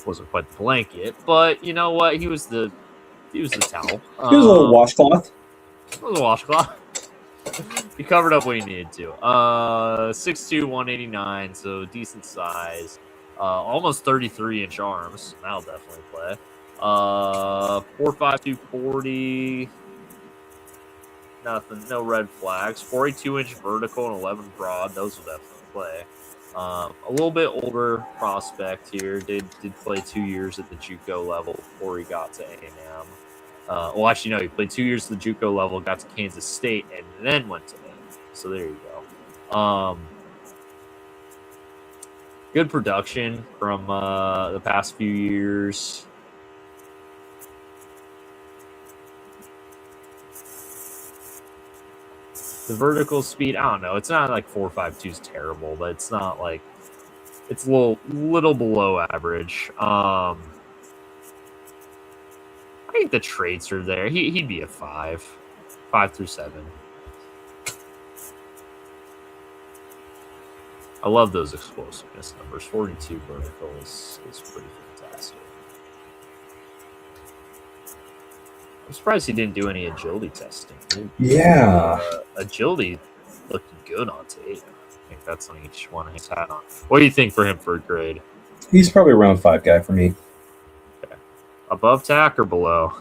Speaker 2: wasn't quite the blanket. But you know what? He was the towel.
Speaker 1: He was a little washcloth.
Speaker 2: It was a washcloth. He covered up what he needed to. 6'2", 189, so decent size. Almost 33-inch arms. That'll definitely play. 4.5 240. Nothing. No red flags. 42-inch vertical and 11 broad. Those will definitely play. A little bit older prospect here. Did play 2 years at the JUCO level before he got to A&M. Well, actually, no. He played 2 years at the JUCO level, got to Kansas State, and then went to A&M. So there you go. Good production from the past few years. The vertical speed, I don't know. It's not like 4.52 is terrible, but it's not like it's a little below average. I think the traits are there. He'd be a 5 through 7. I love those explosiveness numbers. 42 vertical is pretty fantastic. I'm surprised he didn't do any agility testing.
Speaker 1: Yeah.
Speaker 2: Agility looked good on tape. I think that's something each one has had on. What do you think for him for a grade?
Speaker 1: He's probably around 5 guy for me.
Speaker 2: Okay. Above tack or below?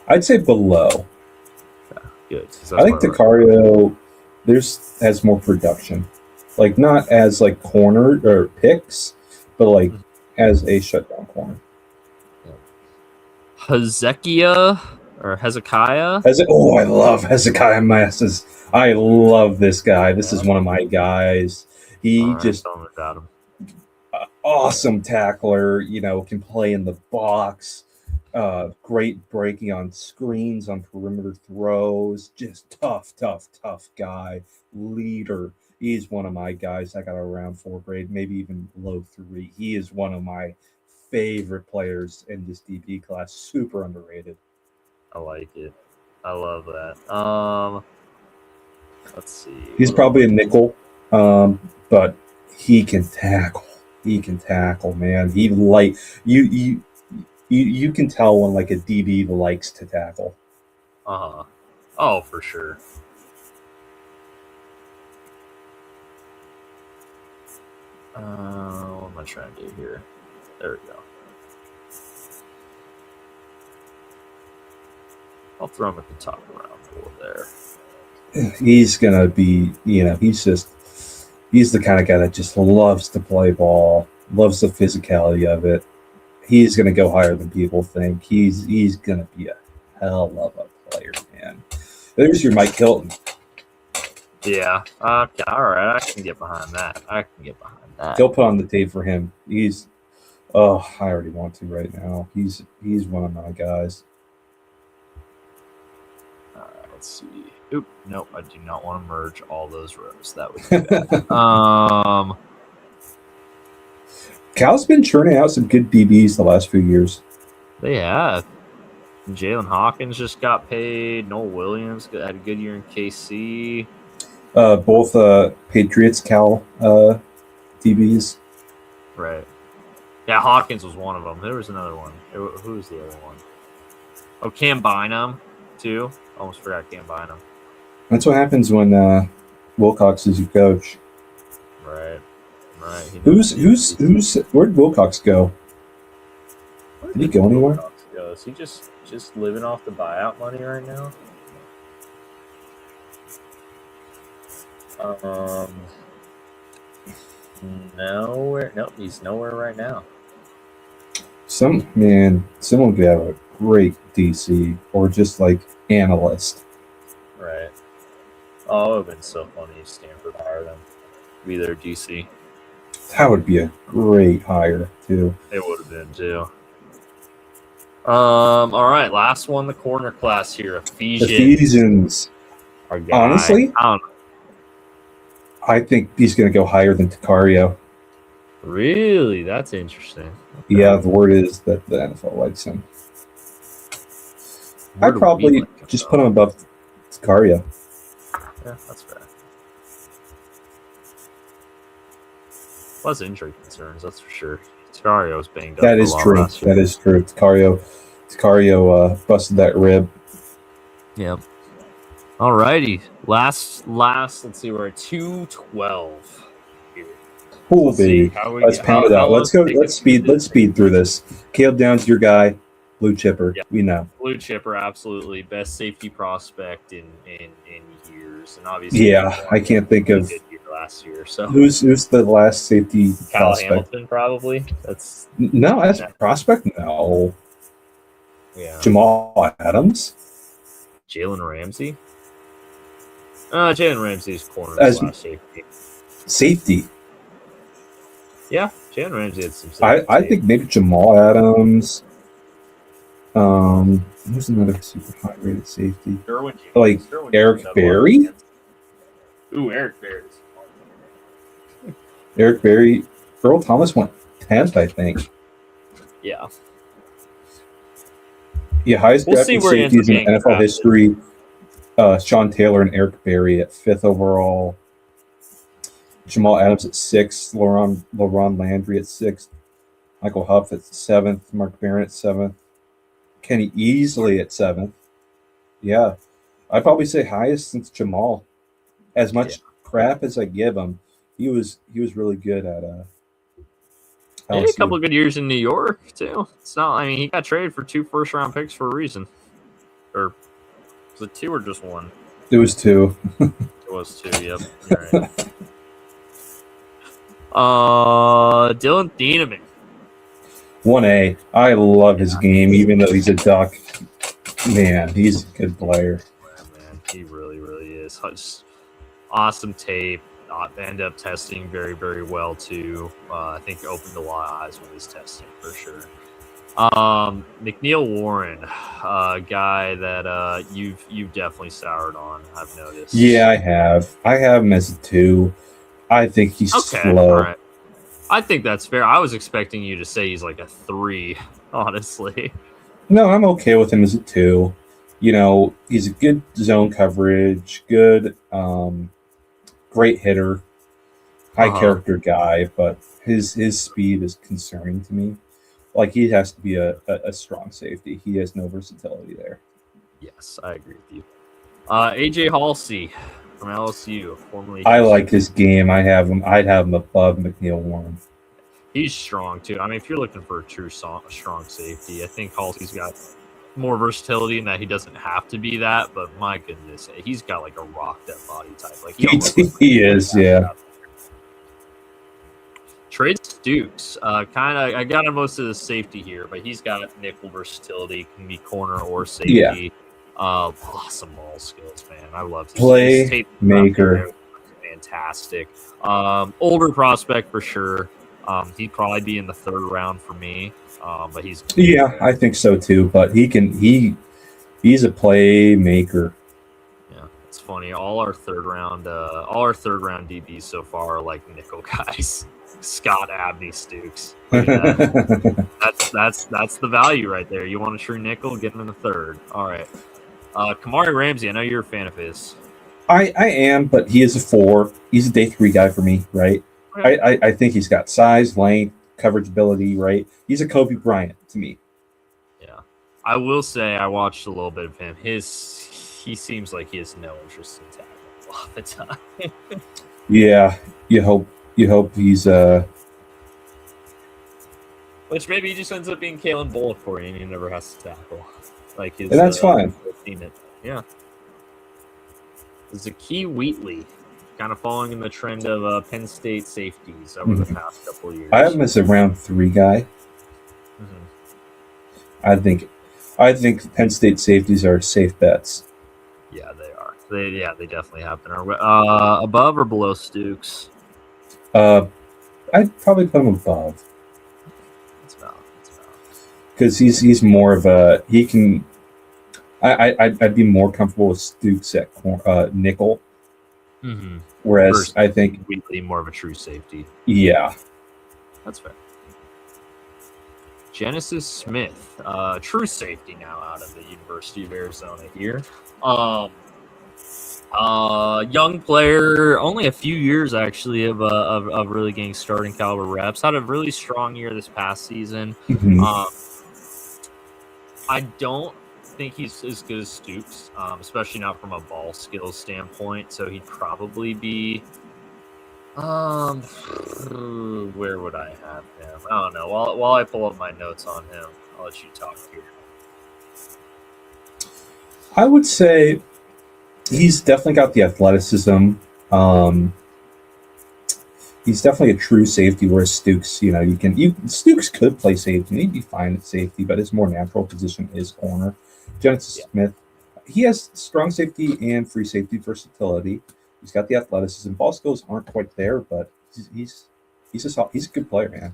Speaker 1: I'd say below.
Speaker 2: Yeah, good.
Speaker 1: I think Decario has more production. Like not as like corner or picks, but like as a shutdown corner.
Speaker 2: Hezekiah? I
Speaker 1: love Hezekiah Masses. I love this guy. This is one of my guys. He awesome tackler. Can play in the box. Great breaking on screens, on perimeter throws. Just tough guy. Leader. He's one of my guys. I got around 4 grade, maybe even low 3. He is one of my favorite players in this DB class. Super underrated.
Speaker 2: I like it. I love that. Let's see.
Speaker 1: He's probably a nickel, but he can tackle. He can tackle, man. He you can tell when like a DB likes to tackle.
Speaker 2: Oh, for sure. What am I trying to do here? There we go. I'll throw him at the top of the round four there.
Speaker 1: He's gonna be, he's the kind of guy that just loves to play ball, loves the physicality of it. He's gonna go higher than people think. He's gonna be a hell of a player, man. There's your Mike Hilton.
Speaker 2: Yeah. Okay. All right. I can get behind that.
Speaker 1: They'll put on the tape for him. I already want to right now. He's one of my guys.
Speaker 2: All right. Let's see. Oop. Nope. I do not want to merge all those rows. That would be bad.
Speaker 1: Cal's been churning out some good DBs the last few years.
Speaker 2: They have. Jalen Hawkins just got paid. Noel Williams had a good year in KC.
Speaker 1: Both Patriots Cal DBs.
Speaker 2: Right. Yeah, Hawkins was one of them. There was another one. Who was the other one? Oh, Cam Bynum, too. Almost forgot Cam Bynum.
Speaker 1: That's what happens when Wilcox is your coach.
Speaker 2: Right.
Speaker 1: Where'd Wilcox go? Did he go anywhere?
Speaker 2: Is he just living off the buyout money right now? Nowhere. Nope, he's nowhere right now.
Speaker 1: Someone could have a great DC or just like analyst.
Speaker 2: Right. Oh, it would have been so funny if Stanford hired them. Be their DC.
Speaker 1: That would be a great hire too.
Speaker 2: It would have been too. All right, last one, the corner class here.
Speaker 1: Ephesians. Honestly, I think he's going to go higher than Takario.
Speaker 2: Really? That's interesting. Okay.
Speaker 1: Yeah, the word is that the NFL likes him. I'd probably just put him above Takario.
Speaker 2: Yeah, that's fair. Plus injury concerns, that's for sure. Takario's banged up.
Speaker 1: That is true. That is true. Takario busted that rib.
Speaker 2: Yep. All righty. Last. Let's see. We're at 212.
Speaker 1: Cool, baby. Let's pound it out. Let's go. Let's speed through this. Caleb Downs, your guy. Blue chipper. Yeah. We know.
Speaker 2: Blue chipper, absolutely best safety prospect in years, and obviously.
Speaker 1: Yeah, I can't think of
Speaker 2: last year. So
Speaker 1: who's the last safety
Speaker 2: Kyle
Speaker 1: prospect?
Speaker 2: Hamilton, probably. That's
Speaker 1: prospect. No.
Speaker 2: Yeah.
Speaker 1: Jamal Adams.
Speaker 2: Jalen Ramsey. Jalen Ramsey's corner as safety.
Speaker 1: Safety.
Speaker 2: Yeah, Jalen Ramsey had some safety.
Speaker 1: I think maybe Jamal Adams. Who's another super high rated safety? Like Eric Berry.
Speaker 2: Ooh, Eric Berry.
Speaker 1: Eric Berry. Earl Thomas went 10th, I think.
Speaker 2: Yeah.
Speaker 1: Yeah, highest drafted safeties in NFL history. Sean Taylor and Eric Berry at 5th overall. Jamal Adams at 6th. LaRon Landry at 6th. Michael Huff at 7th. Mark Barron at 7th. Kenny Easley at 7th. Yeah. I'd probably say highest since Jamal. As much crap as I give him, he was really good at
Speaker 2: he had a couple of good years in New York too. It's not. I mean, he got traded for 2 first-round picks for a reason. Or was it 2 or just 1?
Speaker 1: It was 2.
Speaker 2: It was 2. Yep. Right. Dylan Thieneman.
Speaker 1: 1A. I love his game, even though he's a Duck. Man, he's a good player.
Speaker 2: Yeah, man, he really, really is. Just awesome tape. Ended up testing very, very well too. I think opened a lot of eyes with his testing for sure. McNeil Warren, a guy that you've definitely soured on. I've noticed.
Speaker 1: Yeah, I have. I have him as a 2. I think he's slow.
Speaker 2: All right. I think that's fair. I was expecting you to say he's like a 3, honestly.
Speaker 1: No, I'm okay with him as a 2. He's a good zone coverage, good, great hitter, high character guy, but his speed is concerning to me. Like, he has to be a strong safety. He has no versatility there.
Speaker 2: Yes, I agree with you. AJ Halsey, from LSU, formerly.
Speaker 1: I like his game. I'd have him above McNeil Warren.
Speaker 2: He's strong too. I mean, if you're looking for a true strong safety, I think Halsey's got more versatility in that he doesn't have to be that. But my goodness, he's got like a rock that body type. Like he almost looks like
Speaker 1: He is, yeah.
Speaker 2: Trade Stukes, kind of. I got him most of the safety here, but he's got nickel versatility, can be corner or safety. Awesome ball skills, man. I love his
Speaker 1: playmaker.
Speaker 2: Fantastic. Older prospect for sure. He'd probably be in the 3rd round for me. But he's
Speaker 1: I think so too. But he's a playmaker.
Speaker 2: Yeah, it's funny. All our third round DBs so far are like nickel guys. Scott, Abney, Stukes. That's the value right there. You want a true nickel, get him in the 3rd. All right. Kamari Ramsey, I know you're a fan of his.
Speaker 1: I am, but he is a 4. He's a day 3 guy for me, right? Okay. I think he's got size, length, coverage ability, right? He's a Kobe Bryant to me.
Speaker 2: Yeah. I will say I watched a little bit of him. He seems like he has no interest in tackling all the time.
Speaker 1: Yeah. You hope he's
Speaker 2: which maybe he just ends up being Kalen Bullock for you and he never has to tackle. Like his,
Speaker 1: and that's fine.
Speaker 2: Yeah. Zakee Wheatley, kind of following in the trend of Penn State safeties over the past couple of years.
Speaker 1: I have him as a round 3 guy. I think Penn State safeties are safe bets.
Speaker 2: Yeah, they are. They definitely have been. Above or below Stukes?
Speaker 1: I'd probably put him above.
Speaker 2: That's valid.
Speaker 1: Because he's more of a he can. I'd be more comfortable with Stukes at nickel. Whereas versus I think
Speaker 2: Wheatley more of a true safety.
Speaker 1: Yeah,
Speaker 2: that's fair. Genesis Smith, true safety now out of the University of Arizona here. Young player, only a few years actually of really getting starting caliber reps. Had a really strong year this past season. I don't think he's as good as Stukes, especially not from a ball skills standpoint. So he'd probably be. Where would I have him? I don't know. While I pull up my notes on him, I'll let you talk here.
Speaker 1: I would say he's definitely got the athleticism. He's definitely a true safety, whereas Stukes, Stukes could play safety. He'd be fine at safety, but his more natural position is corner. Genesis Smith, he has strong safety and free safety versatility. He's got the athleticism. Ball skills aren't quite there, but he's a good player, man.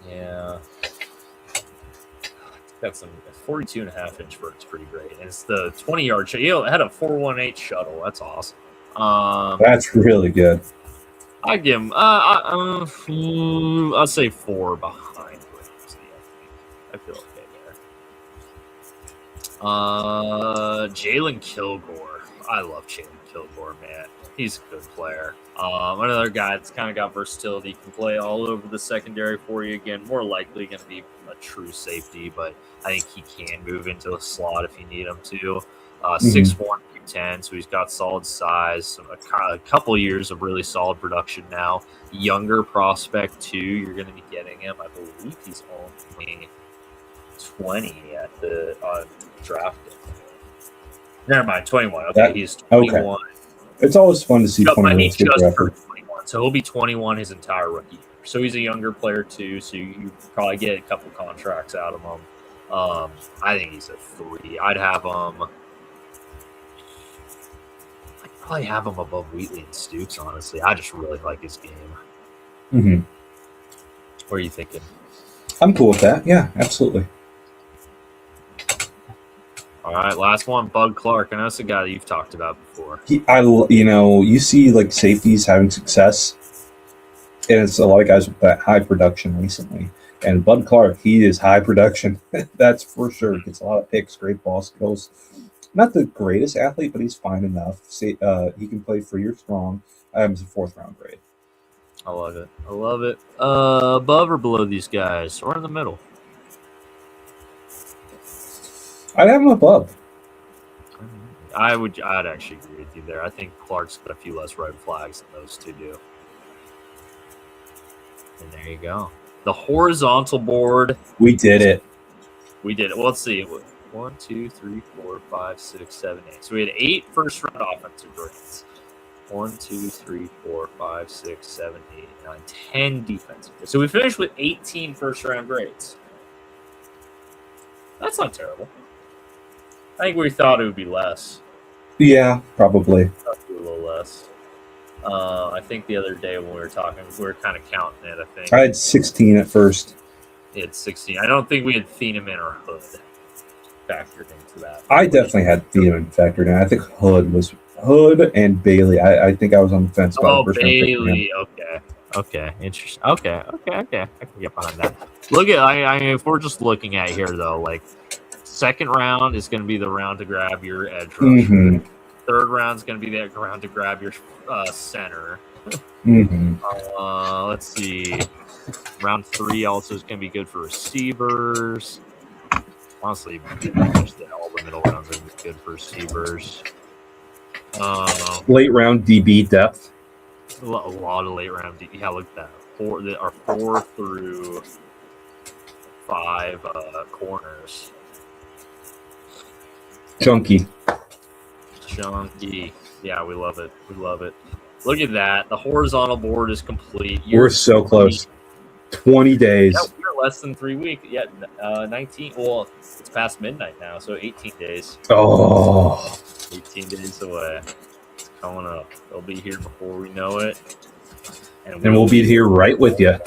Speaker 2: Yeah. Got some 42.5-inch vert. It's pretty great. And it's the 20-yard shuttle. It had a 4.18 shuttle. That's awesome.
Speaker 1: That's really good.
Speaker 2: I'd give him, I'll say 4 behind Ramsey, I feel okay there. Jalen Kilgore. I love Jalen Kilgore, man. He's a good player. Another guy that's kind of got versatility, can play all over the secondary for you. Again, more likely going to be a true safety, but I think he can move into a slot if you need him to. 6'1", 210, so he's got solid size. A couple years of really solid production now. Younger prospect, too. You're going to be getting him. I believe he's only 20 at the draft. Never mind, 21. Okay, he's 21. Okay.
Speaker 1: It's always fun to see 21.
Speaker 2: He just turned 21, so he'll be 21 his entire rookie year. So he's a younger player too. So you probably get a couple contracts out of him. I think he's a 3. I'd probably have him above Wheatley and Stukes. Honestly, I just really like his game. What are you thinking?
Speaker 1: I'm cool with that. Yeah, absolutely.
Speaker 2: All right, last one, Bud Clark. I know it's a guy that you've talked about before.
Speaker 1: You see like safeties having success, and it's a lot of guys with that high production recently. And Bud Clark, he is high production. That's for sure. Gets a lot of picks, great ball skills. Not the greatest athlete, but he's fine enough. He can play free or strong. It's a 4th round grade.
Speaker 2: I love it. Above or below these guys, or in the middle?
Speaker 1: I'd have him above.
Speaker 2: I'd actually agree with you there. I think Clark's got a few less red flags than those two do. And there you go. The horizontal board.
Speaker 1: We did it.
Speaker 2: We did it. Well, let's see. 1, 2, 3, 4, 5, 6, 7, 8. So we had 8 first round offensive grades. 1, 2, 3, 4, 5, 6, 7, 8, 9, 10 defensive grades. So we finished with 18 first round grades. That's not terrible. I think we thought it would be less.
Speaker 1: Yeah, probably.
Speaker 2: A little less. I think the other day when we were talking, we were kind of counting it. I think
Speaker 1: I had 16 at first.
Speaker 2: It's 16. I don't think we had Thieneman or Hood factored into that.
Speaker 1: I definitely had Thieneman factored in. I think Hood and Bailey. I think I was on the fence about the first round pick.
Speaker 2: Bailey. Okay. Interesting. Okay. I can get behind that. Look at, I mean, if we're just looking at here though, like second round is going to be the round to grab your edge rusher.
Speaker 1: Mm-hmm.
Speaker 2: Third round is going to be that round to grab your center.
Speaker 1: Mm-hmm.
Speaker 2: Let's see. Round 3 also is going to be good for receivers. Honestly, all the middle rounds are going to be good for receivers.
Speaker 1: Late round DB depth.
Speaker 2: A lot of late round. Yeah, look at that. Our 4 through 5 corners.
Speaker 1: Chunky.
Speaker 2: Yeah, we love it. Look at that. The horizontal board is complete.
Speaker 1: We're so close. 20 days.
Speaker 2: Yeah, we're less than 3 weeks. Yeah, 19. Well, it's past midnight now, so 18 days.
Speaker 1: Oh.
Speaker 2: 18 days away. It's coming up. They'll be here before we know it.
Speaker 1: And we'll be here right with you.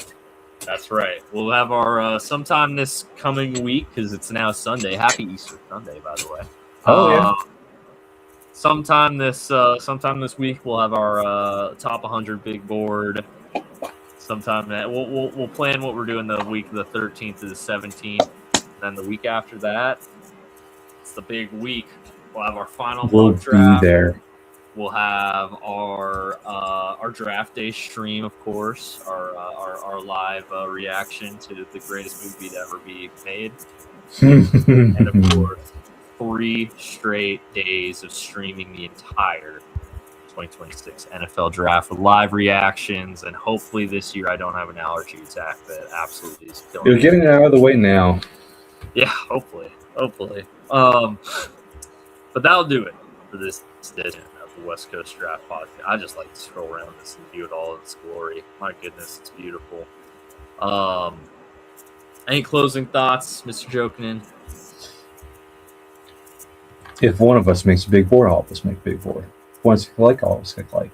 Speaker 2: That's right. We'll have our sometime this coming week, because it's now Sunday. Happy Easter Sunday, by the way.
Speaker 1: Oh, yeah.
Speaker 2: Sometime this week we'll have our top 100 big board. Sometime that we'll plan what we're doing the week of the 13th to the 17th. And then the week after that, it's the big week. We'll have our final mock draft.
Speaker 1: Be there.
Speaker 2: We'll have our draft day stream, of course, our live reaction to the greatest movie to ever be made, and of course, 3 straight days of streaming the entire 2026 NFL draft with live reactions, and hopefully this year I don't have an allergy attack that absolutely is killing me.
Speaker 1: You're getting it out of the way now.
Speaker 2: Yeah, hopefully. But that'll do it for this edition of the West Coast Draft Podcast. I just like to scroll around this and view it all in its glory. My goodness, it's beautiful. Any closing thoughts, Mr. Jokinen?
Speaker 1: If one of us makes a big board, all of us make a big board. If one of us click like, all of us click like.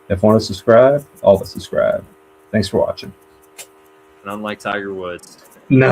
Speaker 1: If one of us subscribe, all of us subscribe. Thanks for watching.
Speaker 2: And unlike Tiger Woods.
Speaker 1: No.